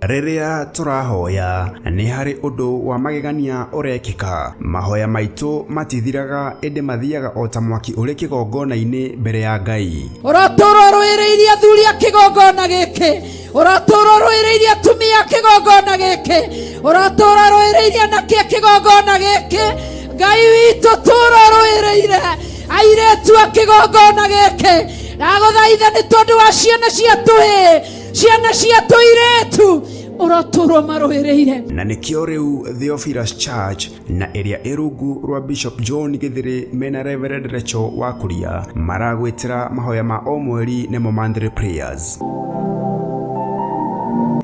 Riria turahoya ni hari undu wa magegania urekika. Mahoya maitu matithiraga indi mathiaga o ta mwaki uri kigongona-ini mbere ya Ngai. Uratura rwireirie athuri a kigongona giki, uratura rwireirie atumia a kigongona giki, uratura rwireirie anake a kigongona giki. Ngai witu tura rwireire airetu a kigongona giki. Ndaguthaitha ni tondu wa ciana ciatu, ciana ciatu iretu uraturwo marwireire. Na nikio riu Theophilus Church na area irungu rwa Bishop John Githiri mena Reverend Rachel Wakuria maragwitira mahoya ma o mweri nemo Monthly Prayers.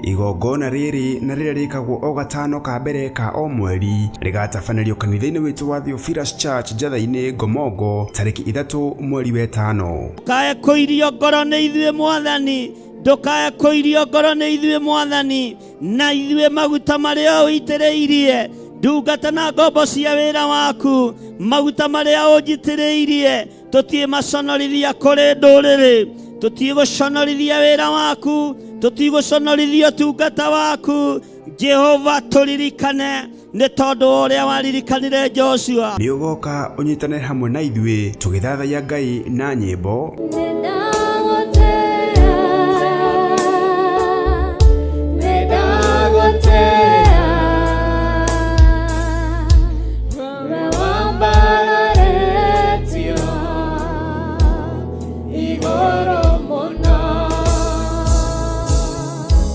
Igongona riri na riria rikagwo o gatano ka mbere ka o mweri rigatabanĩrio kanitha-inĩ witu wa Theophilus Church Njatha-inĩ Ngomongo tariki 3 mweri wa 5. Ndũkae kũirio ngoro nĩ ithuĩ Mwathani, ndũkae kũirio ngoro nĩ ithuĩ Mwathani, na ithuĩ maguta marĩa ũitĩrĩirie ndungata na ngombo cia wĩra waku, maguta marĩa ũnjitĩrĩirie tũtiĩ maconorithia kũrĩ ndũrĩrĩ, tũtiĩ gũconorithia wĩra waku, tũtiĩ gũconorithia ũtungata waku. Jehova tũririkane nĩ tondũ ũrĩa waririkanire Joshua. Nĩ ũgoka ũnyitanĩre hamwe na ithuĩ tũgĩthathaiya Ngai na nyĩmbo.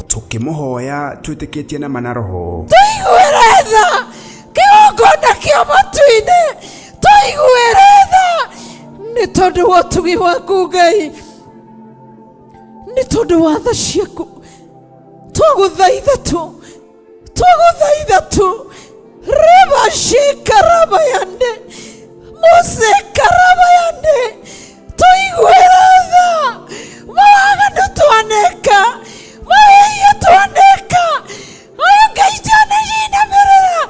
Tukimuhoya twitikitie na manaroho. Tuiguire tha kigongona kia matu-ini, tuiguire tha ni tondu wa utugi waku Ngai, ni tondu wa tha ciaku. Twaguthaitha tu reba shikaraba yande mose karaba yande. Tuiguire tha mawaganu twaneka mawaiya twaneka ayo Ngai jana jina merera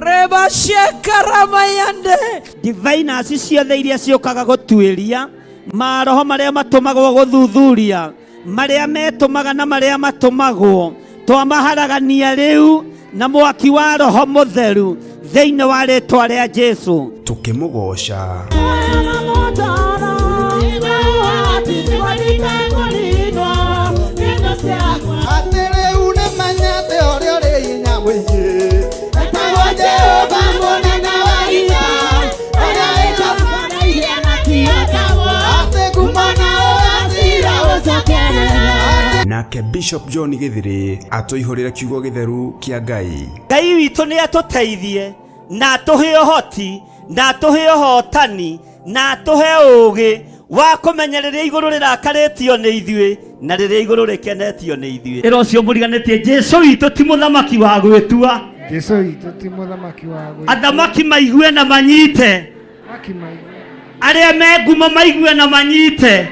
reba shikaraba yande. Diviners ciothe iria ciũkaga gũtuĩria, maroho marĩa matũmagwo gũthuthuria, marĩa metũmaga na marĩa matũmagwo, twamaharagania rĩu na mwaki wa Roho Mũtheru thĩinĩ wa rĩĩtwa rĩa Jesũ. Tukimũgoca nake Bishop John Githiri atuihurira kiugo githeru kia Ngai. Ngai witũ nĩ atũteithie na atũhe ũhoti na atũhe ũhotani na atũhe ũũgĩ wa kũmenyereria igũrũ rĩrakarĩtio nĩ ithuĩ na rĩrĩa igũrũ rĩkenetio nĩ ithuĩ. Ĩro ũcio mũriganĩtie, Jesũ witũ ti mũthamaki wa gwĩtua. Jesũ witũ ti mũthamaki wa gwĩtua. Athamaki maigue na manyite, arĩa me ngumo maigue na manyite.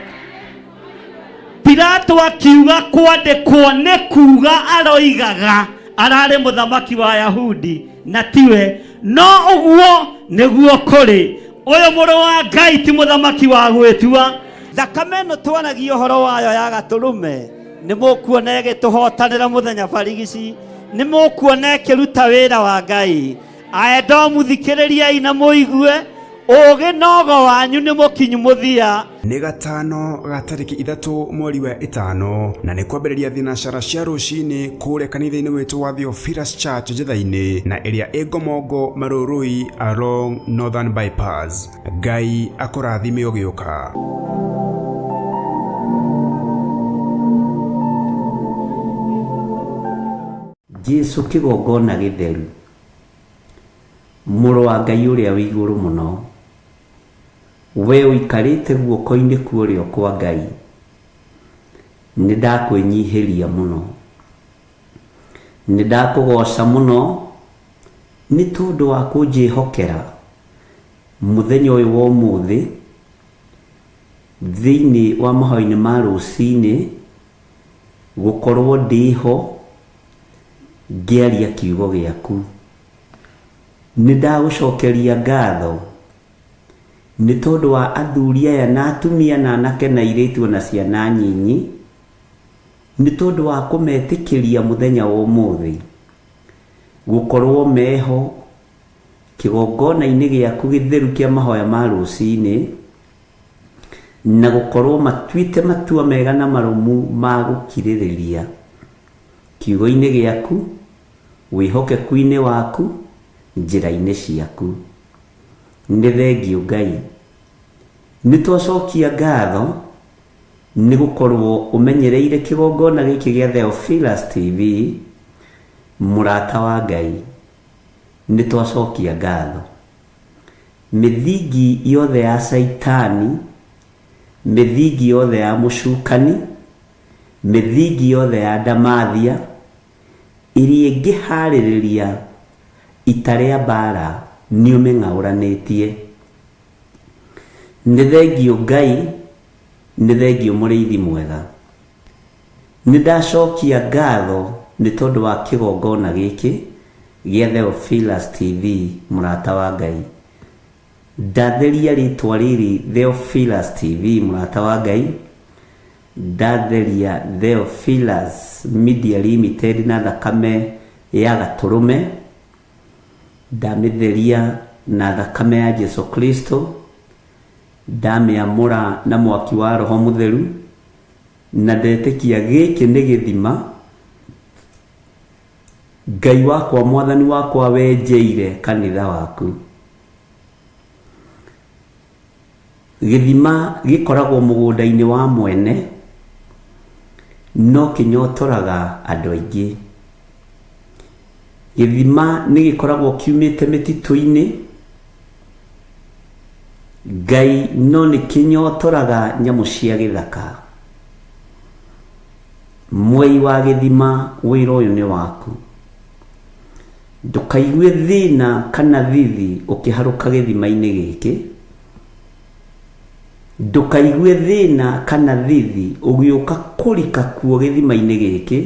Pilato akiuga kwandĩkwo nĩ kuuga aroigaga ararĩ mũthamaki wa Ayahudi na tiwe, no ũguo nĩguo kũrĩ. Ũyũ mũrũ wa Ngai ti mũthamaki wa gwĩtua. Thakame ĩno twanagia ũhoro wayo ya gatũrũme nĩ mũkuona ĩgĩtũhotanĩra mũthenya barigici, nĩ mũkuona ĩkĩruta wĩra wa Ngai. Aenda mũthikĩrĩriai na mũigue, ũũgĩ nogo wanyu nĩ mũkinyu mũthia. Nĩ gatano ga tariki 3 mweri wa 5 na nĩ kwambĩrĩria thinacara cia rũcinĩ kũrĩa kanitha-inĩ witũ wa Theophilus Church Njatha-inĩ na ĩrĩa ĩ Ngomongo Marũrũi along Northern Bypass. Ngai akũrathime ũgĩũka. Jesũ kĩgongona gĩtheru, mũrũ wa Ngai ũrĩa wĩ igũrũ mũno, we ũikarĩte guoko-inĩ kwa ũrĩo kwa Ngai, nĩ ndakwĩnyihĩria mũno, nĩ ndakũgoca mũno nĩ tondũ wa kũnjĩhokera mũthenya ũyũ wa ũmũthĩ thĩinĩ wa mahoya-inĩ ma rũcinĩ, gũkorwo ndĩho ngĩaria kiugo gĩaku. Nĩ ndagũcokeria ngatho nĩ tondũ wa athuri aya na atumia na anake na airĩtu na ciana nyinyi, nĩ tondũ wa kũmetĩkĩria mũthenya wa ũmũthĩ gũkorwo meho kĩgongona-inĩ gĩaku gĩtheru kĩa mahoya ma rũcinĩ, na gũkorwo matuĩte matua mega na marũmu ma gũkirĩrĩria kiugo-inĩ gĩaku, wĩhokeku-inĩ waku, njĩra-inĩ ciaku. Nĩ thengio Ngai. Nĩ twacokia ngatho nĩ gũkorwo ũmenyereire kĩgongona gĩkĩ gĩa Theophilus TV, mũrata wa Ngai. Nĩ twacokia ngatho. Mĩthingi yothe ya Saitani, mĩthingi yothe ya mũcukani, mĩthingi yothe ya ndamathia ĩrĩa ĩngĩharĩrĩria ita rĩa mbara nĩ ũmĩng'aũranĩtie. Nĩ thengio Ngai, nĩ thengio mũrĩithi mwega. Nĩ ndacokia ngatho nĩ tondũ wa kĩgongona gĩkĩ gĩa Theophilus TV, mũrata wa Ngai. Ndatheria rĩtwa rĩrĩ Theophilus TV, mũrata wa Ngai. Ndatheria Theophilus Media Limited na thakame ya Gatũrũme. Ndamĩtheria na thakame ya Jesu Kristo. Ndamĩamũra na mwaki wa Roho Mũtheru, na ndetĩkia gĩkĩ nĩ gĩthima Ngai wakwa, Mwathani wakwa wenjeire kanitha waku. Gĩthima gĩkoragwo mũgũnda-inĩ wa mwene, no kĩnyotoraga andũ aingĩ. Gĩthima nĩ gĩkoragwo kiumĩte mĩtitũ-inĩ, Ngai no nĩ kĩnyotoraga nyamũ cia gĩthaka. Mwei wa gĩthima, wĩra ũyũ nĩ waku. Ndũkaigue thĩna kana thithi ũkĩharũka gĩthima-inĩ gĩkĩ. Ndũkaigue thĩna kana thithi ũgĩũka kũrika kuo gĩthima-inĩ gĩkĩ,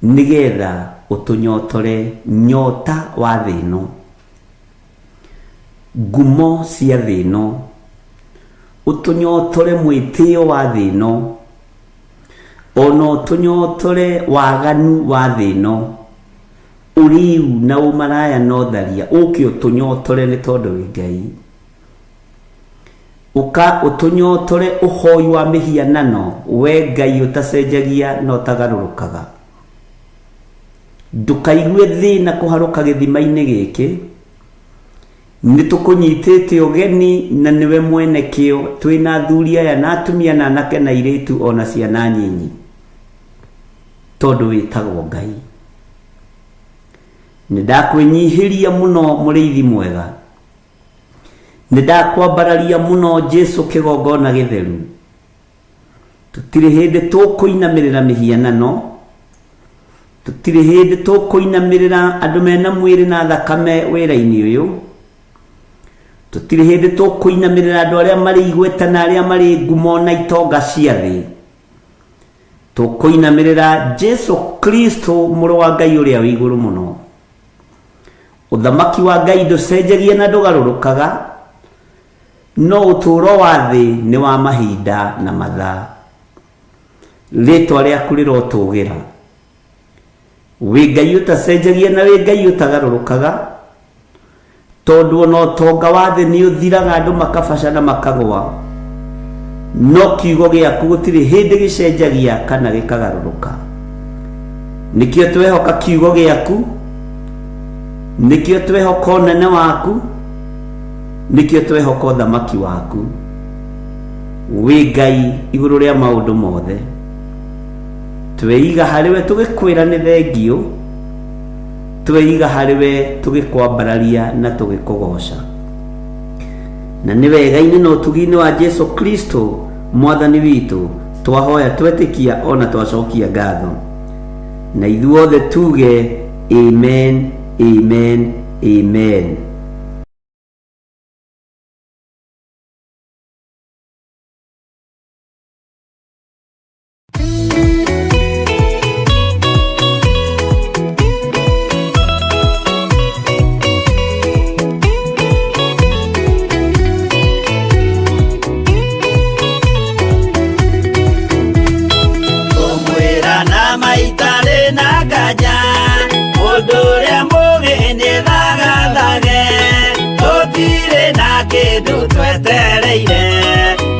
nĩgetha ũtũnyotore nyota wa thĩ ĩno, ngumo cia thĩ ĩno, ũtũnyotore mwĩtĩo wa thĩ ĩno, ona ũtũnyotore waganu wa thĩ ĩno, ũriu na ũmaraya na ũtharia, ũke ũtũnyotore nĩ tondũ wĩ Ngai. Ũka ũtũnyotore ũhoi wa mĩhianano, we Ngai ũtacenjagia na ũtagarũrũkaga. Ndũkaigue thĩna kũharũka gĩthima-inĩ gĩkĩ, nĩ tũkũnyitĩte ũgeni na nĩwe mwene kĩo, twĩna athuri aya na atumia na anake na airĩtu ona ciana nyinyi, tondũ wĩtagwo Ngai. Nĩ ndakwĩnyihĩria mũno mũrĩithi mwega. Nĩ ndakwambararia mũno Jesu kĩgongona gĩtheru. Tũtirĩ hĩndĩ tũkũinamĩrĩra mĩhianano, tũtirĩ hĩndĩ tũkũinamĩrĩra andũ mena mwĩrĩ na thakame wĩra-inĩ ũyũ, tũtirĩ hĩndĩ tũkũinamĩrĩra andũ arĩa marĩ igweta na arĩa marĩ ngumo na itonga cia thĩ. Tũkũinamĩrĩra Jesu Kristo, mũrũ wa Ngai ũrĩa wĩ igũrũ mũno. Ũthamaki wa Ngai ndũcenjagia na ndũgarũrũkaga, no ũtũũro wa thĩ nĩ wa mahinda na mathaa. Rĩtwa rĩaku rĩrotũũgĩra. Wĩ Ngai ũtacenjagia na wĩ Ngai ũtagarũrũkaga, tondũ ona ũtonga wa thĩ nĩ ũthiraga, andũ makabaca na makagwa, no kiugo gĩaku gũtirĩ hĩndĩ gĩcenjagia kana gĩkagarũrũka. Nĩkĩo twehoka kiugo gĩaku, nĩkĩo twehoka ũnene waku, nĩkĩo twehoka ũthamaki waku. Wĩ Ngai igũrũ rĩa maũndũ mothe. Tweiga harĩwe tũgĩkwĩra nĩ thengio, tweiga harĩwe tũgĩkwambararia na tũgĩkũgoca. Na nĩ wega-inĩ na ũtugi-inĩ wa Jesu Kristo Mwathani witũ twahoya, twetĩkia ona twacokia ngatho, na ithuothe tuge amen, amen, amen. kindu twetereire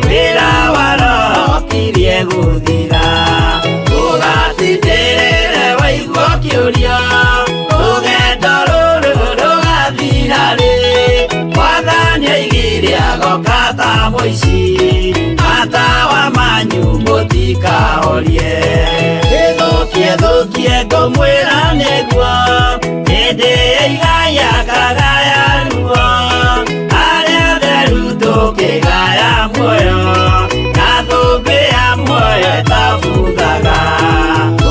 wira waro kirie guthira ugatindĩrĩre waigua kiurio rũgendo rũrũ rũgathira rĩ mwathani aigire agoka ta mũici matawa manyu mũtikahorie thũkie ngũmwĩra nĩguo hĩndĩ ĩigaya kagaya ruo arĩa theru tũkĩgaya muoyo na thũmbĩ ya muoyo ĩtabuthaga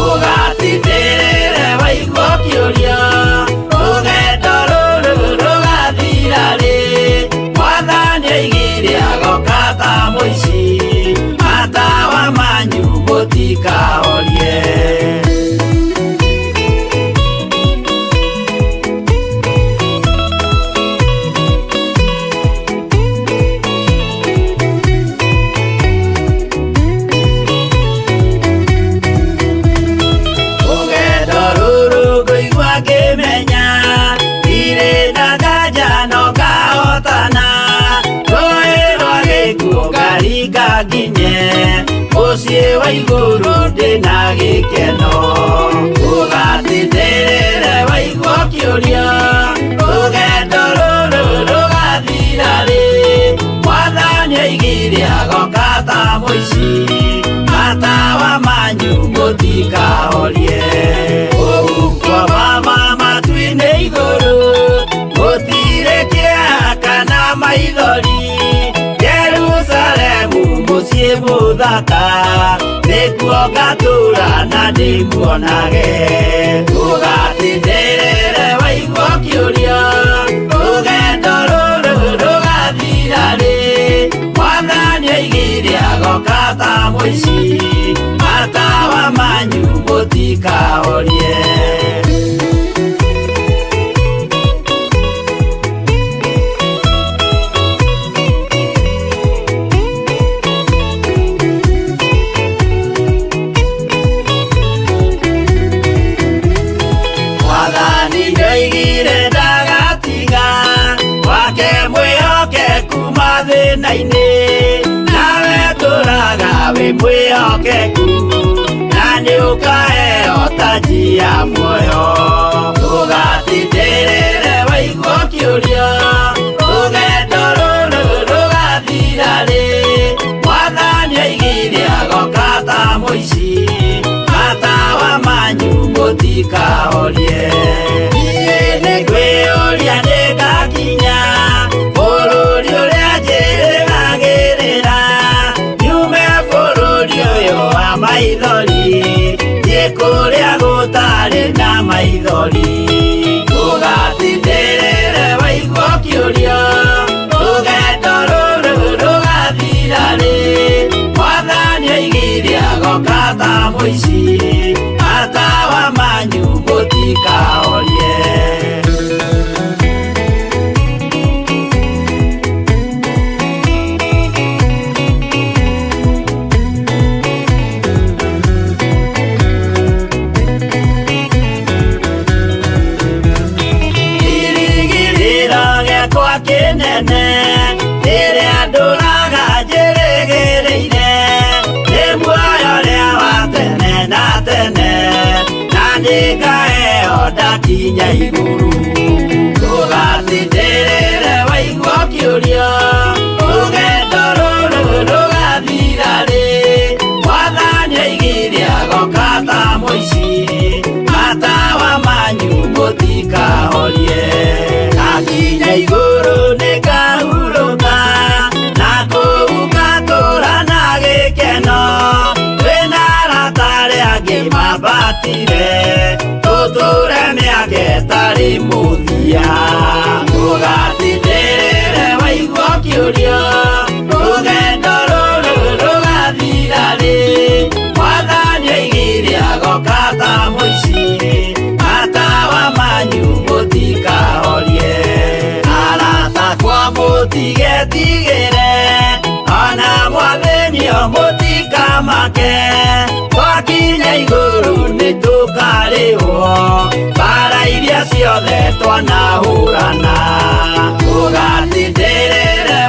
ũgatindĩrĩre waigua kĩũrio rũgendo rũrũ rũgathira rĩ mwathani aigire agoka ta mũici matawa manyu mũtikahorie mũciĩ wa igũrũ ndĩna gĩkeno ũgatindĩrĩre waigua kĩũrio rũgendo rũrũ rũgathira rĩ mwathani aigire agoka ta mũici matawa manyu mũtikahorie ũgukwa mama matu-inĩ igũrũ gũtirĩ kĩeha kana maithori Jerusalemu mũciĩ mũthaka nĩkuo ngatũũra na ndĩmuonage ũgatindĩrĩre waigua kĩũrio rũgendo rũrũ rũgathira rĩ mwathani aigire agoka ta mũici matawa manyu mũtikahorie nawe tũraga wĩ mwĩhokeku na nĩũkaheo taji ya muoyo ũgatindĩrĩre waigua kĩũrio rũgendo rũrũ rũgathira rĩ mwathani aigire agoka ta mũici matawa manyu mũtikahorie niĩ nĩngwĩyũria nĩngakinya bũrũri ũrĩa njĩrĩgagĩrĩra nyume bũrũri ũyũ wa maithori thiĩ kũrĩa gũtarĩ na maithori ũgatindĩrĩre waigua kĩũrio rũgendo rũrũ rũgathira rĩ mwathani aigire agoka ta mũici matawa manyu mũtikahorie kinene ĩrĩa ndũraga njĩrĩgĩrĩire nĩ muoyo ũrĩa wa tene na tene na nĩngaheo ndakinya igũrũ ũgatindĩrĩre waigua kĩũrio rũgendo rũrũ rũgathira rĩ mwathani aigire agoka ta mũici matawa manyu mũtikahorie akinya igũrũ nĩngahurũka na kũu ngatũũra na gĩkeno twĩna arata arĩa angĩ mambatire tũtũũre mĩaka ĩtarĩ mũthia ũgatindĩrĩre waigua kĩũrio rũgendo rũrũ rũgathira rĩ mwathani aigire agoka ta mũici matawa manyu mũtikahorie mũtigetigĩre ona mwathenio mũtikamake twakinya igũrũ nĩtũkarĩhwo mbara iria ciothe twanahũrana ũgatindĩrĩre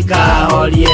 mũtikahorie.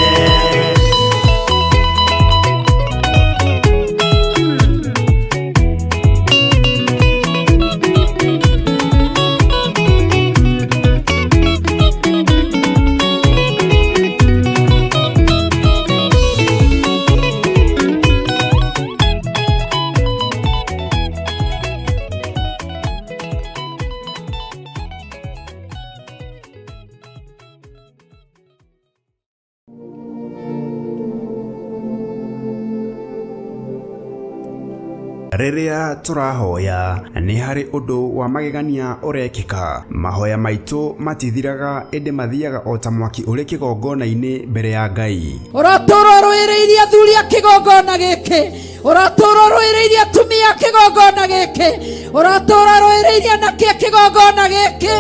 Riria turahoya ni hari undu wa magegania urekika. Mahoya maitu matithiraga indi mathiaga o ta mwaki uri kigongona-ini mbere ya Ngai. Uratura rwireirie athuri a kigongona giki, uratura rwireirie atumia a kigongona giki, uratura rwireirie anake a kigongona giki.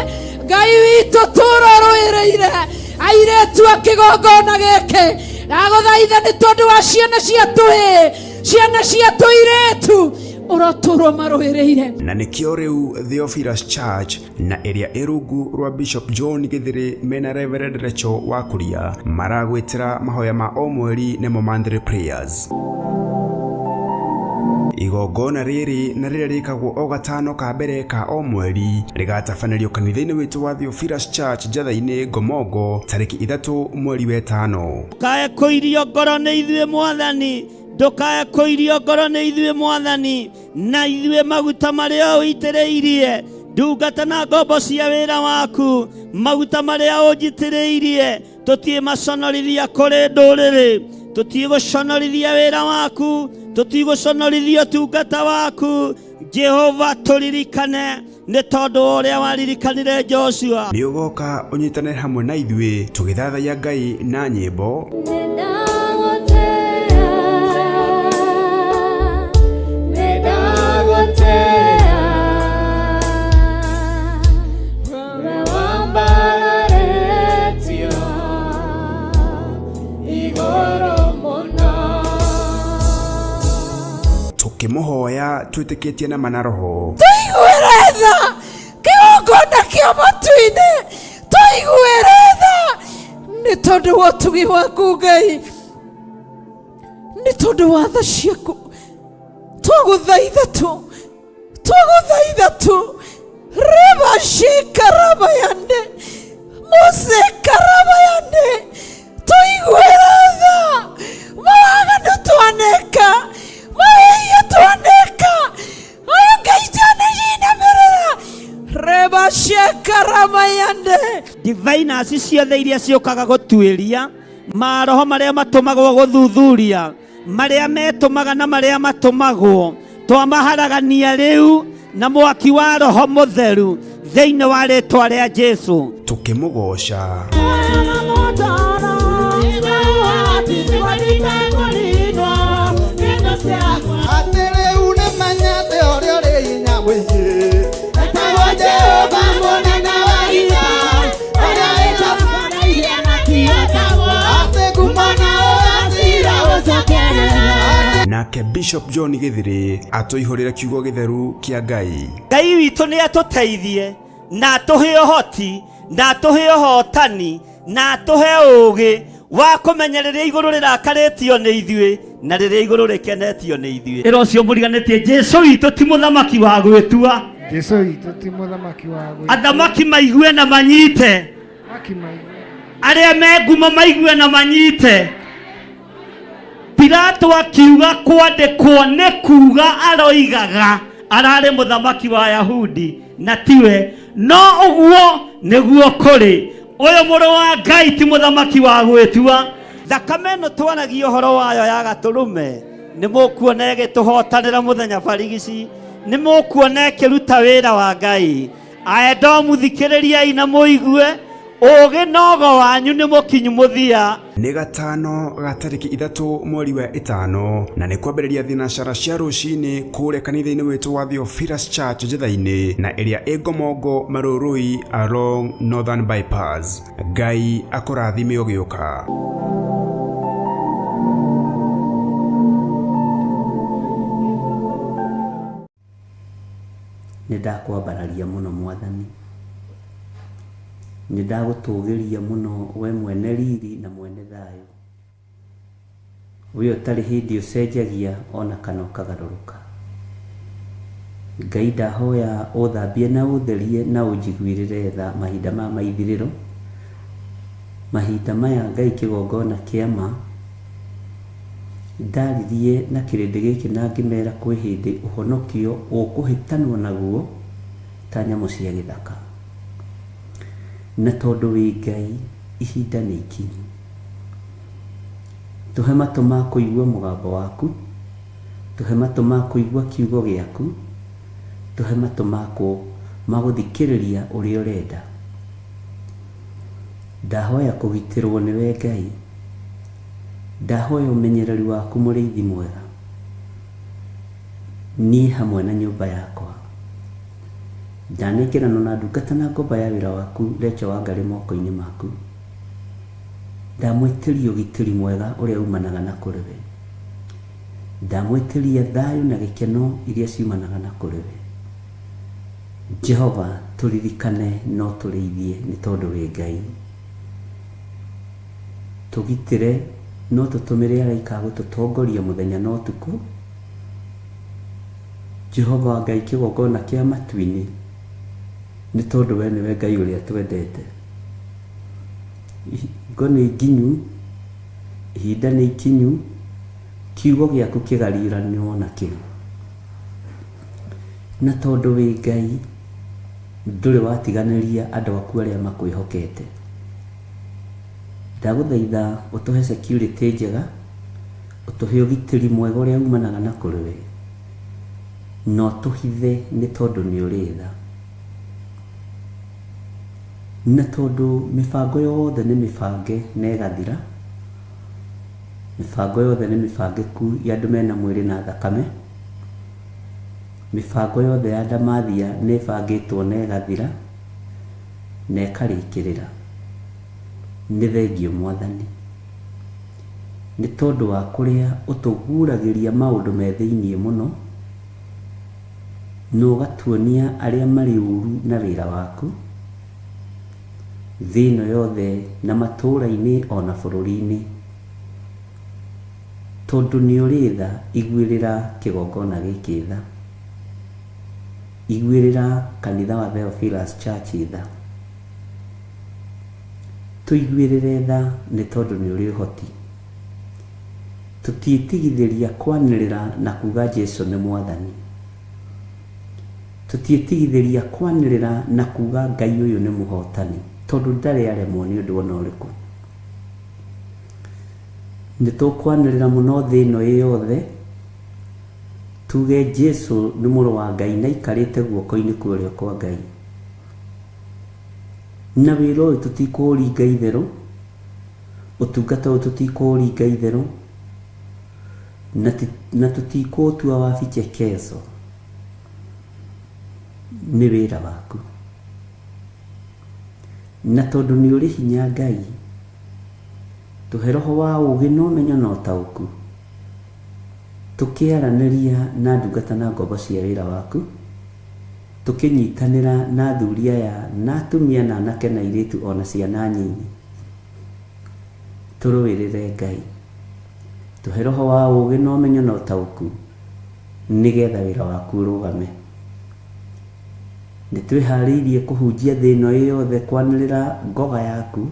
Ngai witu tura rwireire airetu a kigongona giki. Ndaguthaitha ni tondu wa ciana ciatu iretu uraturo marwireire. Na nikio riu Theophilus Church na area irungu rwa Bishop John Githiri mena Reverend Rachel Wakuria maragwitira mahoya ma o mweri nemo monthly prayers. Igongona riri na riria rikagwo o gatano ka mbere ka o mweri rigatabanĩrio kanitha-inĩ witu wa Theophilus Church Njatha-inĩ Ngomongo tariki 3 mweri wa 5. Ndũkae kũirio ngoro nĩ ithuĩ Mwathani, ndũkae kũirio ngoro nĩ ithuĩ Mwathani, na ithuĩ maguta marĩa ũitĩrĩirie ndungata na ngombo cia wĩra waku, maguta marĩa ũnjitĩrĩirie tũtiĩ maconorithia kũrĩ ndũrĩrĩ, tũtiĩ gũconorithia wĩra waku, tũtiĩ gũconorithia ũtungata waku. Jehova tũririkane nĩ tondũ ũrĩa waririkanire Joshua. Nĩ ũgoka ũnyitanĩre hamwe na ithuĩ tũgĩthathaiya Ngai na nyĩmbo. Tukimuhoya twitikitie na manaroho. Tuigueretha kigongona kia matu-inĩ, tuigueretha nĩ tondu wa ũtugi waku Ngai, nĩ tondu wa tha ciaku. Twagũthaitha tu reba shikarabayande mose karabayande tuigueretha mawaganu twaneka mawĩia twaneka oyo Ngai twanejinamerera reba shikarabayande. Diviners ciothe iria ciũkaga gũtuĩria, maroho marĩa matũmagwo gũthuthuria, marĩa metũmaga na marĩa matũmagwo, twamaharagania rĩu na mwaki wa Roho Mũtheru thĩinĩ wa rĩĩtwa rĩa Jesũ. Tukimũgoca nake Bishop John Githiri atuihurira kiugo githeru kia Ngai. Ngai witũ nĩ atũteithie na atũhe ũhoti na atũhe ũhotani na atũhe ũũgĩ wa kũmenya rĩrĩa igũrũ rĩrakarĩtio nĩ ithuĩ na rĩrĩa igũrũ rĩkenetio nĩ ithuĩ. Ĩro ũcio mũriganĩtie Jesũ witũ ti mũthamaki wa gwĩtua. Jesũ witũ ti mũthamaki wa gwĩtua. Athamaki maigue na manyite, arĩa me ngumo maigue na manyite. Pilato akiuga kwandĩkwo nĩ kuuga aroigaga ararĩ mũthamaki wa Ayahudi na tiwe, no ũguo nĩguo kũrĩ. Ũyũ mũrũ wa Ngai ti mũthamaki wa gwĩtua. Thakame ĩno twanagia ũhoro wayo ya gatũrũme nĩ mũkuona ĩgĩtũhotanĩra mũthenya barigici, nĩ mũkuona ĩkĩruta wĩra wa Ngai. Aendo mũthikĩrĩriai na mũigue, ũũgĩ nogo wanyu nĩ mũkinyu mũthia. Nĩ gatano ga tariki 3 mweri wa 5 na nĩ kwambĩrĩria thinacara cia rũcinĩ kũrĩa kanitha-inĩ witũ wa Theophilus Church Njatha-inĩ na ĩrĩa ĩ Ngomongo Marũrũi along Northern Bypass. Ngai akũrathime ũgĩũka. Nĩ ndakwambararia mũno Mwathani, nĩ ndagũtũgĩria mũno we mwene riri na mwene thayũ, we ũtarĩ hĩndĩ ũcenjagia ona kana ũkagarũrũka. Ngai ndahoya ũthambie na ũtherie na ũnjiguĩrĩre tha mahinda ma maithirĩro, mahinda maya Ngai kĩgongona kĩama ndaririe na kĩrĩndĩ gĩkĩ na ngĩmera kwĩ hĩndĩ ũhonokio ũkũhĩtanwo naguo ta nyamũ cia gĩthaka, na tondũ wĩ Ngai ihinda nĩ ikinyu. Tũhe matũ ma kũigua mũgambo waku, tũhe matũ ma kũigua kiugo gĩaku, tũhe matũ ma gũthikĩrĩria ũrĩa ũrenda. Ndahoya kũgitĩrwo nĩwe Ngai, ndahoya ũmenyereri waku mũrĩithi mwega, niĩ hamwe na nyũmba yakwa. Ndanengerana na ndungata na ngomba ya wĩra waku Rachel Wangarĩ moko-inĩ maku. Ndamwĩtĩria ũgitĩri mwega ũrĩa umanaga na kũrĩ we. Ndamwĩtĩria thayũ na gĩkeno iria ciumanaga na kũrĩ we. Jehova, tũririkane no tũrĩithie nĩ tondũ wĩ Ngai. Tũgitĩre no tũtũmĩre araika gũtũtongoria mũthenya na ũtukũ. Jehova Ngai kĩgongona kĩa matu-inĩ, nĩ tondũ we nĩwe Ngai ũrĩa twendete. Ngo nĩ nginyu, ihinda nĩ ikinyu, kiugo gĩaku kĩgariũranĩrwo nakĩo. Na tondũ wĩ Ngai, ndũrĩ watiganĩria andũ aku arĩa makwĩhokete. Ndagũthaitha ũtũhe security njega, ũtũhe ũgitĩri mwega ũrĩa umanaga na kũrĩ we, no tũhithe nĩ tondũ nĩ ũrĩ tha. Na tondũ mĩbango yothe nĩ mĩbange na ĩgathira, mĩbango yothe nĩ mĩbangĩku ya andũ mena mwĩrĩ na thakame, mĩbango yothe ya ndamathia nĩ ĩbangĩtwo na ĩgathira na ĩkarĩkĩrĩra. Nĩ thengio Mwathani, nĩ tondũ wa kũrĩa ũtũguragĩria maũndũ me thĩiniĩ mũno, na ũgatuonia arĩa marĩ ũru na wĩra waku thĩ ĩno yothe na matũũra-inĩ ona bũrũri-inĩ. Tondũ nĩ ũrĩ tha, iguĩrĩra kĩgongona gĩkĩ tha, iguĩrĩra kanitha wa Theophilus Church tha. Tũiguĩrĩre tha nĩ tondũ nĩ ũrĩ ũhoti. Tũtiĩtigithĩria kwanĩrĩra na kuga Jesũ nĩ Mwathani. Tũtiĩtigithĩria kwanĩrĩra na kuga Ngai ũyũ nĩ mũhotani, tondũ ndarĩ aremwo nĩ ũndũ ona ũrĩkũ. Nĩ tũkwanĩrĩra mũno thĩ ĩno yothe, tuge Jesũ nĩ mũrũ wa Ngai na aikarĩte guoko-inĩ kwa ũrĩo kwa Ngai. Na wĩra ũyũ tũtikũũringa itherũ, ũtungata ũyũ tũtikũũringa itherũ, na tũtikũũtua wa vichekezo. Nĩ wĩra waku. Na tondũ nĩ ũrĩ hinya Ngai, tũhe roho wa ũũgĩ na ũmenyo na ũtaũku, tũkĩaranĩria na ndungata na ngombo cia wĩra waku, tũkĩnyitanĩra na athuri aya na atumia na anake na airĩtu ona ciana nyinyi. Tũrũĩrĩre Ngai, tũhe roho wa ũũgĩ na ũmenyo na ũtaũku, nĩgetha wĩra waku ũrũgame. Nĩ twĩharĩirie kũhunjia thĩ ĩno yothe kwanĩrĩra ngoga yaku.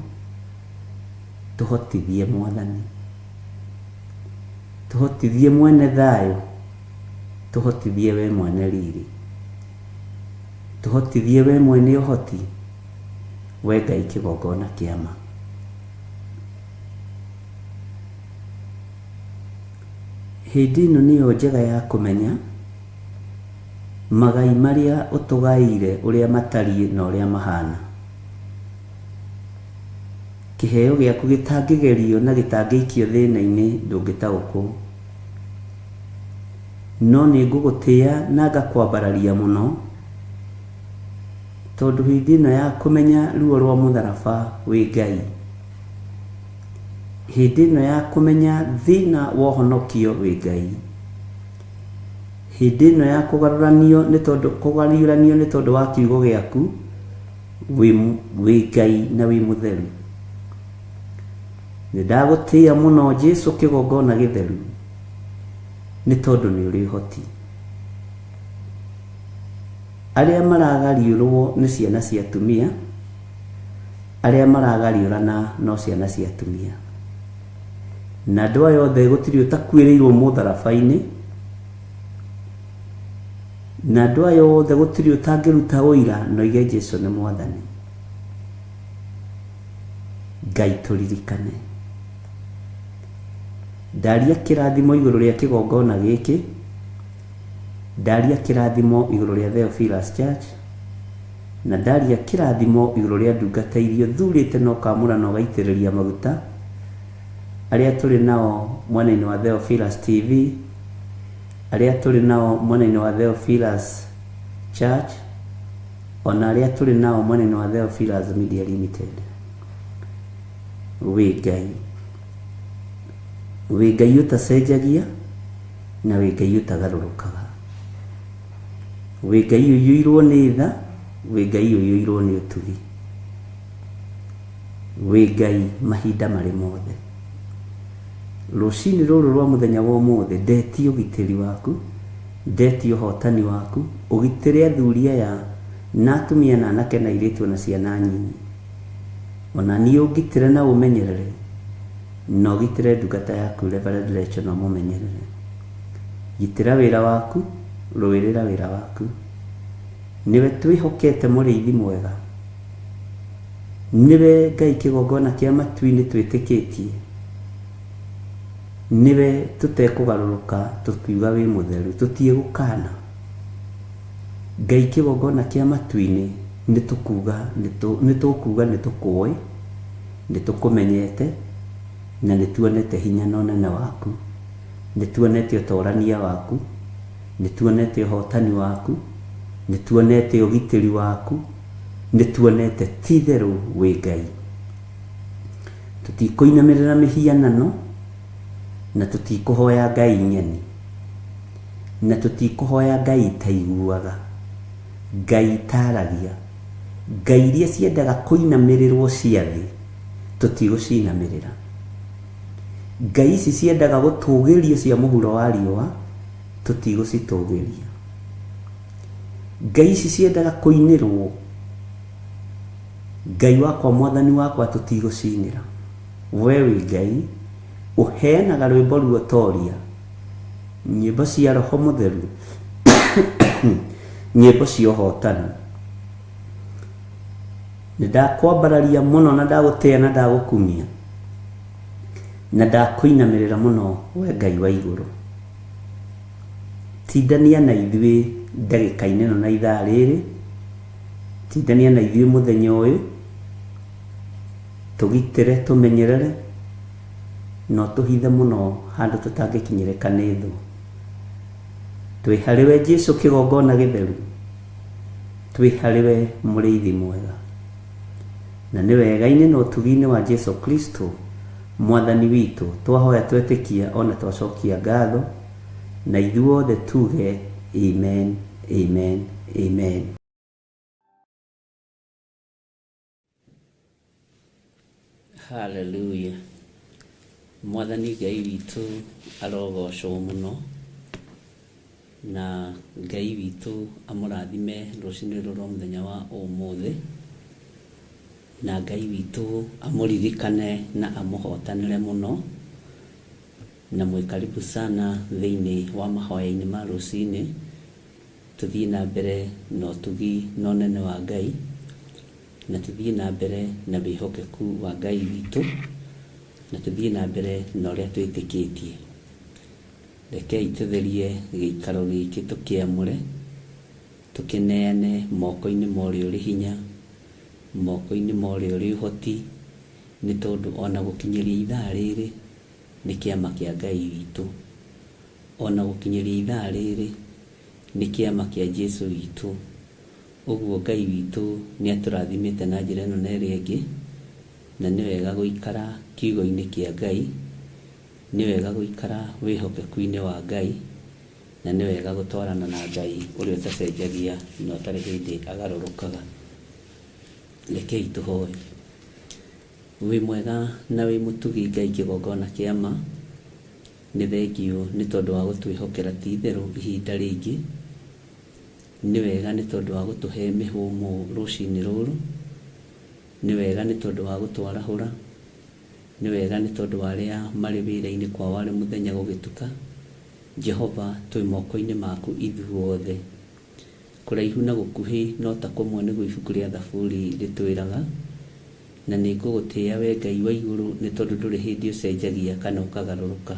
Tũhotithie Mwathani, tũhotithie mwene thayũ, tũhotithie we mwene riri, tũhotithie we mwene ũhoti, we Ngai kĩgongona kĩama. Hĩndĩ ĩno nĩyo njega ya kũmenya magai marĩa ũtũgaĩire ũrĩa matariĩ na ũrĩa mahana. Kĩheo gĩaku gĩtangĩgerio na gĩtangĩikio thĩna-inĩ ndũngĩtaũkwo. No nĩ ngũgũtĩĩa na ngakwambararia mũno, tondũ hĩndĩ ĩno ya kũmenya ruo rwa mũtharaba wĩ Ngai, hĩndĩ ĩno ya kũmenya thĩna wa ũhonokio wĩ Ngai, hĩndĩ ĩno ya kũgarũranio nĩ tondũ wa kiugo gĩaku wĩ Ngai na wĩ mũtheru. Nĩndagũtĩĩa mũno Jesũ kĩgongona gĩtheru, nĩ tondũ nĩ ũrĩ ũhoti. Arĩa maragariũrwo nĩ ciana cia atumia, arĩa maragariũrana no ciana cia atumia, na andũ aya othe gũtirĩ ũtakuĩrĩirwo mũtharaba-inĩ, na andũ aya othe gũtirĩ ũtangĩruta ũira na oige Jesũ nĩ Mwathani. Ngai tũririkane. Ndaria kĩrathimo igũrũ rĩa kĩgongona gĩkĩ, ndaria kĩrathimo igũrũ rĩa Theophilus Church, na ndaria kĩrathimo igũrũ rĩa ndungata iria thurĩte na ũkamũra na ũgaitĩrĩria maguta, arĩa tũrĩ nao mwena-inĩ wa Theophilus TV, arĩa tũrĩ nao mwena-inĩ wa Theophilus Church, ona arĩa tũrĩ nao mwena-inĩ wa Theophilus Media Limited. Wĩ Ngai. Wĩ Ngai ũtacenjagia na wĩ Ngai ũtagarũrũkaga. Wĩ Ngai ũiyũirwo nĩ tha, wĩ Ngai ũiyũirwo nĩ ũtugi. Wĩ Ngai mahinda marĩ mothe. Rũcinĩ rũrũ rwa mũthenya wa ũmũthĩ ndetie ũgitĩri waku, ndetie ũhotani waku, ũgitĩre athuri aya na atumia na anake na airĩtu na ciana nyinyi. Ona niĩ ũgitĩre na ũmenyerere, na ũgitĩre ndungata yaku Reverend Rachel na mũmenyerere. Gitĩra wĩra waku, rũĩrĩra wĩra waku. Nĩwe twĩhokete mũrĩithi mwega, nĩwe Ngai kĩgongona kĩa matu-inĩ twĩtĩkĩtie, nĩwe tũtekũgarũrũka tũkiuga wĩ mũtheru, tũtiĩgũkana. Ngai kĩgongona kĩa matu-inĩ nĩtũkuga nĩtũkũĩ, nĩtũkũmenyete, na nĩtuonete hinya na ũnene waku, nĩtuonete ũtorania waku, nĩtuonete ũhotani waku, nĩtuonete ũgitĩri waku, nĩtuonete ti-itherũ wĩ Ngai. Tũtikũinamĩrĩra mĩhianano, na tũtikũhoya ngai nyeni, na tũtikũhoya ngai itaiguaga, ngai itaragia, ngai iria ciendaga kũinamĩrĩrwo ciathĩ, tũtigũcinamĩrĩra. Ngai ici ciendaga gũtũgĩrio cia mũhuro wa riũa, tũtigũcitũgĩria. Ngai ici ciendaga kũinĩrwo, Ngai wakwa Mwathani wakwa tũtigũcinĩra. We wĩ Ngai ũheanaga rwĩmbo ruotoria, nyĩmbo cia Roho Mũtheru, nyĩmbo cia ũhotani. Nĩndakwambararia mũno na ndagũtĩĩa na ndagũkumia, na ndakwĩinamĩrĩra mũno we Ngai wa igũrũ. Tindania na ithuĩ ndagĩka-inĩ ĩno na ithaa rĩrĩ, tindania na ithuĩ mũthenya ũyũ, tũgitĩre tũmenyerere, no tũhithe mũno handũ tũtangĩkinyĩrĩka nĩ thũ. Twĩ harĩwe Jesũ kĩgongona gĩtheru, twĩ harĩwe mũrĩithi mwega, na nĩ wega-inĩ na ũtugi-inĩ wa Jesũ Kristo Mwathani witũ twahoya twetĩkia ona twacokia ngatho, na ithuothe tuge amen, amen, amen. Hallelujah. Mwathani Ngai witũ arogocwo mũno, na Ngai witũ amũrathime rũcinĩ rũrũ rwa mũthenya wa ũmũthĩ, na Ngai witũ amũririkane na amũhotanĩre mũno, na mwĩ karibu sana thĩinĩ wa mahoya-inĩ ma rũcinĩ. Tũthiĩ na mbere na ũtugi na ũnene wa Ngai, na tũthiĩ na mbere na wĩhokeku wa Ngai witũ, na tũthiĩ na mbere na ũrĩa twĩtĩkĩtie. Rekei tũtherie gĩikaro gĩkĩ tũkĩamũre, tũkĩneane moko-inĩ ma ũrĩa ũrĩ hinya, moko-inĩ ma ũrĩa ũrĩ ũhoti, nĩ tondũ ona gũkinyĩria ithaa rĩrĩ nĩ kĩama kĩa Ngai witũ, ona gũkinyĩria ithaa rĩrĩ nĩ kĩama kĩa Jesũ witũ. Ũguo Ngai witũ nĩ atũrathimĩte na njĩra ĩno na ĩrĩa ĩngĩ, na nĩ wega gũikara kiugo-inĩ kĩa Ngai, nĩ wega gũikara wĩhokeku-inĩ wa Ngai, na nĩ wega gũtwarana na Ngai ũrĩa ũtacenjagia na ũtarĩ hĩndĩ agarũrũkaga. Rekei tuhoe. Wĩ mwega na wĩ mũtugi Ngai kĩgongona kĩa ma, nĩ thengio nĩ tondũ wa gũtwĩhokera ti itherũ ihinda rĩngĩ. Nĩ wega nĩ tondũ wa gũtũhe mĩhũmũ rũcinĩ rũrũ. Nĩ wega nĩ tondũ wa gũtwarahũra. Nĩ wega nĩ tondũ wa arĩa marĩ wĩra-inĩ kwa warĩ mũthenya gũgĩtuka. Jehova, twĩ moko-inĩ maku ithuothe. Kũraihu na gũkuhĩ no ta kũmwe nĩguo ibuku rĩa Thaburi rĩtwĩraga. Na nĩ ngũgũtĩĩa we Ngai wa igũrũ nĩ tondũ ndũrĩ hĩndĩ ũcenjagia kana ũkagarũrũka.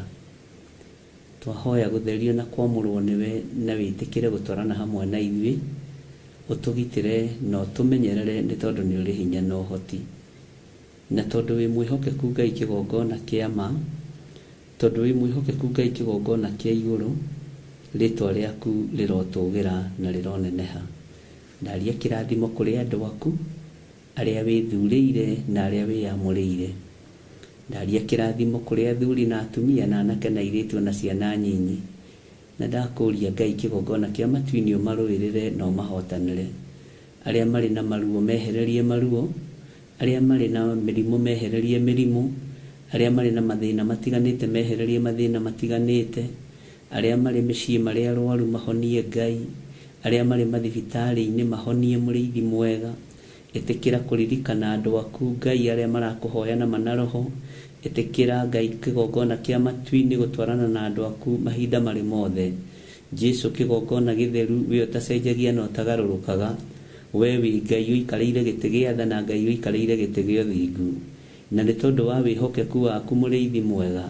Twahoya gũtherio na kwamũrwo nĩwe na wĩtĩkĩre gũtwarana hamwe na ithuĩ. Ũtũgitĩre na ũtũmenyerere nĩ tondũ nĩ ũrĩ hinya na ũhoti. Na tondũ wĩ mwĩhokeku Ngai kĩgongona kĩa ma, tondũ wĩ mwĩhokeku Ngai kĩgongona kĩa igũrũ, rĩtwa rĩaku rĩrotũgĩra na rĩroneneha. Ndaria kĩrathimo kũrĩ andũ aku arĩa wĩthurĩire na arĩa wĩamũrĩire. Ndaria kĩrathimo kũrĩ athuri na atumia na anake na airĩtu na ciana nyinyi. Na ndakũria Ngai kĩgongona kĩa matu-inĩ ũmarũĩrĩre na ũmahotanĩre. Arĩa marĩ na maruo mehererie maruo, arĩa marĩ na mĩrimũ mehererie mĩrimũ, arĩa marĩ na mathĩna matiganĩte mehererie mathĩna matiganĩte, arĩa marĩ mĩciĩ marĩ arwaru mahonie Ngai, arĩa marĩ mathibitarĩ-inĩ mahonie Mũrĩithi mwega. Ĩtĩkĩra kũririkana andũ aku Ngai arĩa marakũhoya na manaroho. Ĩtĩkĩra Ngai kĩgongona kĩa matu-inĩ gũtwarana na andũ aku mahinda marĩ mothe. Jesu kĩgongona gĩtheru we ũtacenjagia na ũtagarũrũkaga. We wĩ Ngai ũikarĩire gĩtĩ gĩa tha na Ngai ũikarĩire gĩtĩ gĩa ũthingu. Na nĩ tondũ wa wĩhokeku waku Mũrĩithi mwega,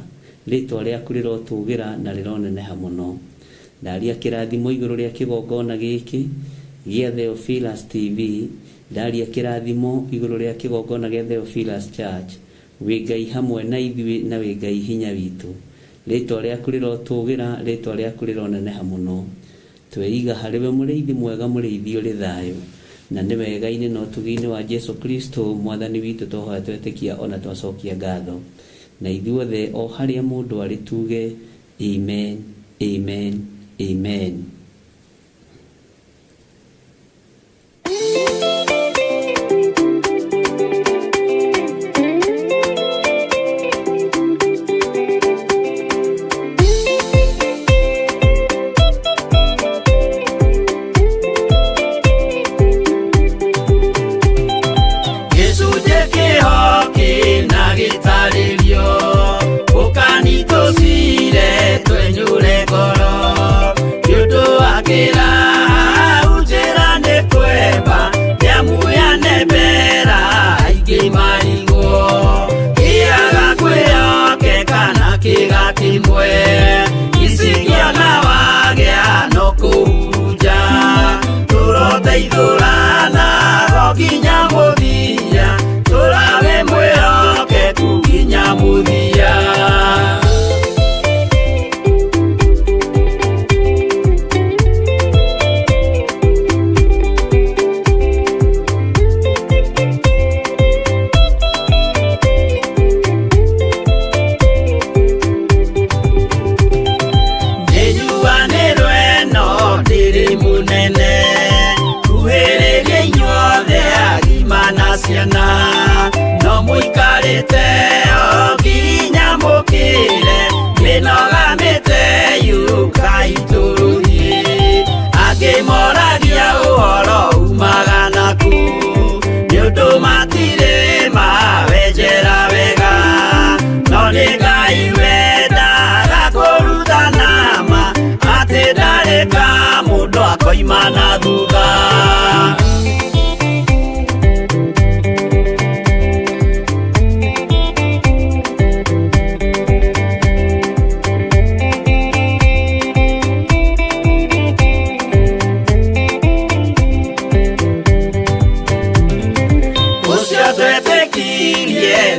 rĩtwa rĩaku rĩrotũgĩra na rĩroneneha mũno. Ndaria kĩrathimo igũrũ rĩa kĩgongona gĩkĩ gĩa Theophilus TV. Ndaria kĩrathimo igũrũ rĩa kĩgongona gĩa Theophilus Church. Wĩ Ngai hamwe na ithuĩ na wĩ Ngai hinya witũ. Rĩtwa rĩaku rĩrotũgĩra, rĩtwa rĩaku rĩroneneha mũno. Tweiga harĩ we Mũrĩithi mwega, Mũrĩithi ũrĩ thayũ. Na nĩ wega-inĩ na ũtugi-inĩ wa Jesu Kristo mwathani witũ twahoya twetĩkia ona twacokia ngatho. Na ithuothe o harĩa mũndũ arĩ tuge amen, amen, amen.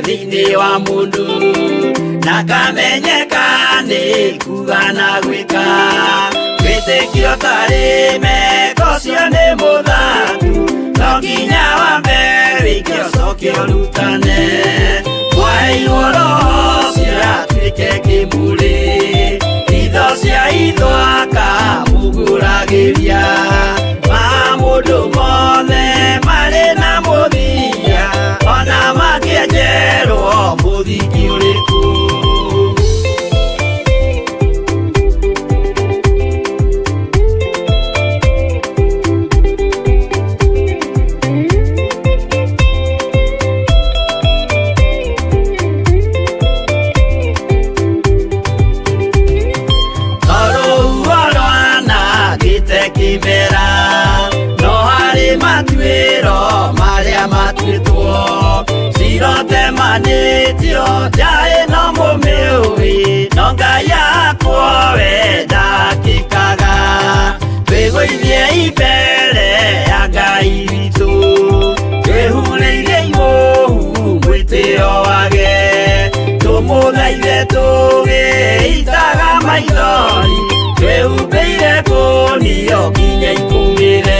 thĩinĩ wa mũndũ na kamenyeka nĩ kuga na gwĩka wĩtĩkio tarĩ meko cio nĩ mũthatu no nginya wambe wĩke ũcoke ũrutane waheirwo roho ciatuĩke kĩmũrĩ itho cia ithwaka mũguragĩria ma mũndũ mothe marĩ na mũthia aria matuĩtwo cirote manĩtio njaĩ no mũmĩũĩ no Ngai akwo we ndakĩkaga twĩgũithie imbere ya Ngai witũ twĩhurĩirie imũhu mwĩtĩo wage tũmũthaithe tũgĩitaga maithori twĩhumbĩire ngũnio nginya ikumĩre.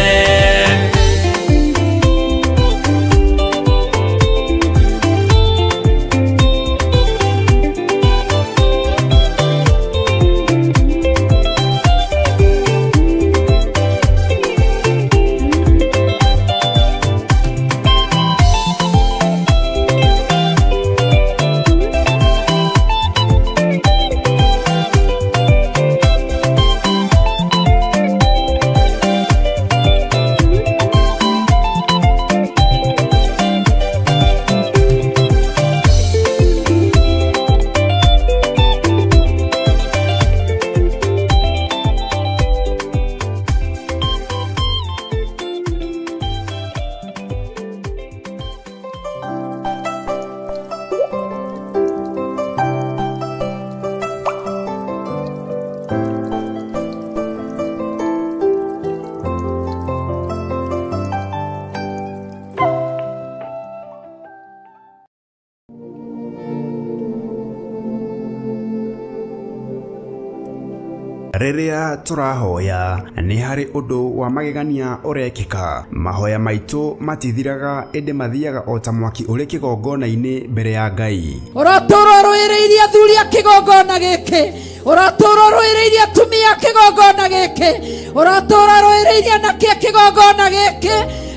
Rĩrĩa tũrahoya nĩ harĩ ũndũ wa magegania ũrekĩka. Mahoya maitũ matithiraga ĩndĩ mathiaga o ta mwaki ũrĩ kĩgongona-inĩ mbere ya Ngai. Ũratũũra rũĩrĩirie athuri a kĩgongona gĩkĩ, ũratũũra rũĩrĩirie atumia a kĩgongona gĩkĩ, ũratũũra rũĩrĩirie anake a kĩgongona gĩkĩ.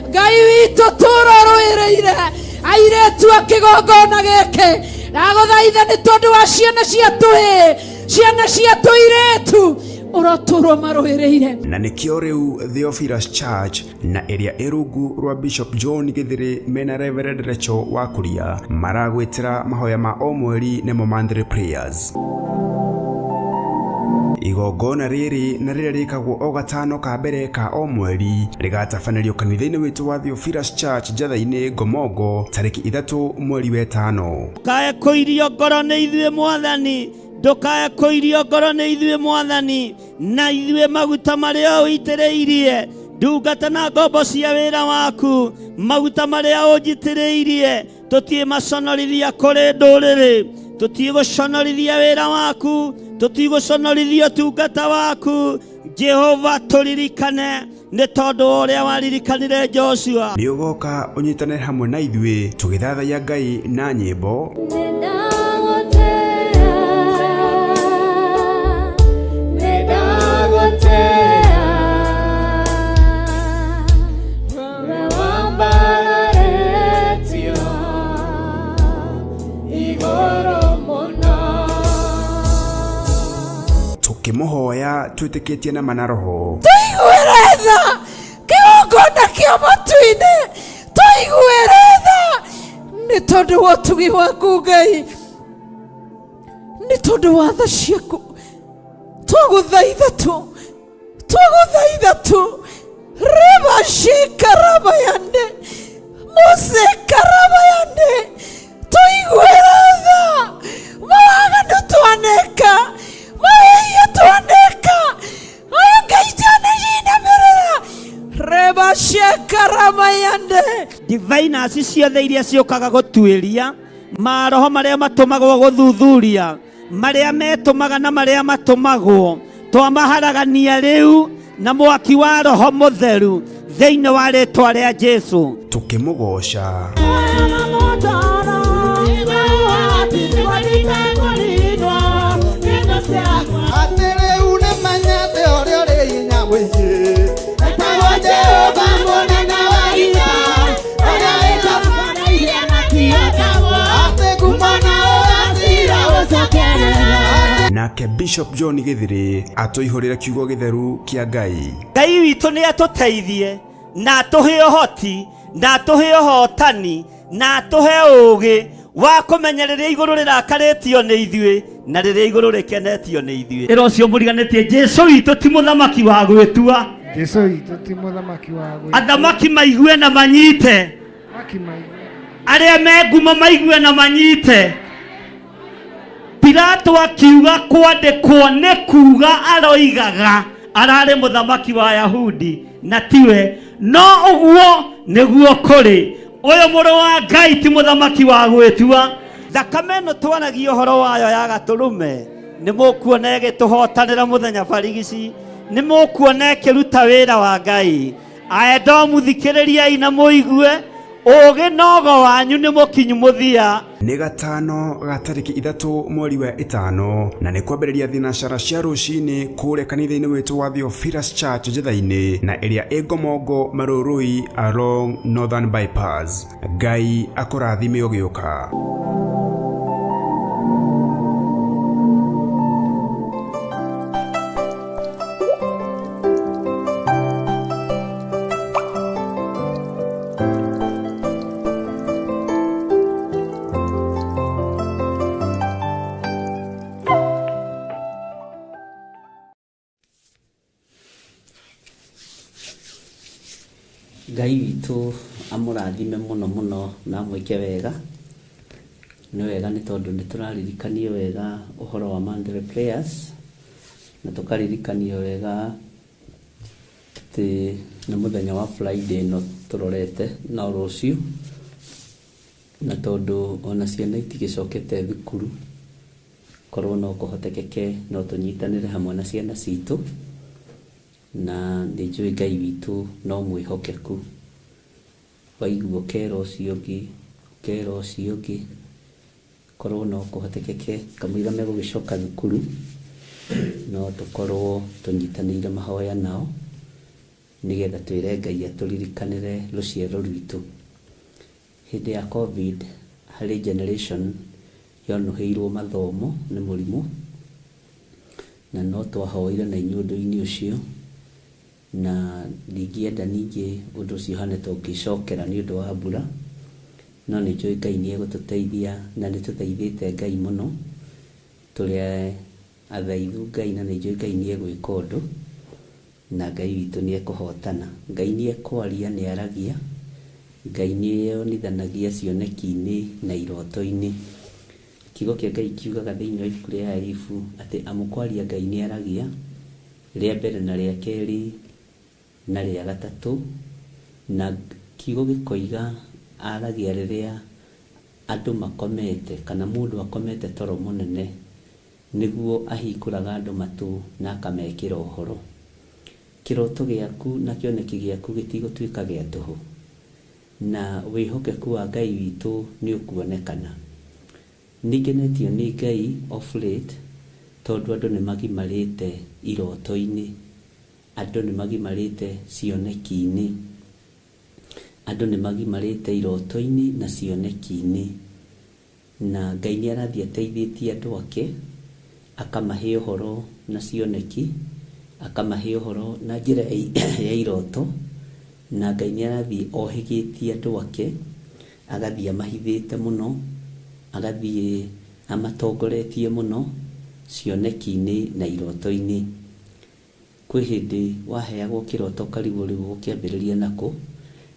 Ngai witũ tũũra rũĩrĩire airĩtu a kĩgongona gĩkĩ. Ndagũthaitha nĩ tondũ wa ciana cia tũhĩĩ, ciana cia tũirĩtu ũratũũra marũĩrĩire. Na nĩkĩo rĩu Theophilus Church na ĩrĩa ĩrungu rwa Bishop John Gĩthĩrĩ mena Reverend Rachel Wakuria maragwĩtĩra mahoya ma o mweri nĩmo monthly prayers. Igongona rĩrĩ na rĩrĩa rĩkagwo o gatano ka mbere ka o mweri rĩgatabanĩrio kanitha-inĩ witũ wa Theophilus Church Njatha-inĩ Ngomongo tarĩki 3 mweri wa 5. Ndũkae kũirio ngoro nĩ ithuĩ Mwathani, ndũkae kũirio ngoro nĩ ithuĩ Mwathani, na ithuĩ maguta marĩa ũitĩrĩirie ndungata na ngombo cia wĩra waku, maguta marĩa ũnjitĩrĩirie tũtiĩ maconorithia kũrĩ ndũrĩrĩ, tũtiĩ gũconorithia wĩra waku, tũtiĩ gũconorithia ũtungata waku. Jehova tũririkane nĩ tondũ ũrĩa waririkanire Joshua. Nĩ ũgoka ũnyitanĩre hamwe na ithuĩ tũgĩthathaiya Ngai na nyĩmbo. Tukĩmũhoya twĩtĩkĩtie na mana roho. Tũiguĩre tha kĩgongona kĩa matu-inĩ, tũiguĩre tha nĩ tondũ wa ũtugi waku Ngai, nĩ tondũ wa tha ciaku. Twagũthaitha tu reba shikaraba yande mose karaba yande tũiguĩre tha mawaganu twaneka mawĩia twaneka oyo Ngai twanejinamĩrĩra reba shikaraba yande. Diviners ciothe iria ciũkaga gũtuĩria maroho marĩa matũmagwo gũthuthuria, marĩa metũmaga na marĩa matũmagwo, twamaharagania rĩu na mwaki wa Roho Mũtheru thĩinĩ wa rĩĩtwa rĩa Jesũ. Tukĩmũgoca nake Bishop John Gĩthĩrĩ atũihũrĩra kiugo gĩtheru kĩa Ngai. Ngai witũ nĩ atũteithie na atũhe ũhoti na atũhe ũhotani na atũhe ũũgĩ wa kũmenyerera igũrũ rĩrakarĩtio nĩ ithuĩ na rĩrĩa igũrũ rĩkenetio nĩ ithuĩ. Ĩro ũcio mũriganĩtie Jesũ witũ ti mũthamaki wa gwĩtua. Jesũ witũ ti mũthamaki wa gwĩtua. Athamaki maigue na manyite. arĩa me ngumo maigue na manyite. Pilato akiuga kwandĩkwo nĩ kuuga aroigaga ararĩ mũthamaki wa Ayahudi na tiwe, no ũguo nĩguo kũrĩ. Ũyũ mũrũ wa Ngai ti mũthamaki wa gwĩtua. Thakame ĩno twaragia ũhoro wayo ya Gatũrũme nĩ mũkuona ĩgĩtũhotanĩra mũthenya barigici, nĩ mũkuona ĩkĩruta wĩra wa Ngai. Aendo mũthikĩrĩriai na mũigue, ũgĩ nogo wanyu nĩ mũkinyu mũthia. Nĩ gatano ga tarĩki 3 mweri wa 5 na nĩ kwambĩrĩria thinacara cia rũcinĩ kũrĩa kanitha-inĩ witũ wa Theophilus Church Njĩtha-inĩ na ĩrĩa ĩ Ngomongo Marũrũi along Northern Bypass. Ngai akũrathime ũgĩũka. Ngai witũ amũrathime mũno mũno na mwĩke wega. Nĩ wega nĩ tondũ nĩ tũraririkanio wega ũhoro wa Monday prayers, na tũkaririkanio wega atĩ nĩ mũthenya wa Friday no tũrorete na rũciũ, na tondũ ona ciana itigĩcokete thukuru, korwo no kũhotekeke no tũnyitanĩre hamwe na ciana citũ, na nĩ njũĩ Ngai witũ no mwĩhokeku. Waigua ũkera ũcio ũngĩ, korwo no kũhotekeke kamũira megũgĩcoka thukuru, no tũkorwo tũnyitanĩire mahoya nao nĩgetha twĩre Ngai atũririkanĩre rũciaro rwitũ. Hĩndĩ ya COVID harĩ generation yonuhĩirwo mathomo nĩ mũrimũ, na no twahoire na inyuĩ ũndũ-inĩ ũcio, na ndingĩenda ningĩ ũndũ ũcio hane tũngĩcokera nĩ ũndũ wa mbura, no nĩ njũĩ Ngai nĩ egũtũteithia na nĩ tũteithĩte Ngai mũno, tũrĩ athaithu Ngai, na nĩ njũĩ Ngai nĩ egwĩka ũndũ, na Ngai witũ nĩ ekũhotana. Ngai nĩ ekwaria, nĩ aragia, Ngai nĩ yonithanagia cioneki-inĩ na iroto-inĩ. Kiugo kĩa Ngai kiugaga thĩinĩ wa ibuku rĩa Ayubu atĩ amũkwaria Ngai nĩ aragia, rĩa mbere na rĩa kerĩ na rĩa gatatũ, na kiugo gĩkoiga aragia rĩrĩa andũ makomete kana mũndũ akomete toro mũnene, nĩguo ahingũraga andũ matũ na akamekĩra ũhoro. Kĩroto gĩaku na kĩoneki gĩaku gĩtigũtuĩka gĩa tũhũ, na wĩhokeku wa Ngai witũ nĩ ũkuonekana. Nĩngenetio nĩ Ngai of late tondũ andũ nĩ magimarĩte iroto-inĩ, andũ nĩ magimarĩte cioneki-inĩ, andũ nĩ magimarĩte iroto-inĩ na cioneki-inĩ, na Ngai nĩ arathiĩ ateithĩtie andũ ake, akamahe ũhoro na cioneki, akamahe ũhoro na njĩra ya iroto, na Ngai nĩ arathiĩ ohĩgĩtie andũ ake, agathiĩ amahithĩte mũno, agathiĩ amatongoretie mũno cioneki-inĩ na iroto-inĩ. Kwĩ hĩndĩ waheagwo kĩroto karigũ rĩu gũkĩambĩrĩria nako,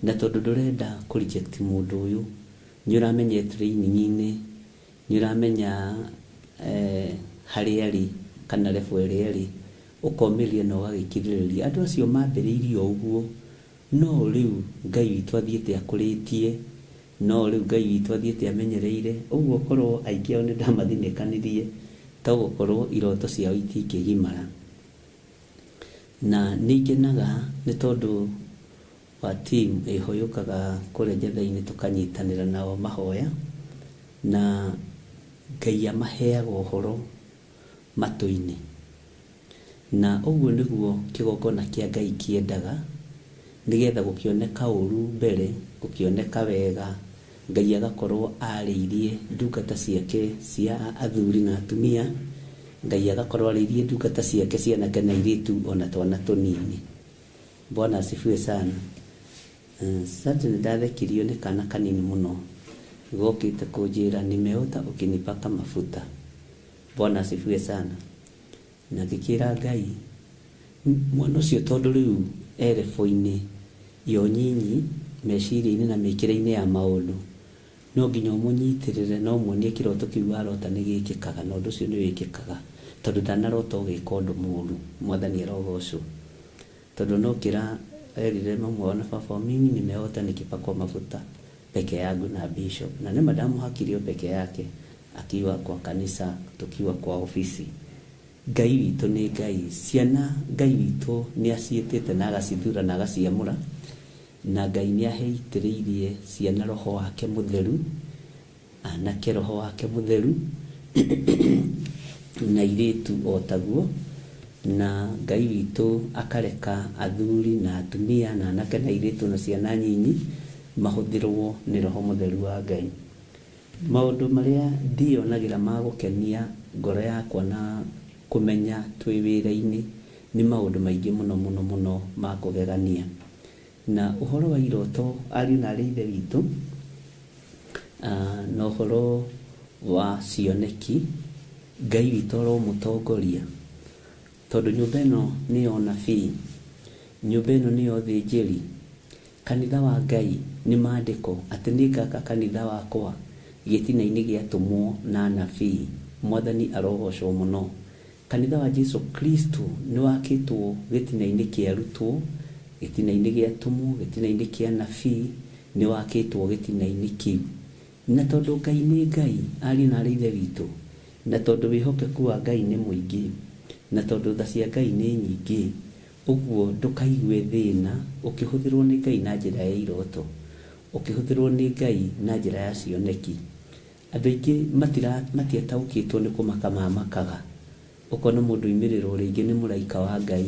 na tondũ ndũrenda kũ-reject mũndũ ũyũ, nĩ ũramenya training-inĩ, nĩ ũramenya harĩa arĩ kana level ĩrĩa arĩ, ũkomĩrĩria na ũgagĩkirĩrĩria. Andũ acio mambĩrĩirio ũguo, no rĩu Ngai witũ athiĩte akũrĩtie, no rĩu Ngai witũ athiĩte amenyereire, ũguo korwo aingĩ ao nĩ ndamathinĩkanirie, togũkorwo iroto ciao itingĩgimara. Na nĩngenaga nĩ tondũ wa team ĩhoyũkaga kũrĩa Njĩtha-inĩ tũkanyitanĩra nao mahoya, na Ngai amaheaga ũhoro matũ-inĩ, na ũguo nĩguo kĩgongona kĩa Ngai kĩendaga, nĩgetha gũkĩoneka ũru mbere, gũkĩoneka wega, Ngai agakorwo arĩirie ndungata ciake cia athuri na atumia, Ngai agakorwo arĩirie ndungata ciake cianake na airĩtu ona twana tũnini. Bwana asifiwe sana. Sasa nĩndathekirio nĩ kana kanini mũno, gokĩte kũnjĩra nimeota ukinipaka mafuta. Bwana asifiwe sana. Na ngĩkĩra Ngai, mwana ũcio tondũ rĩu erefo-inĩ yo nyinyi, meciria-inĩ na mĩkĩre-inĩ ya maũndũ, no nginya ũmũnyitĩrĩre, no muonie kĩroto kĩu arota nĩ gĩkĩkaga, na ũndũ ũcio nĩ wĩkĩkaga, tondũ ndanarota ũgĩka ũndũ mũũru. Mwathani arogocwo. Tondũ no kĩra erire mamwe ona baba, mimi nimeota nikipakwa mafuta peke yangu na bishop, na ni madamu hakirio peke yake akiwa kwa kanisa, tukiwa kwa ofisi. Ngai witũ nĩ Ngai. Ciana Ngai witũ nĩ aciĩtĩte na agacithura na agaciamũra, na Ngai nĩ aheitĩrĩirie ciana roho wake mũtheru, anake roho wake mũtheru na airĩtu o taguo, na Ngai witũ akareka athuri na atumia na anake na airĩtu na ciana nyinyi mahũthĩrwo nĩ roho mũtheru wa Ngai. Maũndũ marĩa ndionagĩra ma gũkenia ngoro yakwa na kũmenya twĩ wĩra-inĩ nĩ maũndũ maingĩ mũno mũno mũno ma kũgegania. Na ũhoro wa iroto, ariũ na aarĩ a Ithe witũ, na ũhoro wa cioneki, Ngai witũ aromũtongoria, tondũ nyũmba ĩno nĩyo nabii, nyũmba ĩno nĩyo thĩnjĩri, kanitha wa Ngai nĩ maandĩko atĩ nĩ ngaka kanitha wakwa gĩtina-inĩ gĩatũmwo na nabii. Mwathani arogocwo mũno. Kanitha wa Jesu Kristo nĩ wakĩtwo gĩtina-inĩ kĩa arutwo, gĩtina-inĩ gĩatũmwo, gĩtina-inĩ kĩa nabii, nĩ wakĩtwo gĩtina-inĩ kĩu. Na tondũ Ngai nĩ Ngai, ariũ na aarĩ a Ithe witũ, na tondũ wĩhokeku wa Ngai nĩ mũingĩ, na tondũ tha cia Ngai nĩ nyingĩ, ũguo ndũkaigue thĩna ũkĩhũthĩrwo nĩ Ngai na njĩra ya iroto, ũkĩhũthĩrwo nĩ Ngai na njĩra ya cioneki. Andũ aingĩ matiataũkĩtwo nĩ kũmaka mamakaga, ũkona mũndũ oimĩrĩrwo rĩngĩ nĩ mũraika wa Ngai,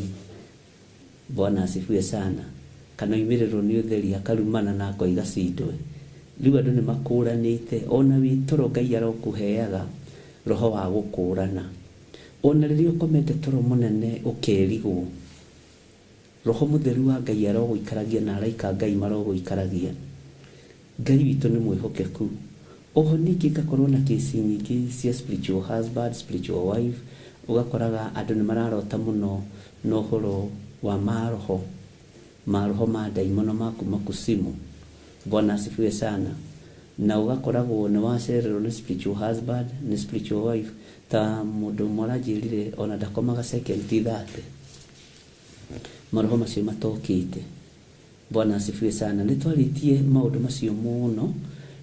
Bwana asifiwe sana, kana oimĩrĩrwo nĩ ũtheri akarumana na akoiga cindwe. Rĩu andũ nĩ makũranĩte, ona wĩ toro Ngai arokũheaga roho wa gũkũrana. Ona rĩrĩa ũkomete toro mũnene ũkerigwo, roho mũtheru wa Ngai arogũikaragia na araika Ngai marogũikaragia. Ngai witũ nĩ mwĩhokeku. Oho ningĩ ngakorwo na kesi nyingĩ cia spiritual husband, spiritual wife, ũgakoraga andũ nĩ mararota mũno na ũhoro wa maroho ma ndaimono ma kuma kuzimu. Bwana asifiwe sana. Na ũgakoragwo nĩ wacererwo nĩ spiritual husband, nĩ spiritual wife, ta mũndũ ũmwe aranjĩrire ona ndakomaga second thirty. Maroho macio matokĩte. Bwana asifiwe sana. Nĩ twarĩtie maũndũ macio mũno,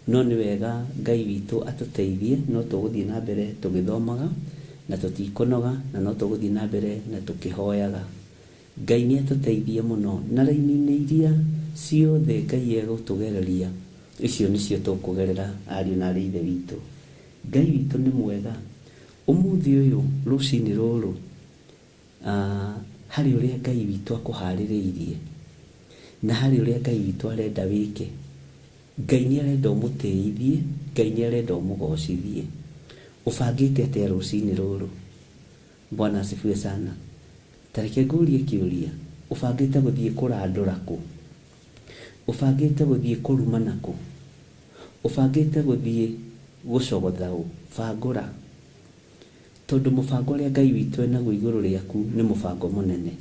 no nĩ wega Ngai witũ atũteithie, no tũgũthiĩ na mbere tũgĩthomaga na tũtikũnoga, na no tũgũthiĩ na mbere na tũkĩhoyaga. Ngai nĩ atũteithie mũno, na raini-inĩ iria ciothe Ngai egũtũgereria, icio nĩcio tũkũgerera, ariũ na aarĩ a Ithe witũ. Ngai witũ nĩ mwega. Ũmũthĩ ũyũ rũcinĩ rũrũ, harĩ ũrĩa Ngai witũ akũharĩrĩirie, na harĩ ũrĩa Ngai witũ arenda wĩke. Ngai nĩ arenda ũmũtĩithie, Ngai nĩ arenda ũmũgocithie. Ũbangĩte atĩa rũcinĩ rũrũ? Bwana asifiwe sana. Tareke ngũrie kĩũria, ũbangĩte gũthiĩ kũrandũra kũ? Ũbangĩte gũthiĩ kũrumana kũ? Ũbangĩte gũthiĩ gũcogotha ũ? Bangũra. Tondũ mũbango ũrĩa Ngai witũ enaguo igũrũ rĩaku nĩ mũbango mũnene.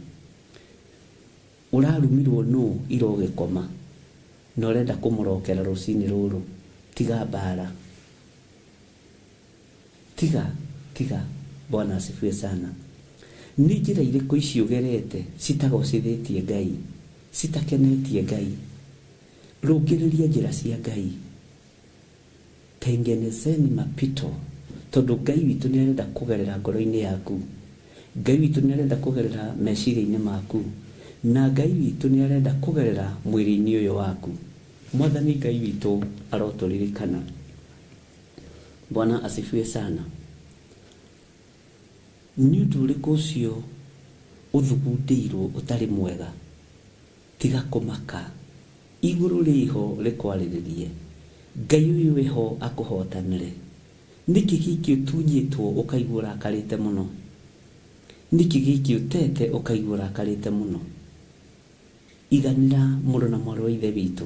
Ũrarumirwo nũ ira ũgĩkoma na ũrenda kũmũrokera rũcinĩ rũrũ? Tiga mbara. Tiga. Bwana asifiwe sana. Nĩ njĩra irĩkũ ici ũgerete citagocithĩtie Ngai, citakenetie Ngai? Rũngĩrĩria njĩra cia Ngai. Tengenezeni mapito, tondũ Ngai witũ nĩ arenda kũgerera ngoro-inĩ yaku. Ngai witũ nĩ arenda kũgerera meciria-inĩ maku, na Ngai witũ nĩ arenda kũgerera mwĩrĩ-inĩ ũyũ waku. Mwathani Ngai witũ arotũririkana. Bwana asifiwe sana. Nĩ ũndũ ũrĩkũ ũcio ũthugundĩirwo ũtarĩ mwega? Tiga kũmaka. Igũrũ rĩho rĩkwarĩrĩrie. Ngai ũyũ wĩho akũhotanĩre. Nĩkĩ gĩkĩ ũtunyĩtwo ũkaigua ũrakarĩte mũno? Nĩkĩ gĩkĩ ũtete ũkaigua ũrakarĩte mũno? Iganĩra mũrũ na mwarĩ wa Ithe witũ.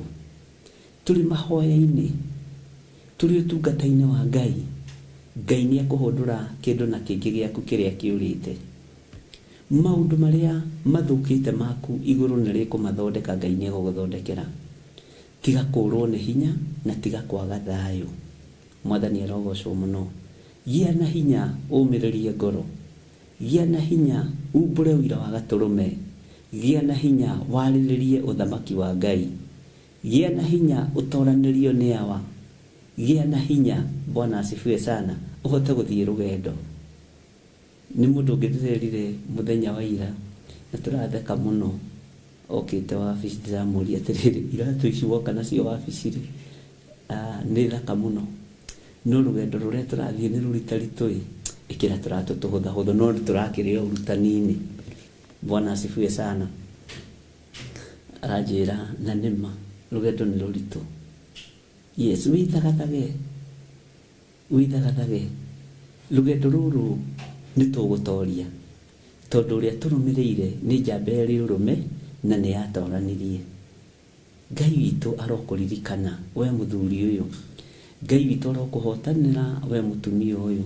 Tũrĩ mahoya-inĩ, tũrĩ ũtungata-inĩ wa Ngai. Ngai nĩ akũhũndũra kĩndũ na kĩngĩ gĩaku kĩrĩa kĩũrĩte. Maũndũ marĩa mathũkĩte maku igũrũ nĩ rĩkũmathondeka Ngai nĩ egũgũthondekera. tiga kũrwo nĩ hinya na tiga kwaga thayũ. Mwathani arogocwo mũno. Gĩa na hinya ũmĩrĩrie ngoro, gĩa na hinya umbũre ũira wa gatũrũme, gĩa na hinya warĩrĩrie ũthamaki wa Ngai, gĩa na hinya ũtoranĩrio nĩ awa, gĩa na hinya. Bwana asifiwe sana. Ũhote gũthiĩ rũgendo. Nĩ mũndũ ũngĩthĩrĩrire mũthenya wa ira na tũratheka mũno, okĩte wabici ndĩramũria atĩrĩrĩ, iratũ ici woka nacio wabici-rĩ nĩ thaka mũno, no rũgendo rũrĩa tũrathiĩ nĩ rũritaritũ-ĩ, ĩkĩra tũratũ tũhũthahũthũ no tũrakĩrĩo ũrutani-inĩ. Bwana asifiwe sana. Aranjĩra na nĩma rũgendo nĩ rũritũ. Yes, wĩthagathage rũgendo rũrũ nĩ tũgũtoria, tondũ ũrĩa tũrũmĩrĩire nĩ njamba ĩrĩ ũrũme na nĩ yatoranirie. Ngai witũ arokũririkana we mũthuri ũyũ, Ngai witũ arokũhotanĩra we mũtumia ũyũ,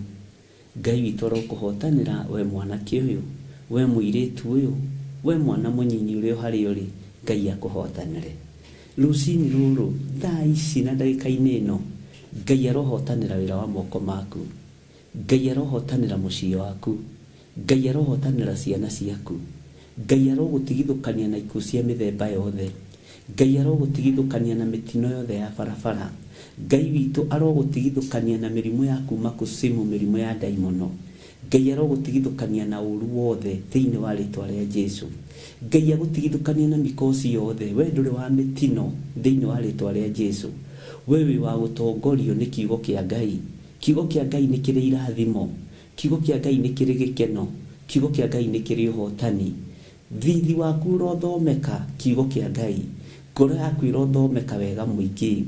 Ngai witũ arokũhotanĩra we mwanake ũyũ, we mũirĩtu ũyũ, we mwana mũnyinyi ũrĩa harĩ ũrĩ, Ngai akũhotanĩre. Rũcinĩ rũrũ thaa ici na ndagĩka-inĩ ĩno, Ngai arohotanĩra wĩra wa moko maku, Ngai arohotanĩra mũciĩ waku, Ngai arohotanĩra ciana ciaku, Ngai arogũtigithũkania na ikuũ cia mĩthemba yothe, Ngai arogũtigithũkania na mĩtino yothe ya barabara, Ngai witũ arogũtigithũkania na mĩrimũ ya kuma kũsimu, mĩrimũ ya ndaimono, Ngai arogũtigithũkania na ũru wothe thĩinĩ wa rĩtwa rĩa Jesũ, Ngai agũtigithũkania na mĩkosi yothe, we ndũrĩ wa mĩtino thĩinĩ wa rĩtwa rĩa Jesũ, we wĩ wa gũtongorio nĩ kiugo kĩa Ngai. Kiugo kĩa Ngai nĩ kĩrĩ irathimo, kiugo kĩa Ngai nĩ kĩrĩ gĩkeno, kiugo kĩa Ngai nĩ kĩrĩ ũhotani. Thithi waku ũrothomeka kiugo kĩa Ngai, ngoro yaku ĩrothomeka wega mũingĩ,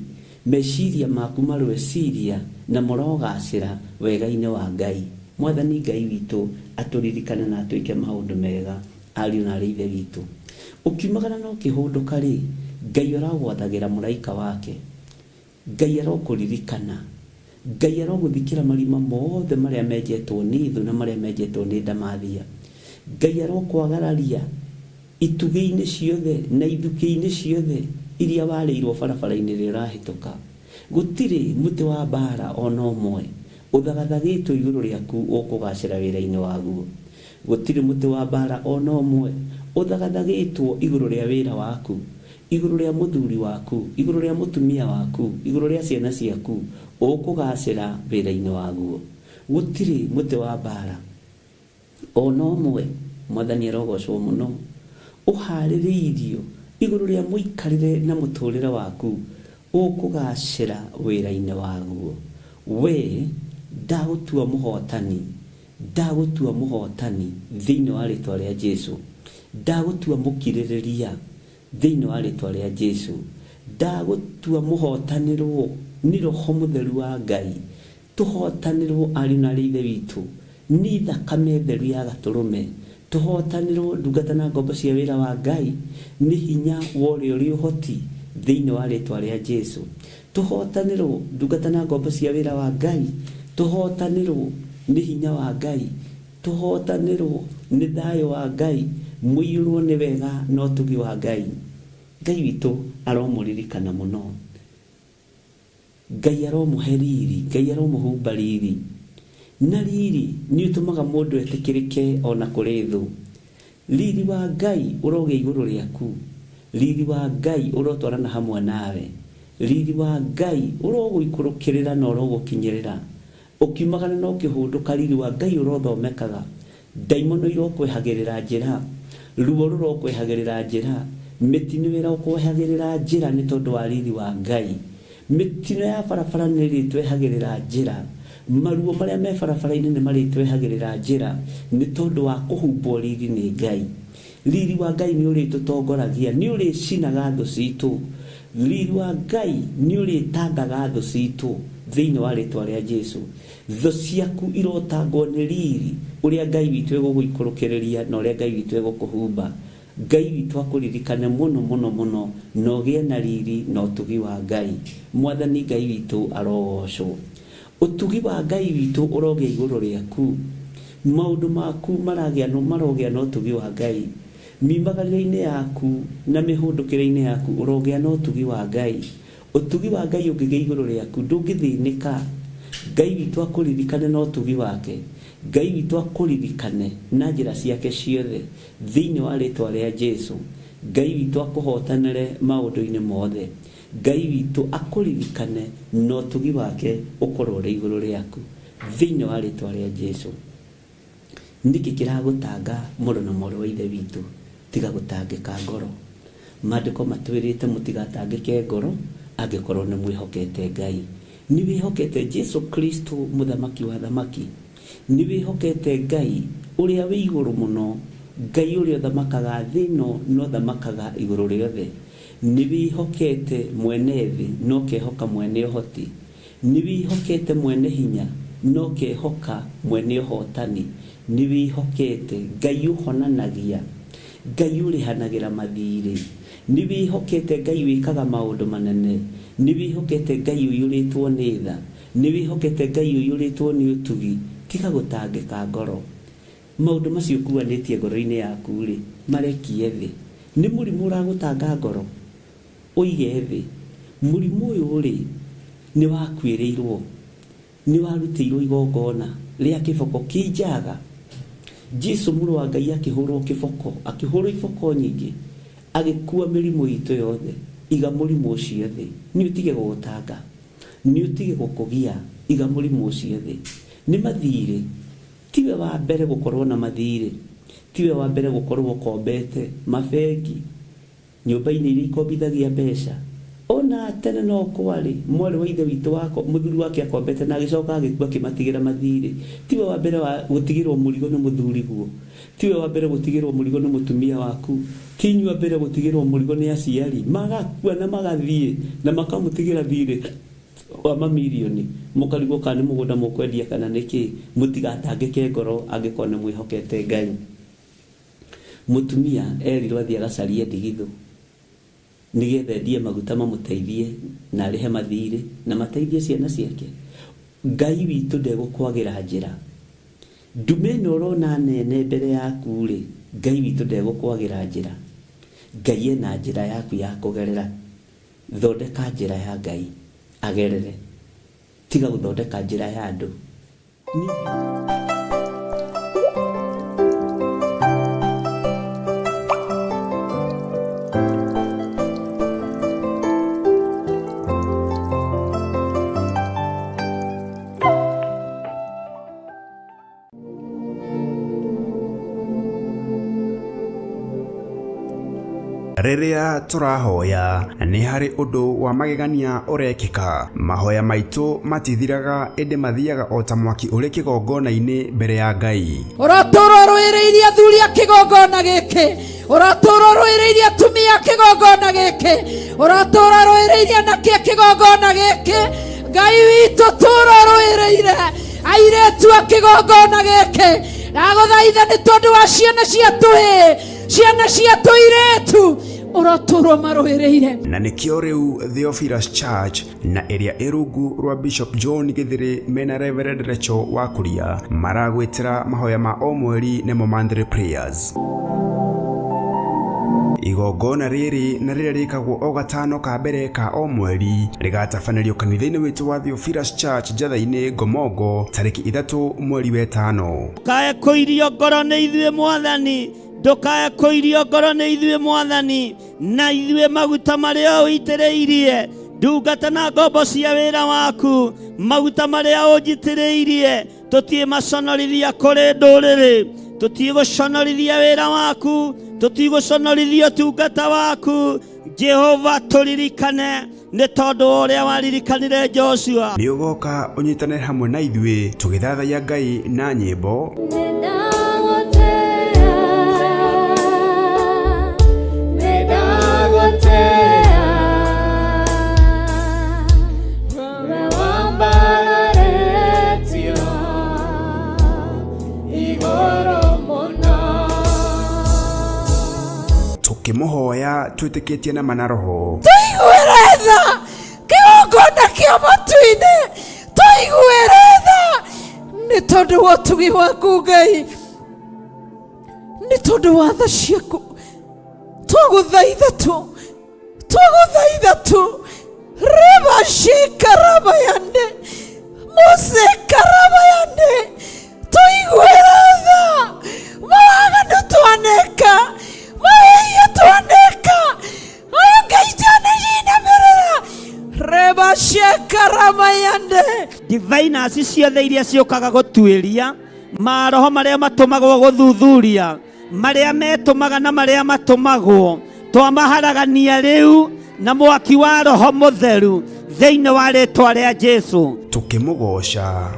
meciria maku marweciria na marogacĩra wega-inĩ wa Ngai. Mwathani Ngai witũ atũririkane na atwĩke maũndũ mega, ariũ na ithe witũ. Ũkiumagara no kĩhũndũka-rĩ, Ngai aragwathagĩra mũraika wake, Ngai arokũririkana, Ngai arogũthikĩra marima mothe marĩa menjetwo nĩ thũ na marĩa menjetwo nĩ ndamathia, Ngai arokwagararia itugĩ-inĩ ciothe na ithukĩ-inĩ ciothe iria warĩirwo barabara-inĩ rĩrĩa ũrahĩtũka. Gũtirĩ mũtĩ wa mbara ona ũmwe ũthagathagĩtwo igũrũ rĩaku ũkũgacĩra wĩra-inĩ waguo. Gũtirĩ mũtĩ wa mbara ona ũmwe ũthagathagĩtwo igũrũ rĩa wĩra waku, igũrũ rĩa mũthuri waku, igũrũ rĩa mũtumia waku, igũrũ rĩa ciana ciaku, ũkũgacĩra wĩra-inĩ waguo. Gũtirĩ mũtĩ wa mbara ona ũmwe, Mwathani arogocwo mũno, ũharĩrĩirio igũrũ rĩa mũikarĩre na mũtũrĩre waku, ũkũgacĩra wĩra-inĩ waguo. We ndagũtua mũhotani, ndagũtua mũhotani thĩinĩ wa rĩtwa rĩa Jesũ, ndagũtua mũkirĩrĩria thĩinĩ wa rĩtwa rĩa Jesũ, ndagũtua mũhotanĩrwo nĩ Roho Mũtheru wa Ngai. Tũhotanĩrwo ariũ na ithe witũ nĩ thakame theru ya gatũrũme, tũhotanĩrwo ndungata na ngombo cia wĩra wa Ngai nĩ hinya wa ũrĩa ũrĩ ũhoti thĩinĩ wa rĩtwa rĩa Jesũ. Tũhotanĩrwo ndungata na ngombo cia wĩra wa Ngai, tũhotanĩrwo nĩ hinya wa Ngai, tũhotanĩrwo nĩ thayũ wa Ngai, mũiyũrwo nĩ wega na ũtugi wa Ngai. Ngai witũ aromũririkana mũno, Ngai aromũhe riri, Ngai aromũhumba riri, na riri nĩ ũtũmaga mũndũ etĩkĩrĩke ona kũrĩ thũ. Riri wa Ngai ũrogĩa igũrũ rĩaku, riri wa Ngai ũrotwarana hamwe nawe, riri wa Ngai ũrogũikũrũkĩrĩra na ũrogũkinyĩrĩra. Ũkiumagara no kĩhũndũka, riri wa Ngai ũrothomekaga, ndaimono irokwehagĩrĩra njĩra, ruo rũrokwehagĩrĩra njĩra, mĩtino ĩrokwehagĩrĩra njĩra nĩ tondũ wa riri wa Ngai. Mĩtino ya barabara nĩ ĩrĩtwehagĩrĩra njĩra, maruo marĩa me barabara-inĩ nĩ marĩtwehagĩrĩra njĩra nĩ tondũ wa kũhumbwo riri nĩ Ngai. Riri wa Ngai nĩ ũrĩtũtongoragia, nĩ ũrĩcinaga thũ citũ, riri wa Ngai nĩ ũrĩtangaga thũ citũ thĩinĩ wa rĩtwa rĩa Jesũ. Thũ ciaku irotangwo nĩ riri ũrĩa Ngai witũ egũgũikũrũkĩrĩria na ũrĩa Ngai witũ egũkũhumba. Ngai witũ akũririkane mũno mũno mũno na ũgĩe na riri na ũtugi wa Ngai. Mwathani Ngai witũ arogocwo. Ũtugi wa Ngai witũ ũrogĩa igũrũ rĩaku, maũndũ maku marogĩa na ũtugi wa Ngai, miumagarĩre-inĩ yaku na mĩhũndũkĩre-inĩ yaku ũrogĩa na ũtugi wa Ngai, utugi wa Ngai ungigia iguru riaku ndungithinika. Ngai witu akuririkane no utugi wake. Ngai witu akuririkane na njira ciake ciothe thiini wa ritwa ria Jesu. Ngai witu akuhotanire maundu-ini mothe. Ngai witu akuririkane no utugi wake ukorwo ri iguru riaku thiini wa ritwa ria Jesu. Niki kiragutanga muru na muru wa ithe witu tiga gutangika ngoro. Maandiko matwirite mutigatangike ngoro angikorwo ni mwihokete Ngai. Ni wihokete Jesu Kristo muthamaki wa thamaki. Ni wihokete Ngai uria wi iguru muno. Ngai uria thamakaga thino no thamakaga iguru riothe. Ni wihokete mwene thi no kehoka mwene uhoti. Ni wihokete mwene hinya no kehoka mwene uhotani. Ni wihokete Ngai uhonanagia. Ngai urihanagira mathiri. Ni wihokete Ngai wikaga maundu manene. Ni wihokete Ngai uyuritwo ni tha. Ni wihokete Ngai uyuritwo ni utugi. Tiga gutangika ngoro. Maundu macio kuanitie ngoro-ini yaku ri marekie thi. Ni murimu uragutanga ngoro. Uige thi. Murimu uyu ri ni wakwirirwo. Ni warutirwo igongona ria kiboko kijaga. Jesu muru wa Ngai akihurwo kiboko, akihurwo iboko nyingi, agikua mirimu itu yothe, iga murimu ucio thi. Ni utige gutanga. Ni utige gukugia, iga murimu ucio thi. Ni mathiri. Tiwe wa mbere gukorwo na mathiri. Tiwe wa mbere gukorwo ukombete mabengi. Nyumba-ini iria ikombithagia mbeca. Ona tene no kwari mwari wa ithe witu wako muthuri wake akombete na agicoka agikua kimatigira mathiri. Tiwe wa mbere wa gutigirwo murigo ni muthuri guo. Tiwe wa mbere gutigirwo murigo ni mutumia waku. Tinyu wa mbere gutigirwo murigo ni aciari. Magakua na magathie na makamutigira thiri wa mamilioni. Mukarigwo kana mugunda mukwendia kana niki. Mutigatangike ngoro angikone mwihokete Ngai. Mutumia erirwo athie agacarie ndigithu nigetha endie maguta mamuteithie na arihe mathiri na mateithie ciana ciake. Ngai witu ndegukwagira njira. Ndume no urona nene mbere yaku ri, Ngai witu ndegukwagira njira. Ngai ena njira yaku ya kugerera. Thondeka njira ya Ngai agerere. Tiga guthondeka njira ya andu. Riria turahoya ni hari undu wa magegania urekika. Mahoya maitu matithiraga ende mathiaga o ta mwaki uri kigongona-ini mbere ya Ngai. Uratura rwireirie athuri a kigongona giki. Uratura rwireirie atumia a kigongona giki. Uratura rwireirie anake a kigongona giki. Ngai witu tura rwireire airetu a kigongona giki. Ndaguthaitha ni tondu wa ciana ciatu ciana ciatu iretu uraturo maroereire. Na nikio riu Theophilus Church na area irungu rwa Bishop John Githiri mena Reverend Rachel Wakuria maragwitira mahoya ma o mweri nemo monthly prayers. Igongona riri na riria rikagwo o gatano ka mbere ka o mweri rigatabanĩrio kanitha-inĩ witu wa Theophilus Church Njatha-inĩ Ngomongo tariki 3 mweri wa 5. Kae kuirio ngoro nĩ ithuĩ Mwathani, ndukae kuirio ngoro nĩ ithuĩ Mwathani, na ithuĩ maguta marĩa ũitĩrĩirie ndungata na ngombo cia wĩra waku, maguta marĩa ũnjitĩrĩirie tũtiĩ maconorithia kũrĩ ndũrĩrĩ, tũtiĩ gũconorithia wĩra waku, tũtiĩ gũconorithia ũtungata waku. Jehova turirikane nĩ tondũ ũrĩa waririkanire Joshua. Nĩ ũgoka ũnyitanĩre hamwe na ithuĩ tũgĩthathaiya Ngai na nyĩmbo. Tukimuhoya twitikitie na manaroho. Tuigueretha kigongona kia matu-inĩ, tuigueretha nĩ tondũ wa ũtugi waku Ngai, nĩ tondũ wa tha ciaku. Twagũthaitha tu Reba shikarabayande. Mose karabayande. Tuigueratha. Mawaga nutuaneka. Mawaya tuaneka. Ayungaitana jina merera. Reba shikarabayande. Diviners ciothe iria ciũkaga gũtuĩria maroho marĩa matũmagwo gũthuthuria marĩa metũmaga na marĩa matũmagwo twamaharagania rĩu na mwaki wa Roho Mũtheru thĩinĩ wa rĩĩtwa rĩa Jesũ tukimũgoca.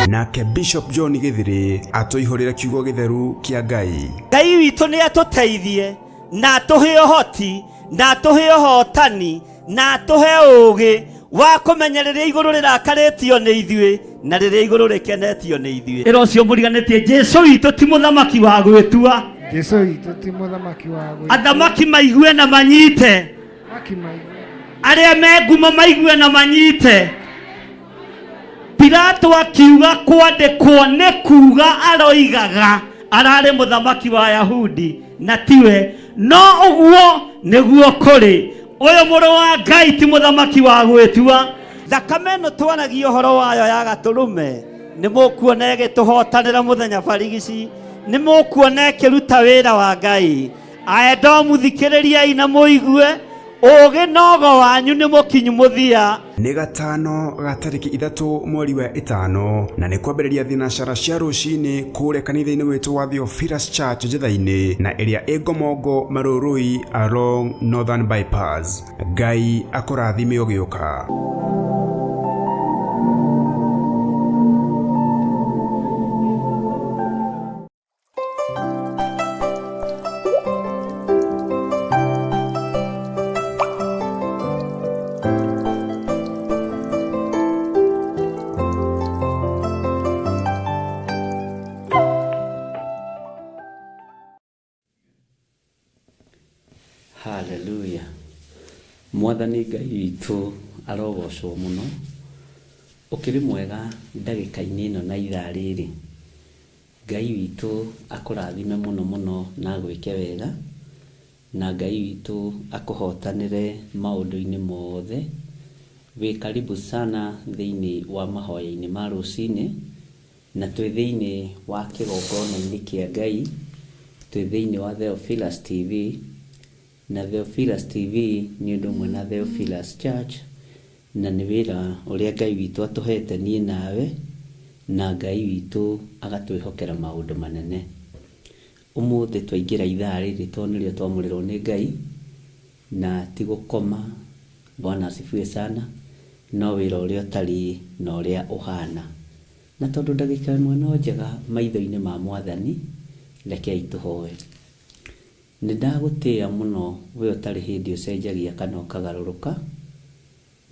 Nake Bishop John Githiri atoihorera kiugo githeru kia Ngai. Ngai witũ nĩ atũteithie na atũhe ũhoti na atũhe ũhotani na atũhe ũũgĩ wa kũmenya rĩrĩa igũrũ rĩrakarĩtio nĩ ithuĩ na rĩrĩa igũrũ rĩkenetio nĩ ithuĩ. Ĩro ũcio mũriganĩtie Jesũ witũ ti mũthamaki wa gwĩtua. Jesũ witũ ti mũthamaki wa gwĩtua. Athamaki maigue na manyite. Arĩa me ngumo maigue na manyite. Pilato akiuga kwandĩkwo nĩ kuuga aroigaga ararĩ mũthamaki wa Ayahudi na tiwe, no ũguo nĩguo kũrĩ. Ũyũ mũrũ wa Ngai ti mũthamaki wa gwĩtua. Thakame ĩno twanagia ũhoro wayo ya gatũrũme nĩ mũkuona ĩgĩtũhotanĩra mũthenya barigici, nĩ mũkuona ĩkĩruta wĩra wa Ngai. Aendo mũthikĩrĩriai na mũigue ũũgĩ nogo wanyu nĩ mũkinyu mũthia. Nĩ gatano ga tarĩki 3 mweri wa 5 na nĩ kwambĩrĩria thinacara cia rũcinĩ kũrĩa kanitha-inĩ witũ wa Theophilus Church Njĩtha-inĩ na ĩrĩa ĩ Ngomongo Marũrũi along Northern Bypass. Ngai akũrathime ũgĩũka. Hallelujah. Mwathani Ngai witũ arogocwo mũno. Ũkĩrĩ mwega ndagĩka-inĩ ĩno na ithaa rĩrĩ. Ngai witũ akũrathime mũno mũno na gwĩke wega. Na Ngai witũ akũhotanĩre maũndũ-inĩ mothe. Wĩ karibu sana thĩinĩ wa mahoya-inĩ ma rũcinĩ. Na twĩ thĩinĩ wa kĩgongona-inĩ kĩa Ngai. Twĩ thĩinĩ wa Theophilus TV. Na Theophilus TV nĩ ũndũ ũmwe na Theophilus Church na nĩ wĩra ũrĩa Ngai witũ atũhete niĩ nawe na Ngai witũ agatwĩhokera maũndũ manene. Ũmũthĩ twaingĩra ithaa rĩrĩ tondũ nĩrĩo twamũrĩrwo nĩ Ngai na ti gũkoma. Bwana asifiwe sana. No wĩra ũrĩa ũtariĩ na ũrĩa ũhana. Na tondũ ndagĩka ĩmwe no njega maitho-inĩ ma Mwathani, rekei tũhoe. Nĩndagũtĩĩa mũno we ũtarĩ hĩndĩ ũcenjagia kana ũkagarũrũka.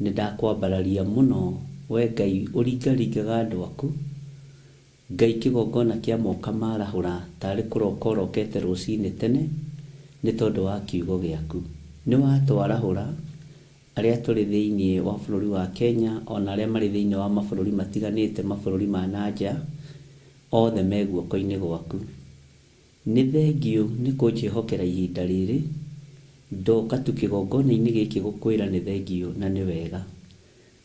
Nĩndakwambararia mũno we Ngai ũringaringaga andũ aku. Ngai kĩgongona kĩa moka marahũra tarĩ kũroka ũrokete rũcinĩ tene nĩ tondũ wa kiugo gĩaku. Nĩ watwarahũra arĩa tũrĩ thĩinĩ wa bũrũri wa Kenya ona arĩa marĩ thĩinĩ wa mabũrũri matiganĩte, mabũrũri ma nanja, othe me guoko-inĩ gwaku. Nĩ thengio nĩ kũnjĩhokera ihinda rĩrĩ. Ndoka tu kĩgongona-inĩ gĩkĩ gũkwĩra nĩ thengio na nĩ wega.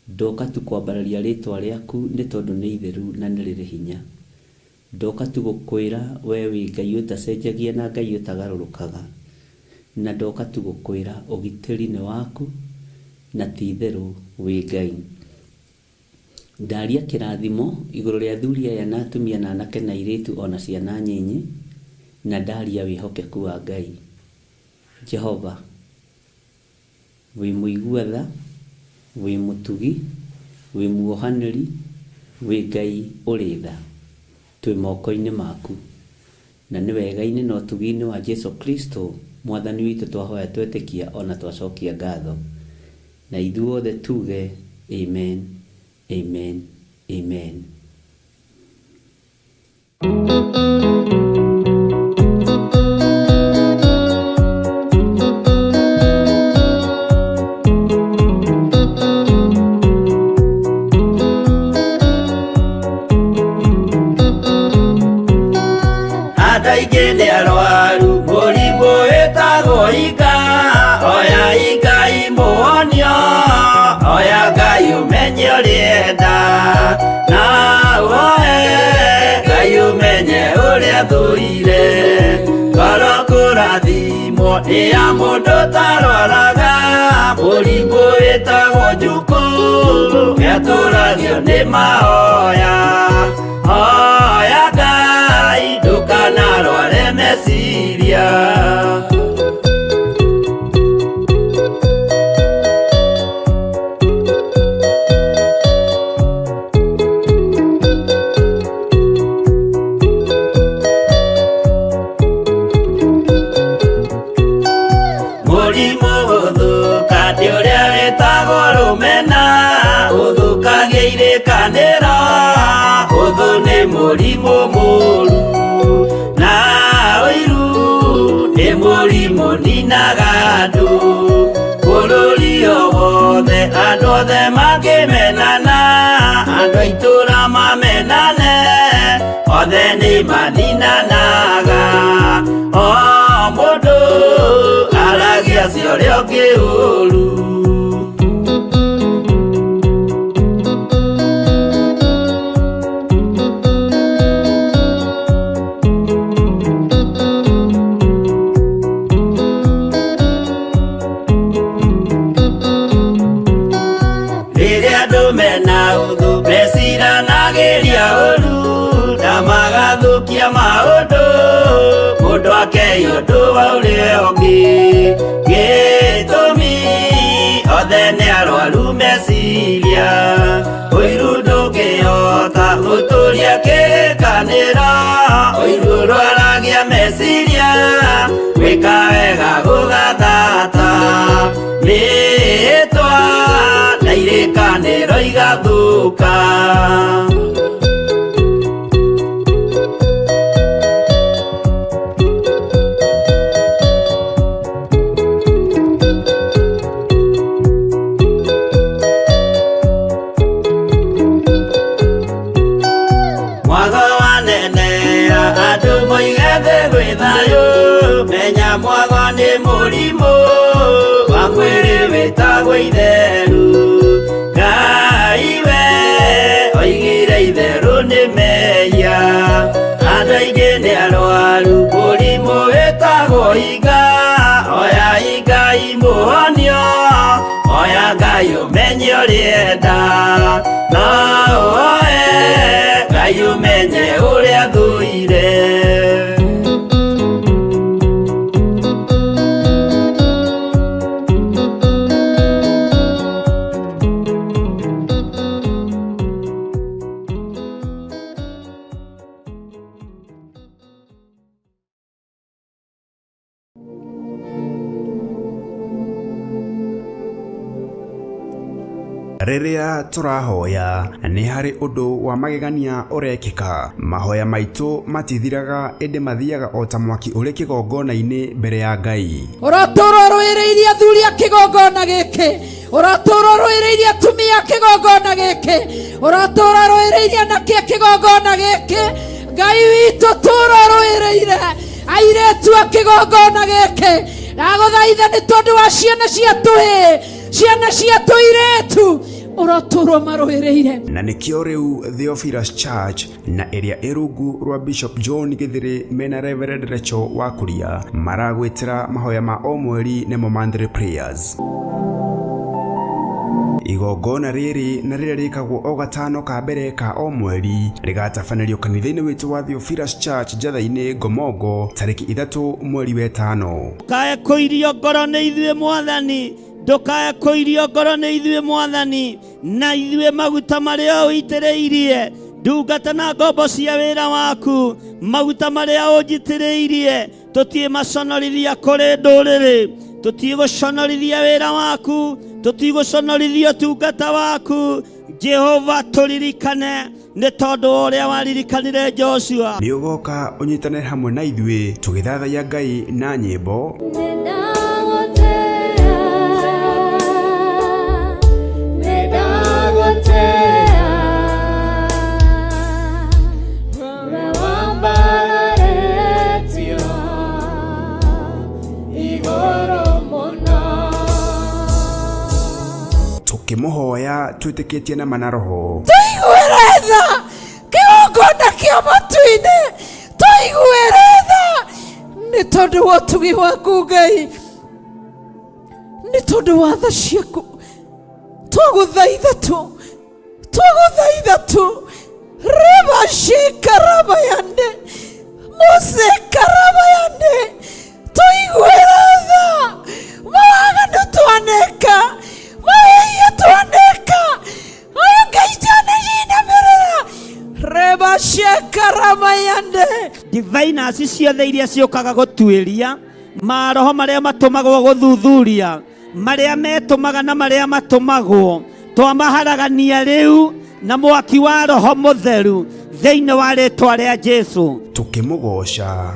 Ndoka tu kwambararia rĩtwa rĩaku nĩ tondũ nĩ itheru na nĩ rĩrĩ hinya. Ndoka tu gũkwĩra we wĩ Ngai ũtacenjagia na Ngai ũtagarũrũkaga. Na ndoka tu gũkwĩra ũgitĩri nĩ waku na ti itherũ wĩ Ngai. Ndaria kĩrathimo igũrũ rĩa athuri aya na atumia na anake na airĩtu ona ciana nyinyi. Na ndaria wĩhokeku wa Ngai. Jehova, wĩ mũigua tha, wĩ mũtugi, wĩ muohanĩri, wĩ Ngai ũrĩ tha. Twĩ moko-inĩ maku. Na nĩ wega-inĩ na ũtugi-inĩ wa Jesũ Kristo Mwathani witũ twahoya twetĩkia ona twacokia ngatho. Na ithuothe tuge amen, amen, amen. kĩrathimo nĩ ya mũndũ tarwaraga mũrimũ wĩtagwo njukũ gĩatũragio nĩ mahoya. Hoya Ngai ndũkanarware meciria. Mũrimũ gũthũka nĩ ũrĩa wĩtagwo rũmena, ũthũkagia irĩkanĩro, ũthũ nĩ mũrimũ mũru, na ũiru nĩ mũrimũ ninaga andũ. Bũrũri o wothe andũ othe mangĩmenana, andũ a itũũra mamenane, othe nĩ maninanaga. O mũndũ aragia cia ũrĩa ũngĩ ũru. Rĩrĩa andũ mena ũthũ meciranagĩria ũru na magathũkia maũndũ, mũndũ akei ũndũ wa ũrĩa ũngĩ. Gĩtũmi othe nĩ arwaru meciria, ũiru ndũngĩhota gũtũria kĩrĩkanĩro, ũiru ũrwaragia meciria, gwĩka wega gũgathata, rĩĩtwa na irĩkanĩro igathũka. Andũ moigete gwĩ thayũ, menya mwago nĩ mũrimũ wa mwĩrĩ wĩtagwo itherũ. Ngai we oigire itherũ nĩ mehia, andũ aingĩ nĩ arwaru mũrimũ wĩtagwo inga. Oya Ngai mũhonio, oya Ngai ũmenye ũrĩenda, no oe Ngai ũmenye ũrĩa thũire. Rĩrĩa tũrahoya nĩ harĩ ũndũ wa magegania ũrekĩka. Mahoya maitũ matithiraga, ĩndĩ mathiaga o ta mwaki ũrĩ kĩgongona-inĩ mbere ya Ngai. Ũratũũra rũĩrĩirie athuri a kĩgongona gĩkĩ, ũratũũra rũĩrĩirie atumia a kĩgongona gĩkĩ, ũratũũra rũĩrĩirie anake a kĩgongona gĩkĩ. Ngai witũ tũũra rũĩrĩire airĩtu a kĩgongona gĩkĩ. Ndagũthaitha nĩ tondũ wa ciana cia tũhĩĩ, ciana cia tũirĩtu, ũratũũra marũĩrĩire. Na nĩkĩo rĩu Theophilus Church na ĩrĩa ĩrungu rwa Bishop John Gĩthĩrĩ mena Reverend Rachel Wakuria maragwĩtĩra mahoya ma o mweri nĩmo monthly prayers. Igongona rĩrĩ na rĩrĩa rĩkagwo o gatano ka mbere ka o mweri rĩgatabanĩrio kanitha-inĩ witũ wa Theophilus Church Njatha-inĩ Ngomongo tarĩki 3 mweri wa 5. Ndũkae kũirio ngoro nĩ ithuĩ Mwathani, ndũkae kũirio ngoro nĩ ithuĩ Mwathani, na ithuĩ maguta marĩa ũitĩrĩirie ndungata na ngombo cia wĩra waku, maguta marĩa ũnjitĩrĩirie tũtiĩ maconorithia kũrĩ ndũrĩrĩ, tũtiĩ gũconorithia wĩra waku, tũtiĩ gũconorithia ũtungata waku. Jehova tũririkane nĩ tondũ ũrĩa waririkanire Joshua. Nĩ ũgoka ũnyitane hamwe na ithuĩ tũgĩthathaiya Ngai na nyĩmbo. Tukĩmũhoya twĩtĩkĩtie na manaroho. Tũiguĩre tha kĩgongona kĩa matu-inĩ, tũiguĩre tha nĩ tondu wa utugi waku Ngai, ni tondu wa tha ciaku twaguthaitha tu reba shikaraba yande mose karaba yande tuigweratha mawaganu twaneka mawaiya twaneka ayo Ngai twanejina merera reba shikaraba yande. Diviners ciothe iria ciukaga gutuiria maroho maria matumagwo guthuthuria maria metumaga na maria matumagwo twamaharagania riu na mwaki wa Roho Mutheru thiini wa ritwa ria Jesu tukimugoca.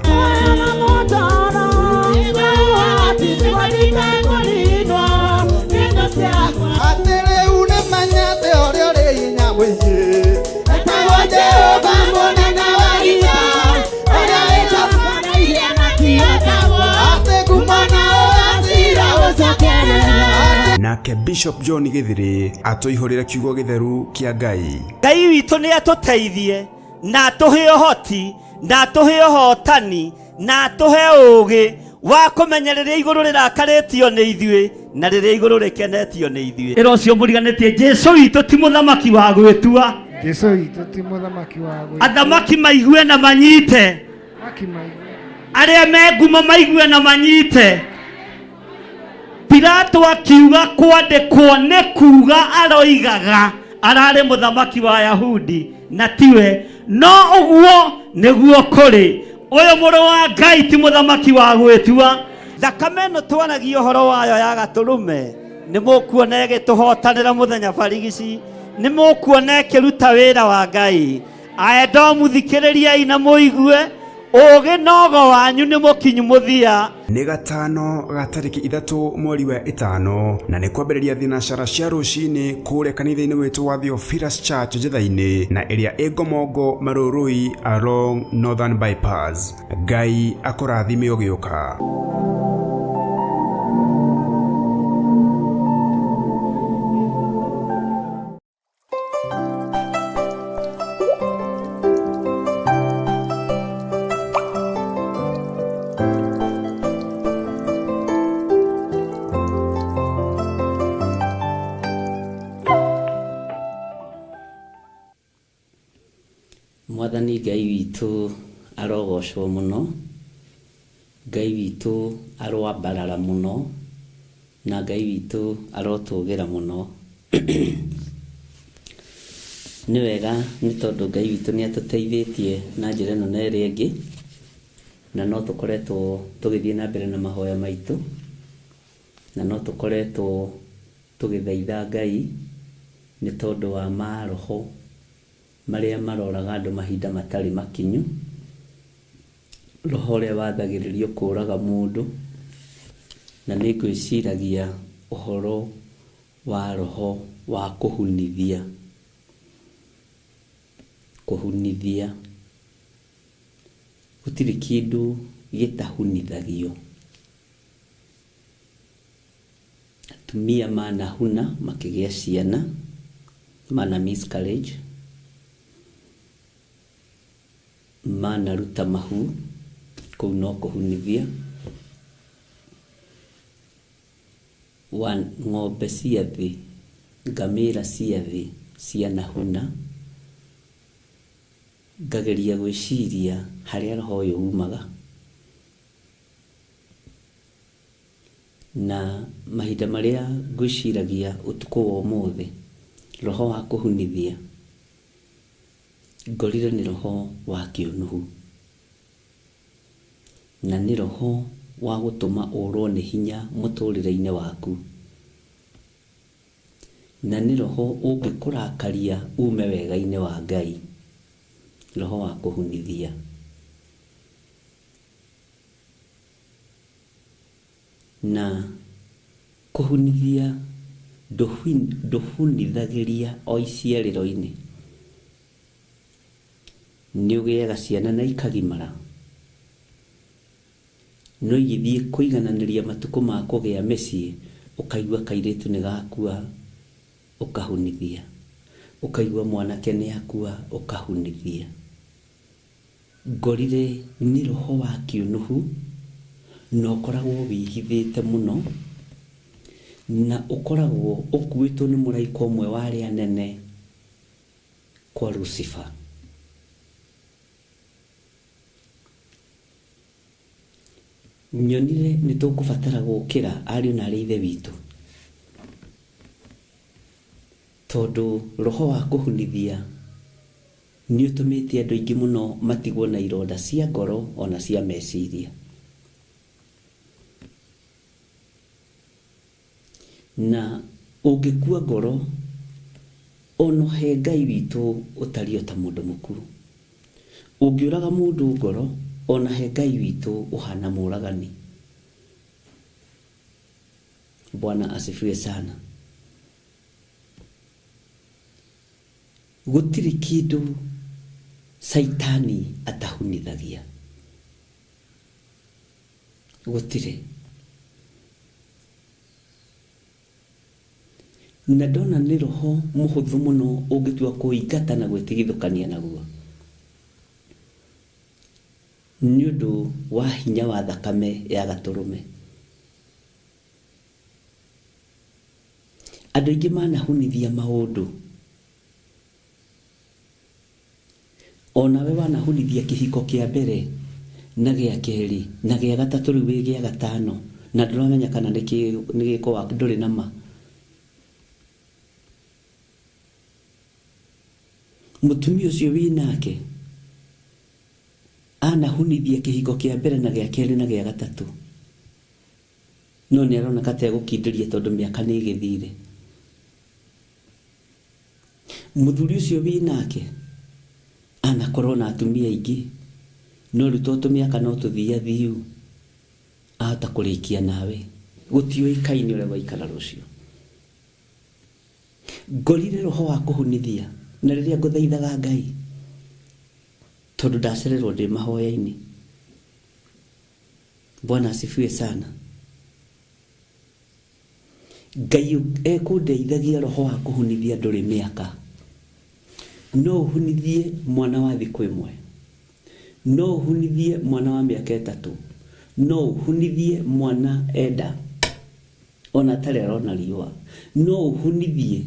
Nake Bishop John Githiri atoihorera kiugo githeru kia Ngai. Ngai witu ni atuteithie na atuhe uhoti na atuhe uhotani na atuhe ugi wa kumenyereria iguru rirakarĩtio nĩ ithuĩ na rĩrĩa iguru rĩkenetio nĩ ithuĩ. Ĩra ũcio mũriganĩtie Jesu witũ ti mũthamaki wa gwĩtua. Jesu witũ ti mũthamaki wa gwĩtua. Athamaki maigue na manyite. Arĩa me ngumo maigue na manyite. Pilato akiuga kwandĩkwo nĩ kuuga aroigaga ararĩ mũthamaki wa Ayahudi na tiwe, no ũguo nĩguo kũrĩ. Ũyũ mũrũ wa Ngai ti mũthamaki wa gwĩtua. Thakame ĩno twanagia ũhoro wayo ya gatũrũme nĩ mũkuona ĩgĩtũhotanĩra mũthenya barigici, nĩ mũkuona ĩkĩruta wĩra wa Ngai. Aendo mũthikĩrĩriai na mũigue ũgĩ nogo wanyu nĩ mũkinyu mũthia. Nĩ gatano ga tarĩki 3 mweri wa 5 na nĩ kwambĩrĩria thinacara cia rũcinĩ kũrĩa kanitha-inĩ witũ wa Theophilus Church Njĩtha-inĩ na ĩrĩa ĩ Ngomongo Marũrũi along Northern Bypass. Ngai akũrathime ũgĩũka. Mwathani Ngai witũ arogocwo muno, Ngai witũ arwambarara muno, na Ngai witũ arotũgĩra muno. Nĩ wega nĩ tondũ Ngai witũ nĩ atũteithĩtie na njĩra ĩno na ĩrĩa ĩngĩ, na no tũkoretwo tũgĩthiĩ na mbere na mahoya maitũ, na no tũkoretwo tũgĩthaitha Ngai nĩ tondũ wa maroho maria maroraga andũ mahinda matarĩ makinyu, roho ũrĩa wathagĩrĩrio kũraga mũndũ, na nĩ ngwĩciragia ũhoro wa roho wa kũhunithia. Gũtirĩ kĩndũ gĩtahunithagio. Atumia manahuna makĩgĩa ciana, mana miscarriage, manaruta mahu, kũu no kũhunithia. Ng'ombe cia thĩ, ngamĩra cia thĩ cianahuna, ngageria gwĩciria harĩa roho ũyũ umaga. Na mahinda marĩa ngwĩciragia ũtukũ wa ũmũthĩ, roho wa kũhunithia ngorire nĩ roho wa kĩũnuhu, na nĩ roho wa gũtũma ũrwo nĩ hinya mũtũrĩre-inĩ waku, na nĩ roho ũngĩkũrakaria ume wega-inĩ wa Ngai, roho wa kũhunithia. Na kũhunithia ndũhunithagĩria o iciarĩro-inĩ. Nĩ ũgĩaga ciana na ikagimara, no igĩthiĩ kũigananĩria matukũ ma kũgĩa mĩciĩ, ũkaigua kairĩtu nĩ gakua, ũkahunithia, ũkaigua mwanake nĩ akua, ũkahunithia. Ngorire nĩ roho wa kĩũnuhu no koragwo wihithite muno na ukoragwo ukuitwo ni muraika umwe wa aria nene kwa Lucifer. Nyonire ni tukubatara gukira ariu na ithe witu, tondu roho wa kuhunithia ni utumite andu aingi muno matigwo na ironda cia ngoro ona cia meciria. Na ungikua ngoro ono he Ngai witu utario ta mundu mukuru. Ungiuraga mundu ngoro ona he Ngai witu uhana muragani. Bwana asifiwe sana. Gutiri kindu Saitani atahunithagia. Gutiri. Na ndona ni roho muhuthu muno ungitua kuingata na gwitigithukania naguo. Ni undu wa hinya wa thakame ya gaturume. Andu aingi manahunithia maundu. Ona we wanahunithia kihiko kia mbere na gia keri na gia gatatu riu gia gatano na nduramenya kana ni giko wa nduri na ma. Mutumia ucio winake anahunithia kihiko kia mbere na gia keri na gia gatatu, no ni arona kate gukindiria tondu miaka ni igithire. Muthuri ucio winake anakorwo na atumia aingi, no ruto tumiaka no tuthia thiu ahota kurikia nawe gutioikaine ure waikara rucio. Ngorire roho wa kuhunithia na riria nguthaithaga Ngai tondu ndacererwo ndi mahoya-ini. Bwana asifiwe sana. Ngai ekundeithagia roho wa kuhunithia nduri miaka. No uhunithie mwana wa thiku imwe, no uhunithie mwana wa miaka 3, no uhunithie mwana enda ona tarero na riwa, no uhunithie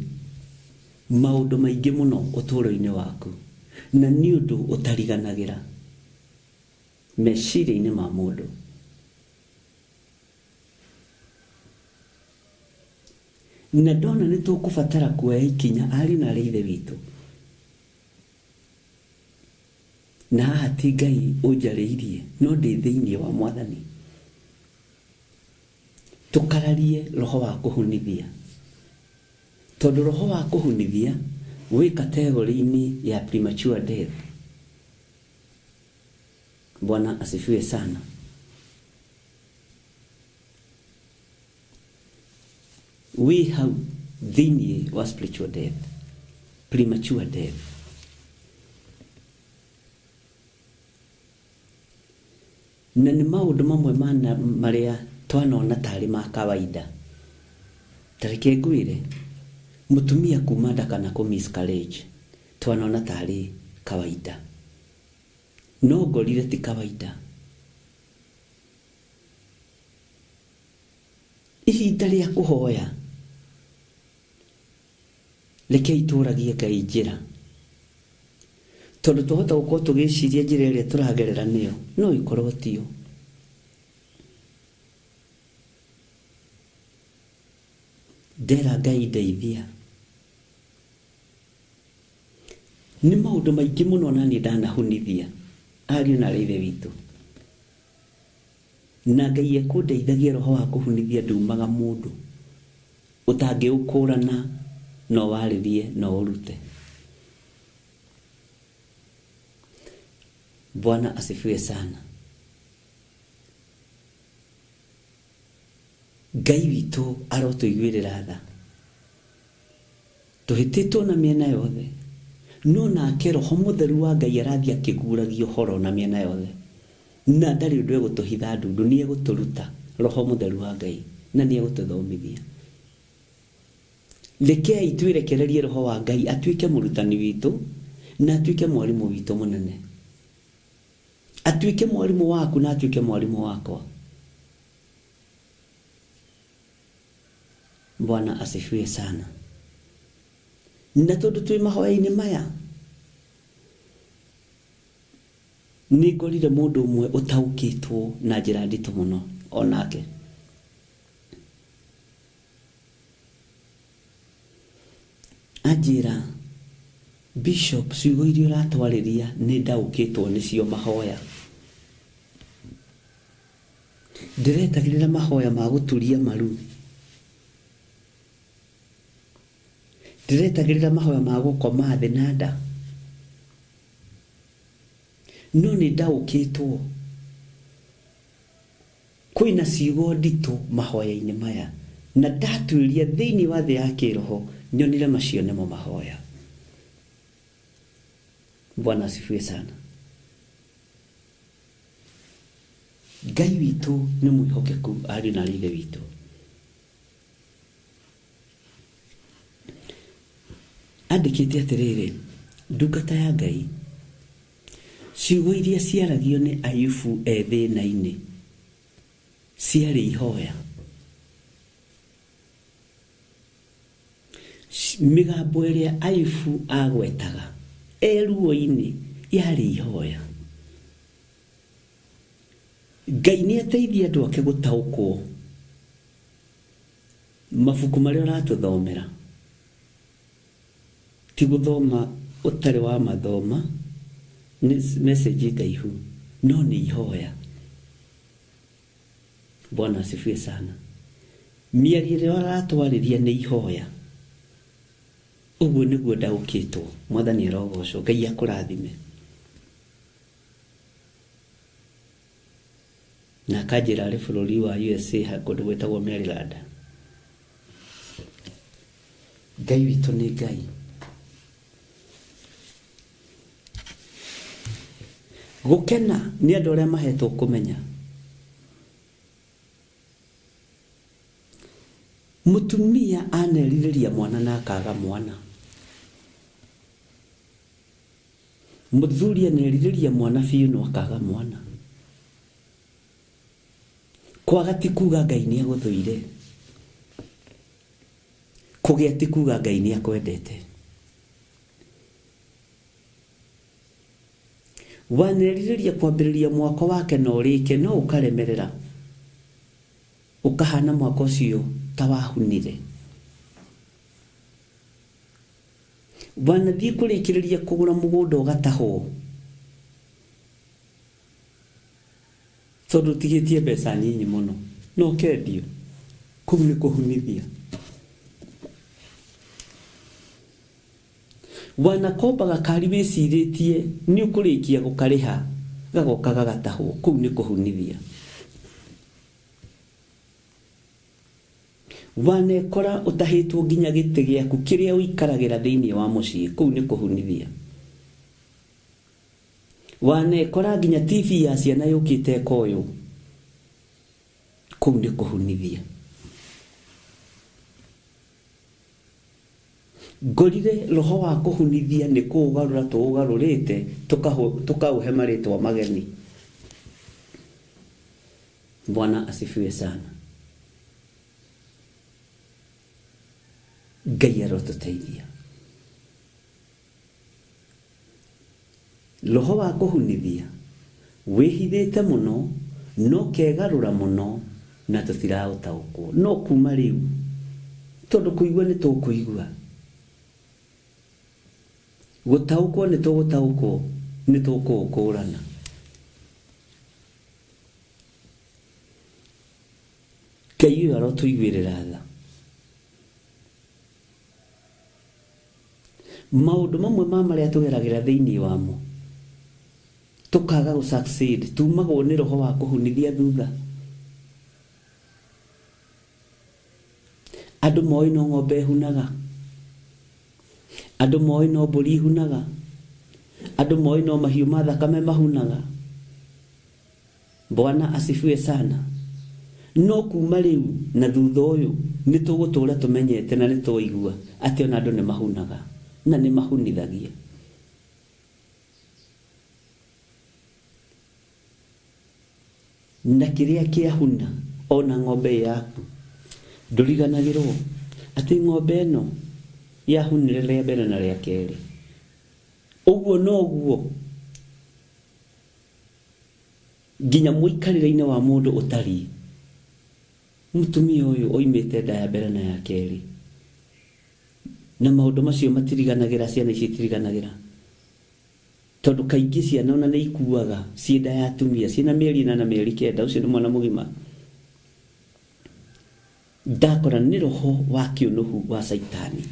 maundu maingi muno uturo-ini waku, na ni undu utariganagira meciria-ini ma mundu. Na ndona ni tukubatara kuoya ikinya ari na ithe witu. Na hati Ngai unjariirie no ndi thiini wa Mwathani. Tukararie roho wa kuhunithia, tondu roho wa kuhunithia wi kategori-ini ya premature death. Bwana asifiwe sana. We have thiini wa spiritual death, premature death. Na ni maundu mamwe maria twanona tari ma kawaida. Tareke ngwire mutumia kuma ndakana ku miscarriage twanona tari kawaida, no ngorire ti kawaida. Ihinda ria kuhoya reke ituragie Ngai njira, tondu tuhota gukorwo tugiciria njira iria turagerera niyo no ikorwo tio. Ndera Ngai ndeithia. Ni maundu maingi muno nani ndanahunithia ariu na ithe witu, na Ngai ekundeithagia roho wa kuhunithia ndumaga mundu utangiukurana no waririe no urute. Bwana asifiwe sana. Ngai witu arotuiguirira tha. Tuhititwo na miena yothe, no nake roho mutheru wa Ngai arathia kiguragio horo na miena yothe, na ndari undu egutuhitha ndundu, ni eguturuta roho mutheru wa Ngai na ni egututhomithia. Reke itwirekererie roho wa Ngai atuike murutani witu na atuike mwalimu witu munene. Atuike mwalimu waku na atuike mwalimu wakwa. Bwana asifiwe sana. Na tondu twi mahoya-ini maya ningorire mundu umwe utaukitwo na njira nditu muno onake. Ajira Bishop ciugo iria uratwariria ni ndaukitwo nicio mahoya. Ndiretagirira mahoya ma guturia maru. Ndiretagirira mahoya ma gukoma thi na nda. No ni ndaukitwo. Kwina ciugo nditu mahoya-ini maya na ndatuiria thiini wa thi ya kiroho nyonire macio nimo mahoya. Bwana asifiwe sana. Ngai witu ni mwihokeku ari na rithe witu. Andikite atiriri ndungata ya Ngai ciugo iria ciaragio ni Ayubu ethina-ini ciari ihoya. Migambo iria Ayubu agwetaga eruo-ini yari ihoya. Ngai ni ateithia andu ake gutaukwo mabuku maria uratuthomera ti guthoma utari wa mathoma ni message ndaihu no ni ihoya. Bwana asifiwe sana. Miario iria uratwariria ni ihoya. Uguo niguo ndaukitwo. Mwathani arogocwo. Ngai akurathime. Na kajira ari bururi wa USA hakundu gwetagwo Maryland. Ngai witu ni Ngai. Gukena ni andu aria mahetwo kumenya. Mutumia aneririria mwana na akaga mwana. Muthuri aneririria mwana biu no akaga mwana. Kwaga ti kuga Ngai ni aguthuire. Kugia ti kuga Ngai ni akwendete. Waneririria kwambiriria mwako wake no rike no ukaremerera. Ukahana mwako ucio ta wahunire. Wanathie kurikiriria kugura mugunda ugataho. Tondu tigitie mbeca nyinyi muno no kendio kuu ni kuhunithia. Wanakomba gakari wiciritie ni ukurikia gukariha gagoka gagataho kuu ni kuhunithia. Wanekora utahitwo nginya giti giaku kiria uikaragira thiini wa mucii kuu ni kuhunithia. Wanekora nginya TV ya ciana yukite koyo kuu ni kuhunithia. Ngorire roho wa kuhunithia ni kuugarura tuugarurite tukauhe maritwa mageni. Bwana asifiwe sana. Ngai arotuteithia. Roho wa kuhunithia wihithite muno no kegarura muno na tutirautaukwo no kuma riu tondu kuigua ni tukuigua gutaukwo ni tugutaukwo ni tukukurana. Ngai arotuiguirira tha. Maundu mamwe ma maria tugeragira thiini wamo tukaga gu succeed tumagwo ni roho wa kuhunithia thutha. Andu moi no ng'ombe hunaga, andu moi no mburi hunaga, andu moi no mahiu ma thakame mahunaga. Bwana asifiwe sana. No kuma riu na thutha uyu ni tugutura tumenyete na ni tuigua ati ona andu ni mahunaga na ni mahunithagia. Na kiria kia huna ona ng'ombe yaku nduriganagirwo ati ng'ombe ĩno yahunire rĩa mbere na rĩa kerĩ. Ũguo noguo nginya mũikarĩre-inĩ wa mũndũ ũtariĩ. Mũtumia ũyũ oimĩte nda ya mbere na ya kerĩ, na maũndũ macio matiriganagĩra, ciana ici itiriganagĩra, tondũ kaingĩ ciana ona nĩ ikuaga ciĩ nda ya atumia ciĩna mĩeri 8 na mĩeri 9. Ũcio nĩ mwana mũgima. Ndakora nĩ roho wa kĩũnũhu wa Saitani,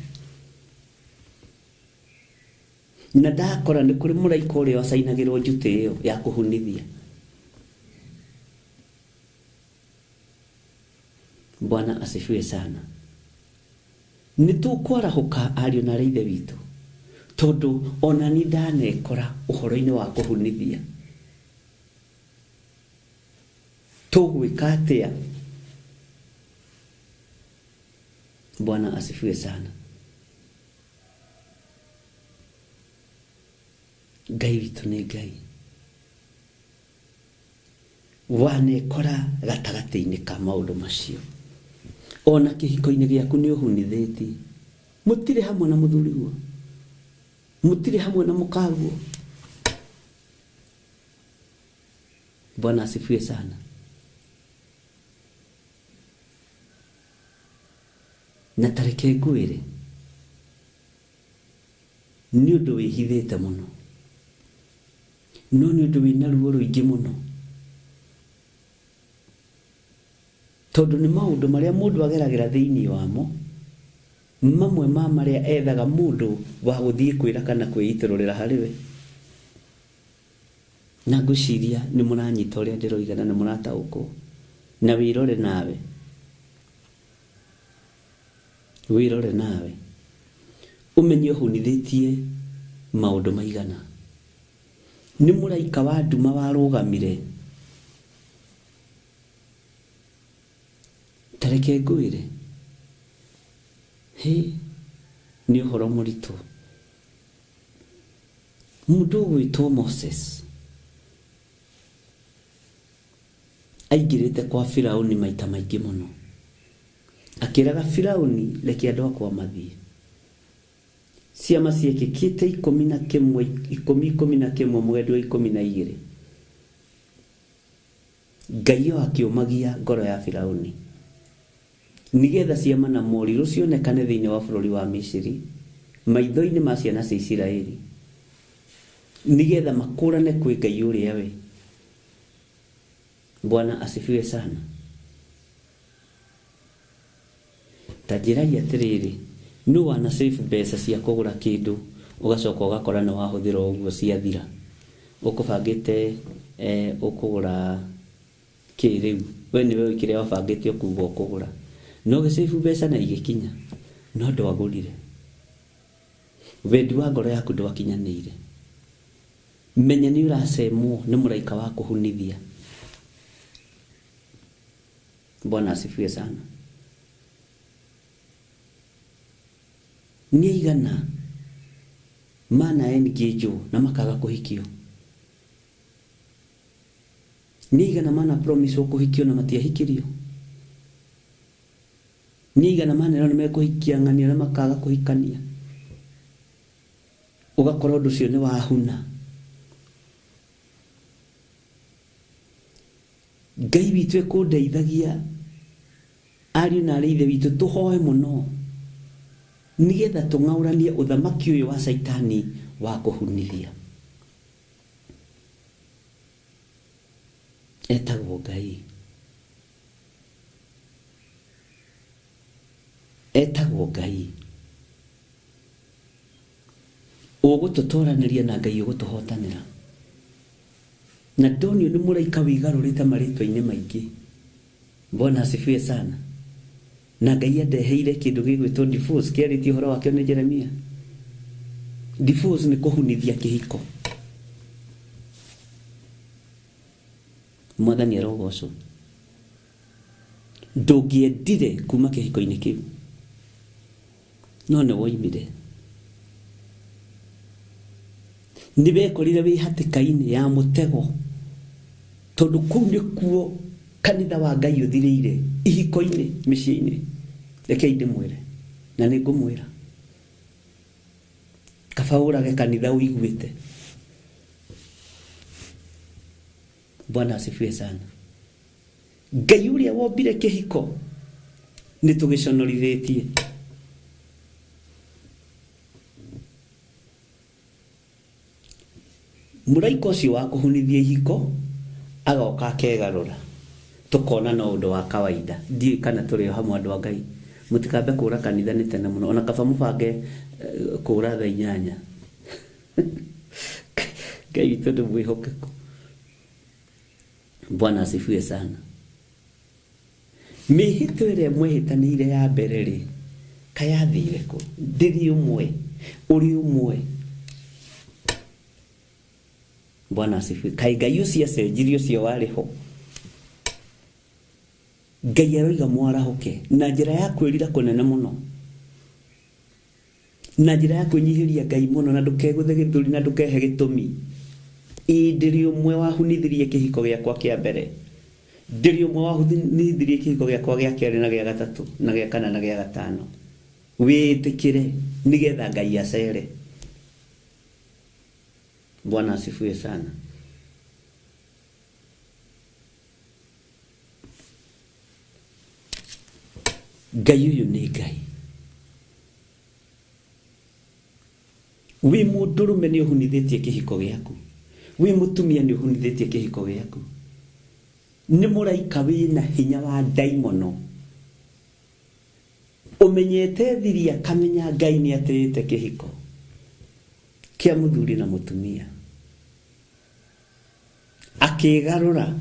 na ndakora nĩ kũrĩ mũraika ũrĩa wacainagĩrwo njutĩ ĩyo ya kũhunithia. Bwana asifiwe sana. Nĩtũkwarahũka ariũ na ithe witũ, tondũ ona ni ndanekora ũhoro-inĩ wa kũhunithia. Tũgwĩka atĩa? Bwana asifiwe sana. Ngai witũ nĩ Ngai. Wanekora gatagatĩ-inĩ ka maũndũ macio. Ona kĩhiko-inĩ gĩaku nĩ ũhunithĩtie. Mũtirĩ hamwe na mũthuriguo, mũtirĩ hamwe na mũkaguo. Bwana asifiwe sana. Na tareke ngwĩre, nĩ ũndũ wĩhithĩte mũno, no nĩ ũndũ wĩna ruo rũingĩ mũno, tondũ nĩ maũndũ marĩa mũndũ ageragĩra thĩinĩ wamo, mamwe ma marĩa ethaga mũndũ wa gũthiĩ kwĩra kana kwĩitũrũrĩra harĩ we. Na ngwĩciria nĩ mũranyita ũrĩa ndĩroiga na nĩ mũrataũkwo, na wĩrore nawe, wĩrore nawe ũmenye ũhunithĩtie maũndũ maigana. Nĩ mũraika wa nduma warũgamire. Tareke ngwĩre, nĩ ũhoro mũritũ. Mũndũ ũgwĩtwo Moses aingĩrĩte kwa Firaũni maita maingĩ mũno, akĩraga Firaũni reke andũ akwa mathiĩ. Ciama ciekĩkĩte 11 mũgendi wa 12. Ngai akĩũmagia ngoro ya Firaũni, nigetha ciama na morirũ cionekane thĩinĩ wa bũrũri wa Misiri maitho-inĩ ma ciana cia Isiraeli, nigetha makũrane kwĩ Ngai ũrĩa we. Bwana asifiwe sana. Tajirai atĩrĩrĩ, nũ wana save mbeca cia kũgũra kĩndũ ũgacoka ũgakora nĩ wahũthĩra ũguo ciathira, ũkũbangĩte ũkũgũra kĩrĩu, we nĩwe wĩkĩrĩa wabangĩte ũkuga ũkũgũra, no gĩsave mbeca na igĩkinya no ndwagũrire. Wendi wa ngoro yaku ndwakinyanĩire. Menya nĩ ũracemwo nĩ mũraika wa kũhunithia. Bwana asifiwe sana. Nĩ igana mana engage na makaga kũhikio. Nĩ igana mana promise kũhikio na matiahikirio. Nĩ igana mana nĩ mekũhikia ng'ania na makaga kũhikania. Ũgakora ũndũ ũcio nĩ wahuna. Ngai witũ ekũndeithagia ariũ na ithe witũ tũhoe mũno, nigetha tũng'aũranie ũthamaki ũyũ wa Saitani wa kũhunithia. Etagwo Ngai. Etagwo Ngai. Ũgũtũtũranĩria na Ngai ũgũtũhotanĩra. Na ndonio nĩ mũraika wĩgarũrĩte marĩtwa-inĩ maingĩ. Bwana asifiwe sana. Na Ngai andeheire kĩndũ gĩgwĩtwo divorce, kĩarĩtie ũhoro wakĩo nĩ Jeremia. Divorce nĩ kũhunithia kĩhiko. Mwathani arogocwo. Ndũngĩendire kuma kĩhiko-inĩ kĩu, no nĩ woimire. Nĩ wekorire wĩ hatĩka-inĩ ya mũtego, tondũ kũu nĩkuo kanitha wa Ngai ũthirĩire, ihiko-inĩ, mĩciĩ-inĩ. Rekei ndĩmwĩre, na nĩ ngũmwĩra kaba ũrage kanitha ũiguĩte. Bwana asifiwe sana. Ngai ũrĩa wombire kĩhiko nĩ tũgĩconorithĩtie. Mũraika ũcio wa kũhunithia ihiko agoka akegarũra, tũkona no ũndũ wa kawaida. Ndiũĩ kana tũrĩ hamwe andũ a Ngai. Mũtikambe kũra kanitha nĩ tene mũno, ona kaba mũbange kũra thaa 8. Ngai witũ nĩ mwĩhokeku. Bwana asifiwe sana. Mĩhĩtwa ĩrĩa mwĩhĩtanĩire ya mbere rĩ, kayathire kũ? Ndĩrĩ ũmwe, ũrĩ ũmwe. Bwana asifiwe. Kaĩ Ngai ũcio acenjirie ũcio warĩ ho? Ngai aroiga mwarahũke na njĩra ya kwĩrira kũnene mũno, na njĩra ya kwĩnyihĩria Ngai mũno, na ndũkegũthe gĩthũri na ndũkehe gĩtũmi. Ndĩrĩ ũmwe wahunithirie kĩhiko gĩakwa kĩa mbere, ndĩrĩ ũmwe wahunithirie kĩhiko gĩakwa gĩa kerĩ na gĩa gatatũ na gĩa kana na gĩa gatano. Wĩtĩkĩre nĩgetha Ngai acere. Bwana asifiwe sana. Ngai ũyũ nĩ Ngai. Wĩ mũndũrũme nĩ ũhunithĩtie kĩhiko gĩaku, wĩ mũtumia nĩ ũhunithĩtie kĩhiko gĩaku. Nĩ mũraika wĩna hinya wa ndaimono, ũmenyete thiri akamenya Ngai nĩ atĩĩte kĩhiko kĩa mũthuri na mũtumia, akĩgarũra,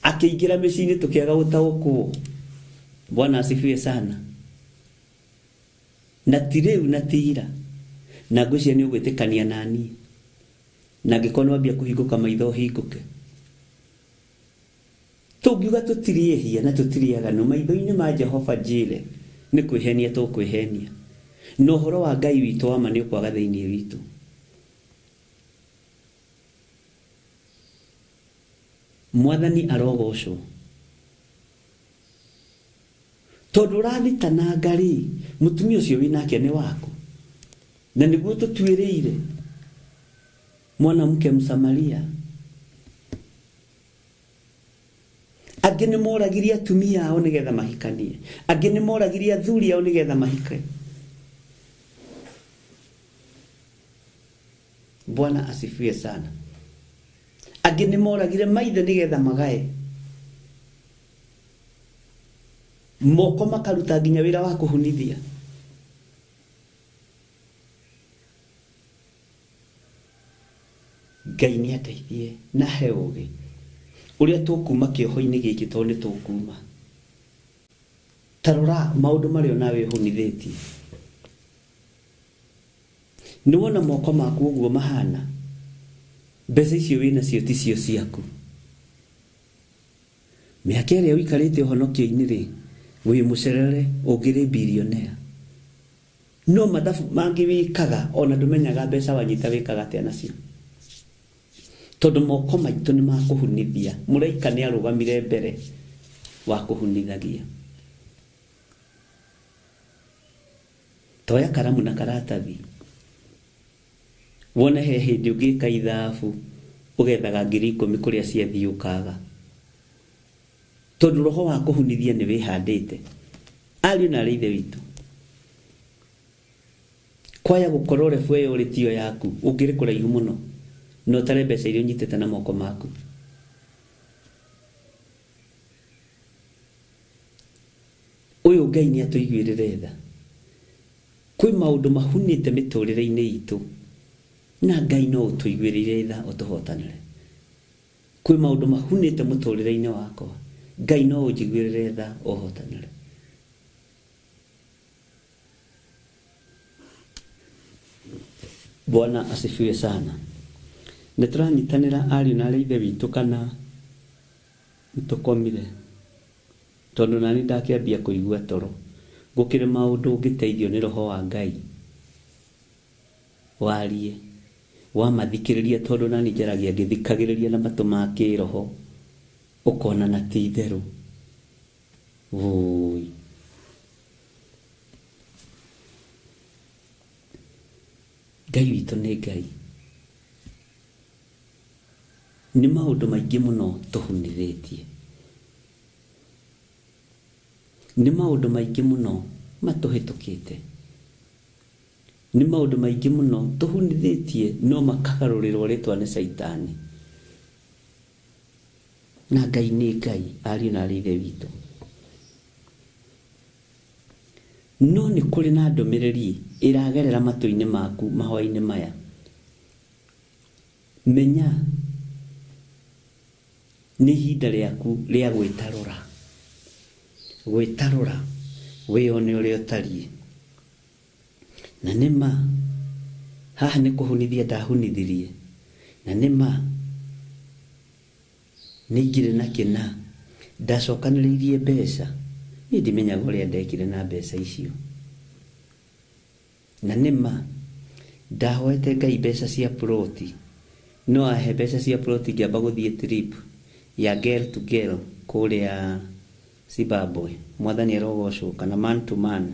akĩingĩra mĩciĩ-inĩ tũkĩaga gũtaũkwo. Bwana asifiwe sana. Na ti rĩu na ti ira, na ngwĩciria nĩ ũgwĩtĩkania nani, na angĩkorwo nĩwambia kũhingũka maitho ũhingũke. Tũngiuga tũtirĩ ehia na tũtirĩ aganu maitho-inĩ ma Jehova njĩre nĩ kwĩhenia tũkwĩhenia, na ũhoro wa Ngai witũ wa ma nĩ ũkwaga thĩinĩ witũ. Mwathani arogocwo tondũ ũrathitana Ngai. Mũtumia ũcio wĩnake nĩ waku, na nĩguo tũtuĩrĩire mwanamke Msamaria. Angĩ nĩ moragirie atumia ao nĩgetha mahikanie, angĩ nĩ moragirie athuri ao nĩgetha mahike. Bwana asifiwe sana. Angĩ nĩ moragire maithe nĩgetha magae, moko makaruta nginya wĩra wa kũhunithia. Ngai nĩ ateithie na he ũgĩ ũrĩa tũkuma kĩoho-inĩ gĩkĩ tondũ nĩ tũkuma. Tarora maũndũ marĩa nawe ũhunithĩtie. Nĩ wona moko maku ũguo mahana, mbeca icio wĩnacio ti cio ciaku. Mĩaka ĩrĩa ũikarĩte ũhonokio-inĩ rĩ, wĩ mũcerere ũngĩrĩ bilionea. No mathabu mangĩ wĩkaga ona ndũmenyaga mbeca wanyita wĩkaga atĩa nacio. Tondũ moko maitũ nĩ makũhunithia. Mũraika nĩ arũgamire mbere wa kũhunithagia. Toya karamu na karatathi, wone he hĩndĩ ũngĩka ithabu ũgethaga 10,000 kũrĩa ciathiũkaga. Tondũ roho wa kũhunithia nĩ wĩhandĩte. Ariũ na aarĩ a Ithe witũ, kwaya gũkorwo rebu ĩyo ũrĩ tio yaku, ũngĩrĩ kũraihu mũno, no ũtare mbeca iria ũnyitĩte na moko maku. Ũyũ Ngai nĩ atũiguĩrĩre tha. Kwĩ maũndũ mahunĩte mĩtũrĩre-inĩ itũ, na Ngai no ũtũiguĩrĩre tha ũtũhotanĩre. Kwĩ maũndũ mahunĩte mũtũrĩre-inĩ wakwa, Ngai no ũnjiguĩrĩre tha ũhotanĩre. Bwana asifiwe sana. Nĩtũranyitanĩra ariũ na aarĩ a Ithe witũ kana nĩtũkomire? Tondũ nani ndakĩambia kũigua toro. Gũkĩrĩ maũndũ ũngĩteithio nĩ roho wa Ngai warie, wamathikĩrĩria, tondũ nani njaragia ngĩthikagĩrĩria na matũ ma kĩroho, ũkona na ti itherũ. Wũi Ngai witũ nĩ Ngai. Nĩ maũndũ maingĩ mũno tũhunithĩtie. Nĩ maũndũ maingĩ mũno matũhĩtũkĩte. Nĩ maũndũ maingĩ mũno tũhunithĩtie no makagarũrĩrwo rĩtwa nĩ Saitani. Na Ngai nĩ Ngai, ariũ na ithe witũ. No nĩ kũrĩ na ndũmĩrĩri ĩragerera matũ-inĩ maku mahoya-inĩ maya. Menya nĩ ihinda rĩaku rĩa gwĩtarũra. Gwĩtarũra wĩone ũrĩa ũtariĩ. Na nĩma haha nĩ kũhunithia ndahunithirie. Na nĩma nĩingire na kĩna ndacokanĩrĩirie mbeca. Niĩ ndimenyaga ũrĩa ndekire na mbeca icio. Na nĩma ndahoete Ngai mbeca cia ploti. No ahe mbeca cia ploti ngĩamba gũthiĩ trip ya girl to girl kũrĩa Zimbabwe. Mwathani arogocwo, kana man to man.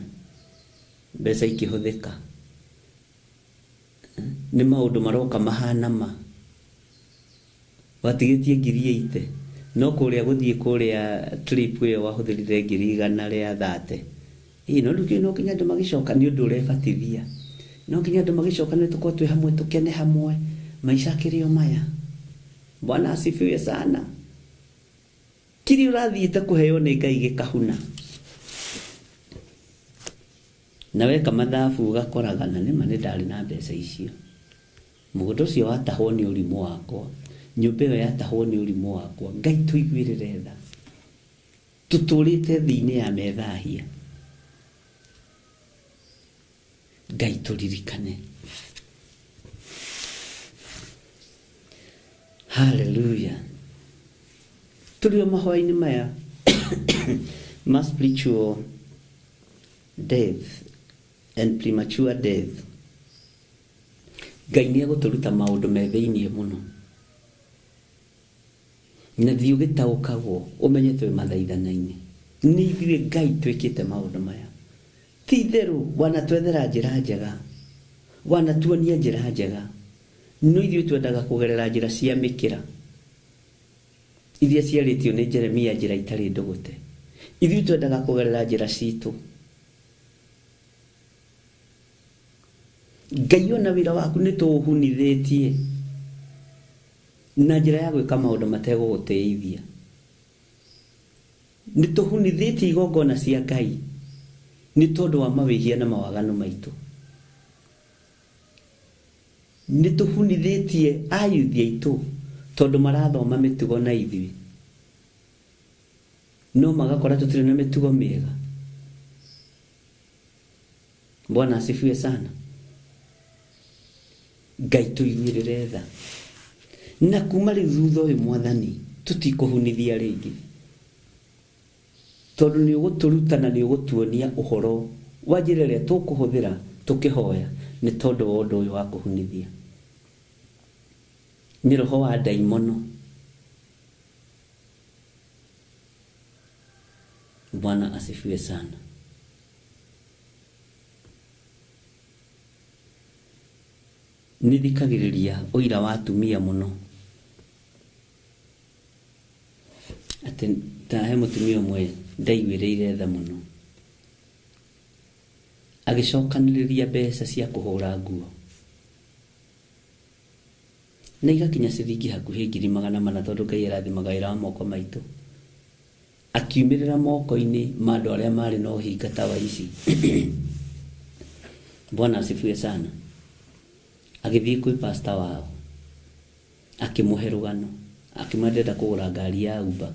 Mbeca ikĩhũthĩka. Nĩ maũndũ maroka mahana ma. Watigĩtie 8,000. No kũrĩa gũthiĩ kũrĩa trip ĩyo wahũthĩrire 130. No rĩu no nginya andũ magĩcoka nĩ ũndũ ũrebatithia. No nginya andũ magĩcoka nĩ tũkorwo twĩ hamwe tũkene hamwe. Maisha kĩrĩo maya. Bwana asifiwe sana. Kiri ũrathiĩte kũheo nĩ Ngai gĩkahuna. Na weka mathabu ũgakoraga na nĩma nĩ ndarĩ na mbeca icio. Mũgũnda ũcio watahwo nĩ ũrimũ wakwa. Nyũmba ĩyo yatahwo nĩ ũrimũ wakwa. Ngai tũiguĩrĩre tha. Tũtũrĩte thĩ-inĩ ya methahia. Ngai tũririkane. Hallelujah. Tũrĩ mahoya-inĩ maya ma spiritual death and premature death. Ngai nĩ egũtũruta maũndũ me thĩinĩ mũno. Na thiĩ ũgĩtaũkagwo ũmenye twĩ mathaithana-inĩ. Nĩ ithuĩ Ngai twĩkĩte maũndũ maya. Ti itherũ wanatwethera njĩra njega. Wanatuonia njĩra njega. No ithuĩ twendaga kũgerera njĩra cia mĩkĩra. Iria ciarĩtio nĩ Jeremia njĩra itarĩ ndũgũte. Ithuĩ twendaga kũgerera njĩra citũ. Ngai ona wĩra waku nĩ tũũhunithĩtie na njĩra ya gwĩka maũndũ mategũgũteithia. Nĩ tũhunithĩtie igongona cia Ngai nĩ tondũ wa mawĩhia na mawaganu maitũ. Nĩ tũhunithĩtie ayuthi aitũ tondũ marathoma mĩtugo na ithuĩ. No magakora tũtirĩ na mĩtugo mĩega. Bwana asifiwe sana. Ngai tũiguĩrĩre tha. Na kuma rĩu thutha ũyũ Mwathani tũtikũhunithia rĩngĩ. Tondũ nĩ ũgũtũruta na nĩ ũgũtuonia ũhoro wa njĩra ĩrĩa tũkũhũthĩra tũkĩhoya nĩ tondũ wa ũndũ ũyũ wa kũhunithia. Nĩ roho wa ndaimono. Bwana asifiwe sana. Nĩthikagĩrĩria ũira wa atumia mũno. Atĩ tahe mũtumia ũmwe ndaiguĩrĩire tha mũno. Agĩcokanĩrĩria mbeca cia kũhũra nguo. Na igakinya ciringi hakuhĩ 400 tondũ Ngai arathimaga wĩra wa moko maitũ. Akiumĩrĩra moko-inĩ ma andũ arĩa marĩ na ũhinga ta wa ici. Bwana asifiwe sana. Agĩthiĩ kwĩ pastor wao. Akĩmũhe rũgano. Akĩmwendera kũgũra ngari ya Uber.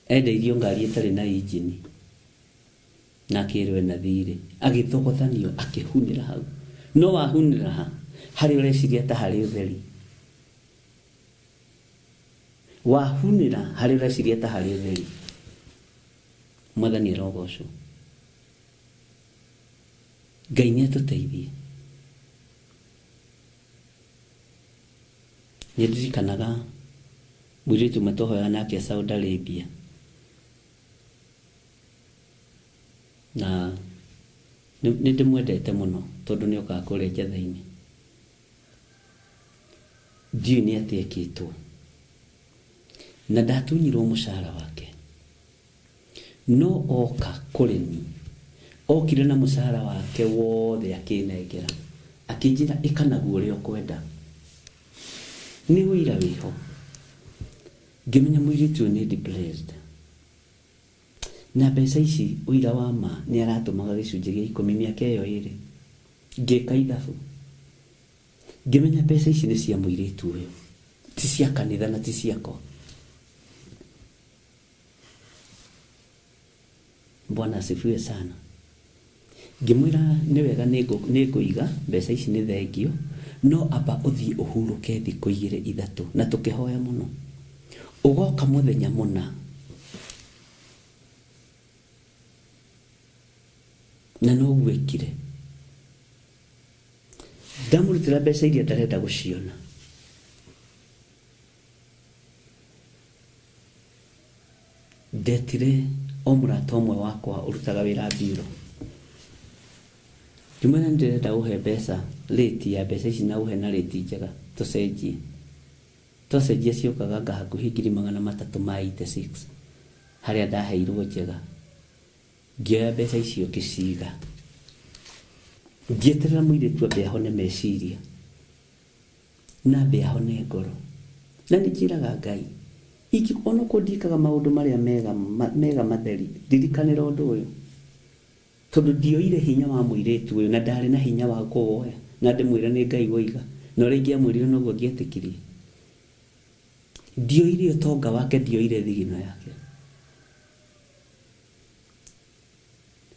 Endeirio ngari ĩtarĩ na injini. Na akĩrwo na thirĩ. Agĩthogothanio akĩhunĩra hau. No wahunĩra ha. Harĩ ũreciria ta harĩ ũtheri. Wahunĩra harĩ ũreciria ta harĩ ũtheri. Mwathani arogocwo. Ngai nĩ atũteithie. Nĩndirikanaga mũirĩtu matũhoya nake Saudi Arabia. Na nĩ ndĩmwendete mũno tondũ nĩ okaga kũrĩa Njatha-inĩ. Ndiũĩ nĩ atĩa ekĩtwo, na ndatunyirwo mũcara wake, no oka kũrĩ niĩ, okire na mũcara wake wothe akĩnengera, akĩnjĩra ĩka naguo ũrĩa ũkwenda. Nĩ ũira wĩho, ngĩmenya mũirĩtu ũyũ nĩ depressed, na mbeca ici ũira wa ma nĩ aratũmaga gĩcunjĩ gĩa 10 mĩaka ĩyo ĩrĩ. Ngĩka ithabu, ngĩmenya mbeca ici nĩ cia mũirĩtu ũyũ, ti cia kanitha na ti ciakwa. Bwana asifiwe sana. Ngĩmwĩra nĩ wega nĩ ngũiga mbeca ici nĩ thengio, no amba ũthiĩ ũhurũke thikũ 2-3 na tũkĩhoya mũno. Ũgoka mũthenya mũna, na no gwĩkire. Ndamũrutĩra mbeca iria ndarenda gũciona. Ndetire o mũrata ũmwe wakwa ũrutaga wĩra biro. Ngĩmwĩra ndĩrenda ũhe mbeca, rate ya mbeca ici na ũhe na rate njega tũcenjie. Twacenjia ciokaga hakuhĩ 386 harĩa ndaheirwo njega. Ngĩoya mbeca icio ngĩciga, ngĩeterera mũirĩtu ambe ahone meciria na ambe ahone ngoro. Na nĩ njĩraga Ngai, ingĩkorwo no ndikaga maũndũ marĩa mega matheri, ndirikanĩra ũndũ ũyũ, tondũ ndioire hinya wa mũirĩtu ũyũ na ndarĩ na hinya wa kũwoya na ndĩmwĩre nĩ Ngai woiga, na ũrĩa ingĩamwĩrire noguo ngĩetĩkirie. Ndioire ũtonga wake, ndioire thigino yake,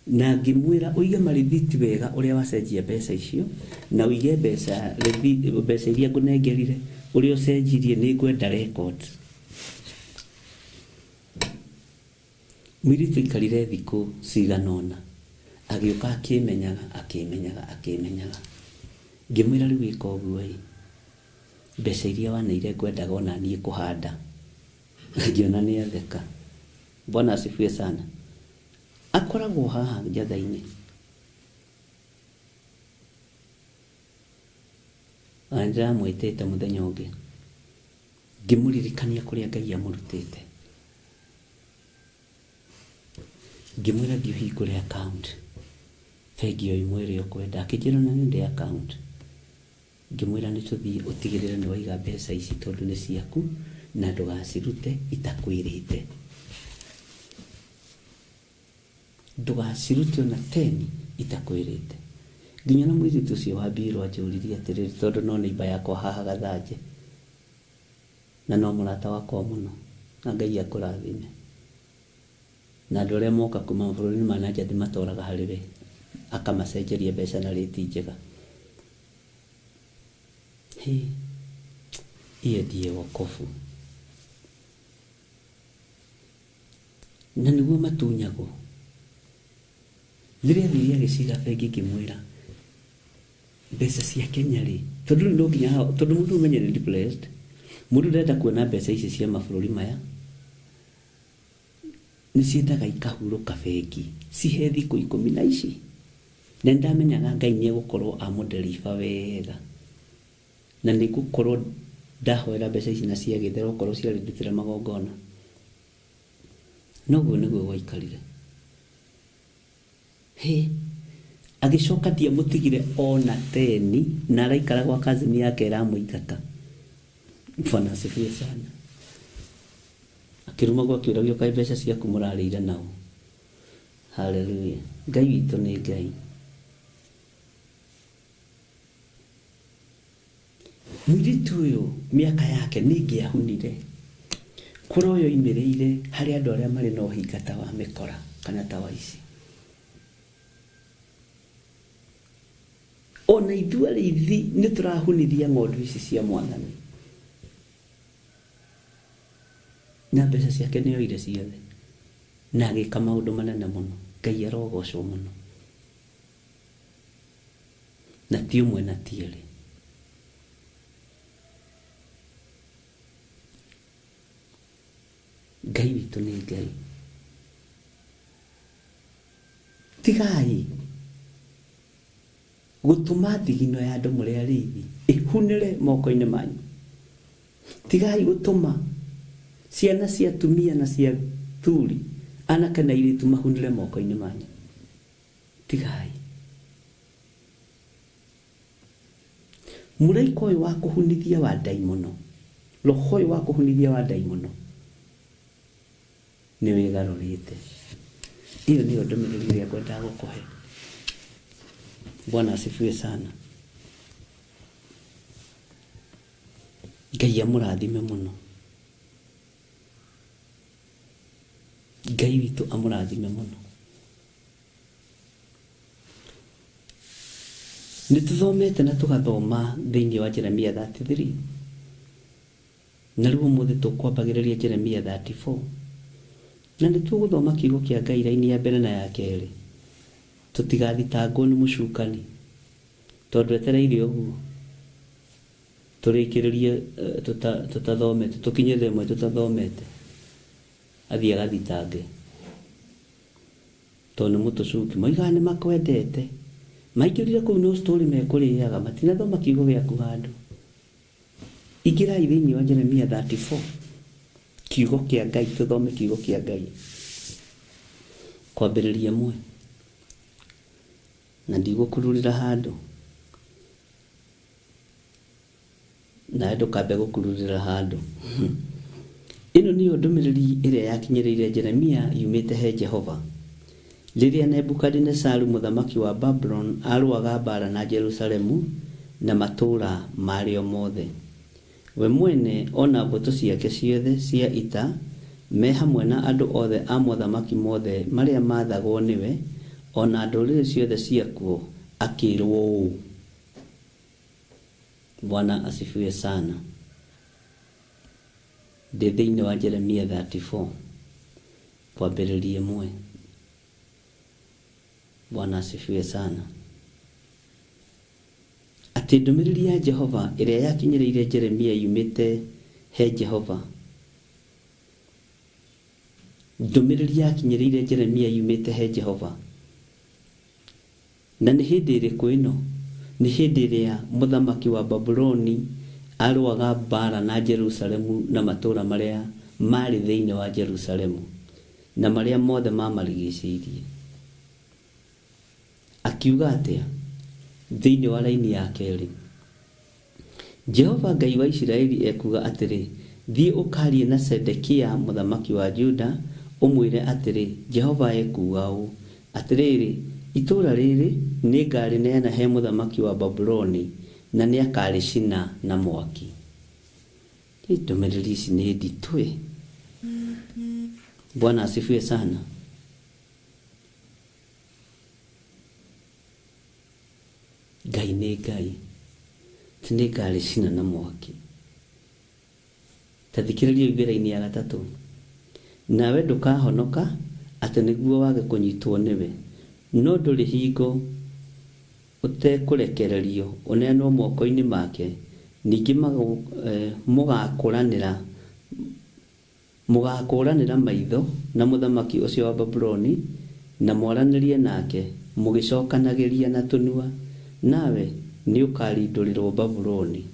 na ngĩmwĩra ũige marithiti wega ũrĩa wacenjia mbeca icio, na ũige mbeca iria ngũnengerire ũrĩa ũcenjirie, nĩ ngwenda record. Mũirĩtu aikarire thikũ cigana ũna, agĩũka akĩmenyaga. Ngĩmwĩra rĩu wĩka ũguo-ĩ, mbeca iria waneire ngwendaga ona niĩ kũhanda. Ngĩona nĩ atheka. Bwana asifiwe sana. Akoragwo haha Njatha-inĩ. Ndĩramwĩtĩte mũthenya ũngĩ, ngĩmũririkania kũrĩa Ngai amũrutĩte. Ngĩmwĩra thiĩ ũhingũre account bengi o imwe ĩrĩa ũkwenda. Akĩnjĩra na nĩ ndĩ account. Ngĩmwĩra nĩ tũthiĩ ũtigĩrĩre nĩ waiga mbeca ici tondũ nĩ ciaku, na ndũgacirute itakwĩrĩte. Ndũgacirute ona 10 itakwĩrĩte. Nginya na mũirĩtu ũcio wa biro anjũririe atĩrĩrĩ, tondũ no neighbor yakwa haha Gathanje na no mũrata wakwa mũno, na Ngai akũrathime. Na andũ arĩa moka kuma mabũrũri ma na nja ndĩmatwaraga harĩ we, akamacenjeria mbeca na rĩti njega. Iye ndiye wokovu, na nĩguo matunyagwo. Rĩrĩa thiria gĩciga bengi ngĩmwĩra mbeca cia Kenya-rĩ, tondũ no nginya, tondũ mũndũ ũmenye nĩ depressed, mũndũ ndenda kuona mbeca ici cia mabũrũri maya nĩ ciendaga ikahurũka bengi, cihe thikũ 10 na ici. Na ndamenyaga Ngai nĩ egũkorwo amũnderiba wega, na nĩ gũkorwo ndahoera mbeca ici na ciagĩthera okorwo ciarĩndutĩra magongona. Noguo nĩguo gwaikarire. Agĩcoka ndiamũtigire ona 10, na araikara gwa kazini yake ĩramũingata. Bwana asifiwe sana. Akĩruma gwa kĩũra gĩoka mbeca ciaku mũrarĩire nao. Haleluya. Ngai witũ nĩ Ngai. Mũirĩtu ũyũ mĩaka yake nĩ ingĩahunire kũrĩ ũyũ oimĩrĩire harĩ andũ arĩa marĩ na ũhinga ta wa mĩkora kana ta wa ici. Ona ithuĩ arĩithi nĩ tũrahunithia ng'ondu ici cia Mwathani, na mbeca ciake nĩ oire ciothe, na agĩka maũndũ manene mũno. Ngai arogocwo mũno, na ti ũmwe na ti erĩ. Ngai witũ nĩ Ngai. Tigai gutuma thigino ya andu muri arithi ihunire moko-ini manyu. Tigai gutuma ciana cia tumia na cia thuri anake na airitu mahunire moko-ini manyu. Tigai. Muraiko uyu wa kuhunithia wa daimono, roho uyu wa kuhunithia wa daimono ni wigarurite. Hiyo ndio ndomiriri ya kwenda gukuhe. Bwana asifiwe sana. Ngai amurathime muno. Ngai witu amurathime muno. Nituthomete na tugathoma thiini wa Jeremia 33. Na riu umuthi tukwambagiriria Jeremia 34. Na nituguthoma kiugo kia Ngai raini ya mbere na ya keri. Tutigathitangwo ni mucukani. Tondu etereire uguo. Turikiririe tutathomete tukinye themwe tutathomete. Athie agathitange. Tondu mutucuki moigane makwendete. Maikirire kuu no story mekuriaga matinathoma kiugo giaku handu. Igirai thiini wa Jeremia 34. Kiugo kia Ngai tuthome kiugo kia Ngai. Kwambiriria mwe. Na ndigukururira handu. Na ndukambe gukururira handu. Ino niyo ndumiriri iria yakinyiriire Jeremia yumite he Jehova. Riria Nebukadnezaru muthamaki wa Babylon arwaga mbara na Jerusalemu na matura mario mothe. We mwene ona mbuto ciake ciothe cia ita me hamwe na andu othe a muthamaki mothe maria mathagwo niwe ona nduriri ciothe ciakuo akirwo uu. Bwana asifiwe sana. Thiini wa Jeremia 34 kwambiririe mwe. Bwana asifiwe sana. Ati ndumiriri ya Jehova iria yakinyiriire Jeremia yumite he Jehova. Ndumiriri yakinyiriire Jeremia yumite he Jehova. Na ni hindi iriku ino? Ni hindi iria muthamaki wa Babuloni arwaga mbara na Jerusalemu na matura maria mari thiini wa Jerusalemu na maria mothe mamarigicirie. Akiuga atia thiini wa raini ya keri. Jehova Ngai wa Isiraeli ekuga atiri, thie ukarie na Sedekia muthamaki wa Juda umwire atiri, Jehova ekuga uu atiriri, itura riri ni ngari neana he muthamaki wa Babuloni na ni akaricina na mwaki. Ndumiriri ici ni nditwe. Bwana asifiwe sana. Ngai ni Ngai. Tini ngaricina na mwaki. Tathikiriria ibira-ini ya gatatu. Nawe ndukahonoka ati niguo wage kunyitwo niwe. No nduri hingo utekurekererio uneanwo moko-ini make. Ningi mugakuranira maitho na muthamaki ucio wa Babuloni na mwaranirie nake mugicokanagiria na tunua. Nawe ni ukarindurirwo Babuloni.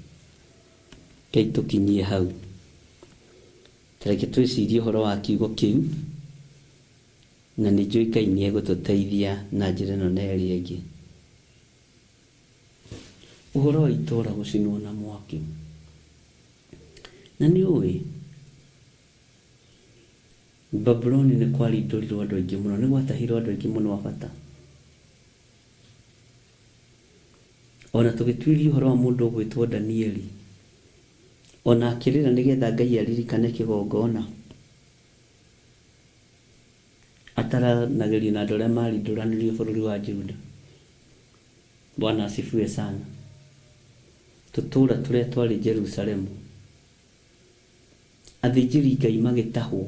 Kei tukinyie hau. Tareke twicirie horo wa kiugo kiu. Na ni njui Ngai ni egututeithia na njira ino na ĩrĩa ĩngĩ. Uhoro wa itura gucinwo na mwaki. Na ni uwi Babuloni ni kwarindurirwo andu aingi muno, ni gwatahirwo andu aingi muno wa bata. Ona tugituirie uhoro wa mundu ugwitwo Danieli. Ona akirira nigetha Ngai aririkane kigongona. Ataranagirio na andu aria marinduranirio bururi wa Juda. Bwana asifiwe sana. Tutura turia twari Jerusalemu. Athĩnjĩri Ngai magĩtahwo.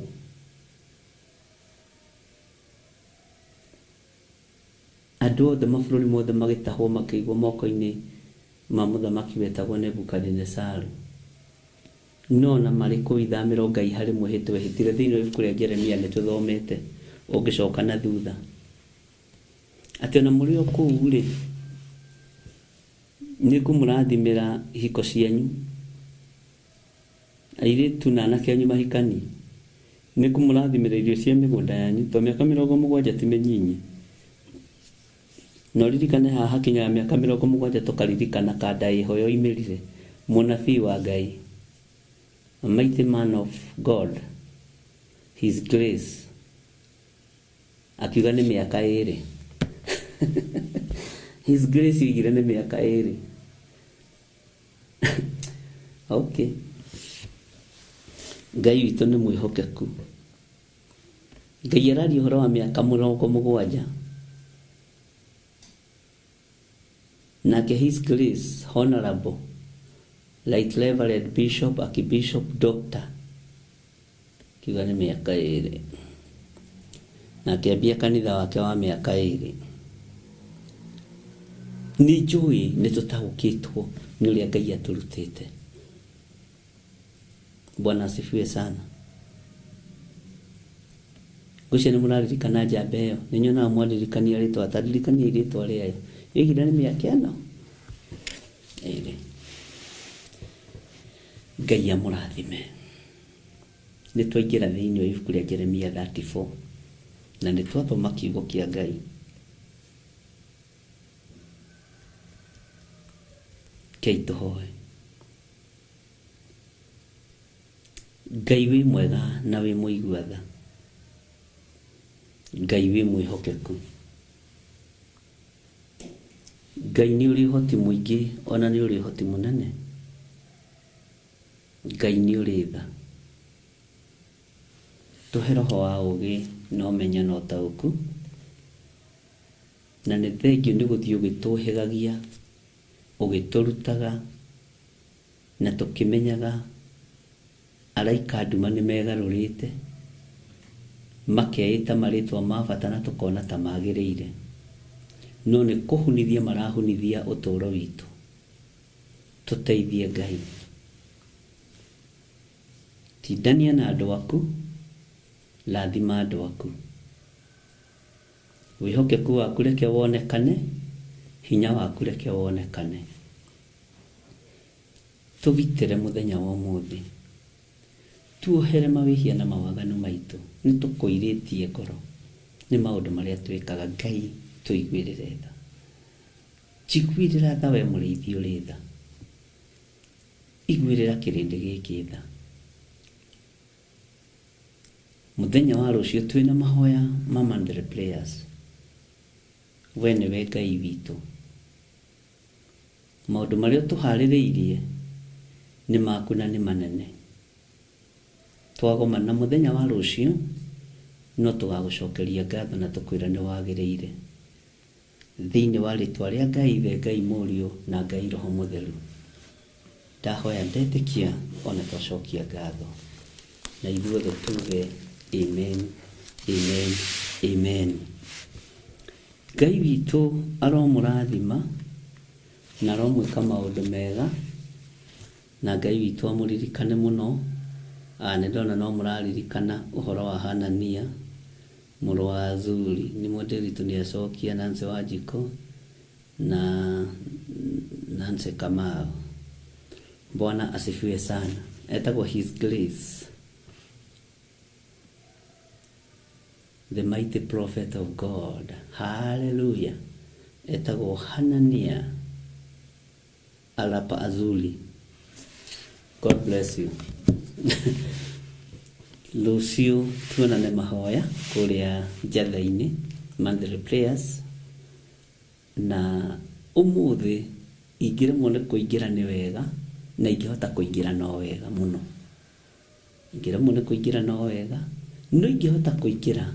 Andũ othe mabũrũri mothe magĩtahwo makĩigwo moko-inĩ ma mũthamaki wetagwo Nebukadnezaru. No na marĩ kũu ithamĩro Ngai harĩ mwĩhĩtwa ehĩtire thĩinĩ wa ibuku rĩa Jeremia nĩtũthomete ũngĩcoka na thutha. Atĩ ona mũrĩ o kũu rĩ, nĩ kũmũrathimĩra hiko cianyu airĩtu na anake anyu mahikani, nĩ kũmũrathimĩra irio cia mĩgũnda yanyu, to mĩaka 70 ti mĩnyinyi. No ririkane haha kinyaga mĩaka 70 tũkaririkana kanda ĩho yoimĩrire mũnabii wa Ngai, a mighty man of God, his grace, akiuga nĩ mĩaka 2 his grace igire nĩ mĩaka 2 okay. Ngai witũ nĩ mwĩhokeku. Ngai araria ũhoro wa mĩaka 70, nake his grace honorable Right Reverend Bishop Archbishop Doctor kiuga nĩ mĩaka 2, na akĩambia kanitha wake wa mĩaka 2. Nĩ njũĩ nĩ tũtaũkĩtwo nĩ ũrĩa Ngai atũrutĩte. Bwana asifiwe sana. Gũcio nĩ mũraririkana njamba ĩyo, nĩ nyonaga mwaririkania rĩtwa, ataririkania rĩtwa rĩayo, ĩgĩra nĩ mĩaka ĩno 2. Ngai amũrathime. Nĩ twaingĩra thĩinĩ wa ibuku rĩa Jeremia 34 na nĩ twathoma kiugo kĩa Ngai. Kei tũhoe. Ngai wĩ mwega na wĩ mũigua tha. Ngai wĩ mwĩhokeku. Ngai nĩ ũrĩ ũhoti mũingĩ, ona nĩ ũrĩ ũhoti mũnene. Ngai nĩ ũrĩ tha. Tũhe roho wa ũũgĩ na ũmenyo na ũtaũku, na nĩ thengiũ nĩ gũthiĩ ũgĩtũhegagia, ũgĩtũrutaga, na tũkĩmenyaga araika nduma nĩ megarũrĩte, makeĩta marĩtwa ma bata na tũkona ta magĩrĩire, no nĩ kũhunithia marahunithia ũtũũro witũ. Tũteithie Ngai. Tindania na andũ aku, rathima andũ aku. Wĩhokeku waku reke wonekane, hinya waku reke wonekane. Tũgitĩre mũthenya wa ũmũthĩ. Tuohere mawĩhia na mawaganu maitũ. Nĩ tũkũirĩtie ngoro nĩ maũndũ marĩa twĩkaga. Ngai tũiguĩrĩre tha. Njiguĩrĩra tha we mũrĩithi ũrĩ tha. Iguĩrĩra kĩrĩndĩ gĩkĩ tha. Mũthenya wa rũciũ twĩna mahoya ma Monday prayers. We nĩwe Ngai witũ. Maũndũ marĩa tũharĩrĩirie nĩ maku na nĩ manene. Twagoma na mũthenya wa rũciũ no tũgagũcokeria ngatho na tũkwĩra nĩ wagĩrĩire. Thĩinĩ wa rĩtwa rĩa Ngai Ithe, Ngai Mũriũ na Ngai Roho Mũtheru, ndahoya ndetĩkia ona twacokia ngatho. Na ithuothe tuge amen, amen, amen. Ngai witũ aromũrathima na aromwĩka maũndũ mega, na Ngai witũ amũririkane mũno. Nĩ ndona no mũraririkana ũhoro wa Hanania mũrũ wa Azuri. Nĩ mũndũ witũ nĩ acokia Nancy Wanjiko na Nancy Kamau. Bwana asifiwe sana. Etagwo his grace, the mighty prophet of God. Hallelujah. Etagwo Hanania Alapa Azuli. God bless you. Lucio tuonane mahoya kũrĩa njatha-inĩ Monthly prayers. Na ũmũthĩ ingĩremwo nĩ kũingĩra nĩ wega, na ingĩhota kũingĩra no wega mũno. Ingĩremwo nĩ kũingĩra no wega, no ingĩhota kũingĩra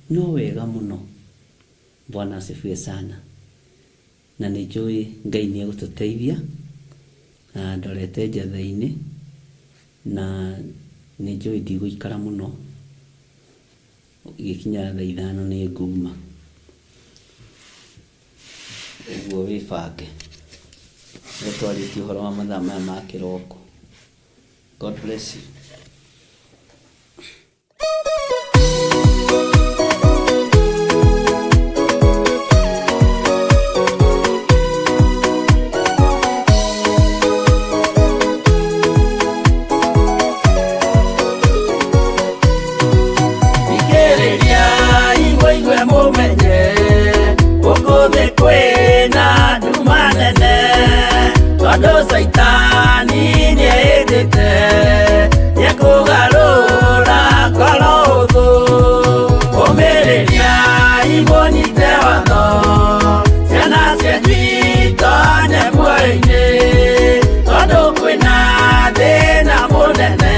no wega mũno. Bwana asifiwe sana. Na nĩ njũĩ Ngai nĩ egũtũteithia. Ndorete njatha-inĩ na nĩ njũĩ ndigũikara mũno. Gĩkinya thaa 5 nĩ nguma. Ũguo wĩbange. Nĩ twarĩtie ũhoro wa mathaa maya ma kĩroko. God bless you. umuthi kwina nduma nene tondu Saitani nieindite niekugarura ngoro huthu umiriria imunyite watho ciana cianyu itonye muoyo-ini tondu kwina thina munene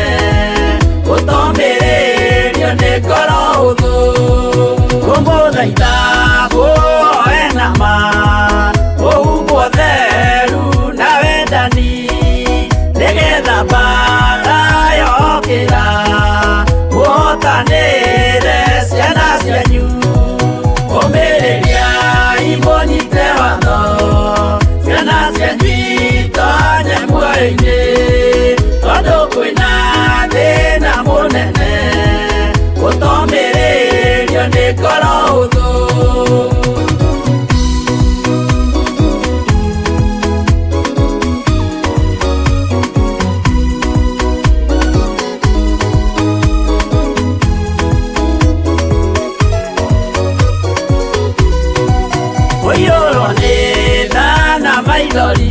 gutomiririo ni ngoro huthu umuthaitha muoe nama muhumbwo theru na wendani nigetha mbara yokira muhotanire ciana cianyu umiriria imunyite watho ciana cianyu itonye muoyo-ini tondu kwina thina munene gutomiririo ni ngoro huthu Oyorwo nĩ tha na maithori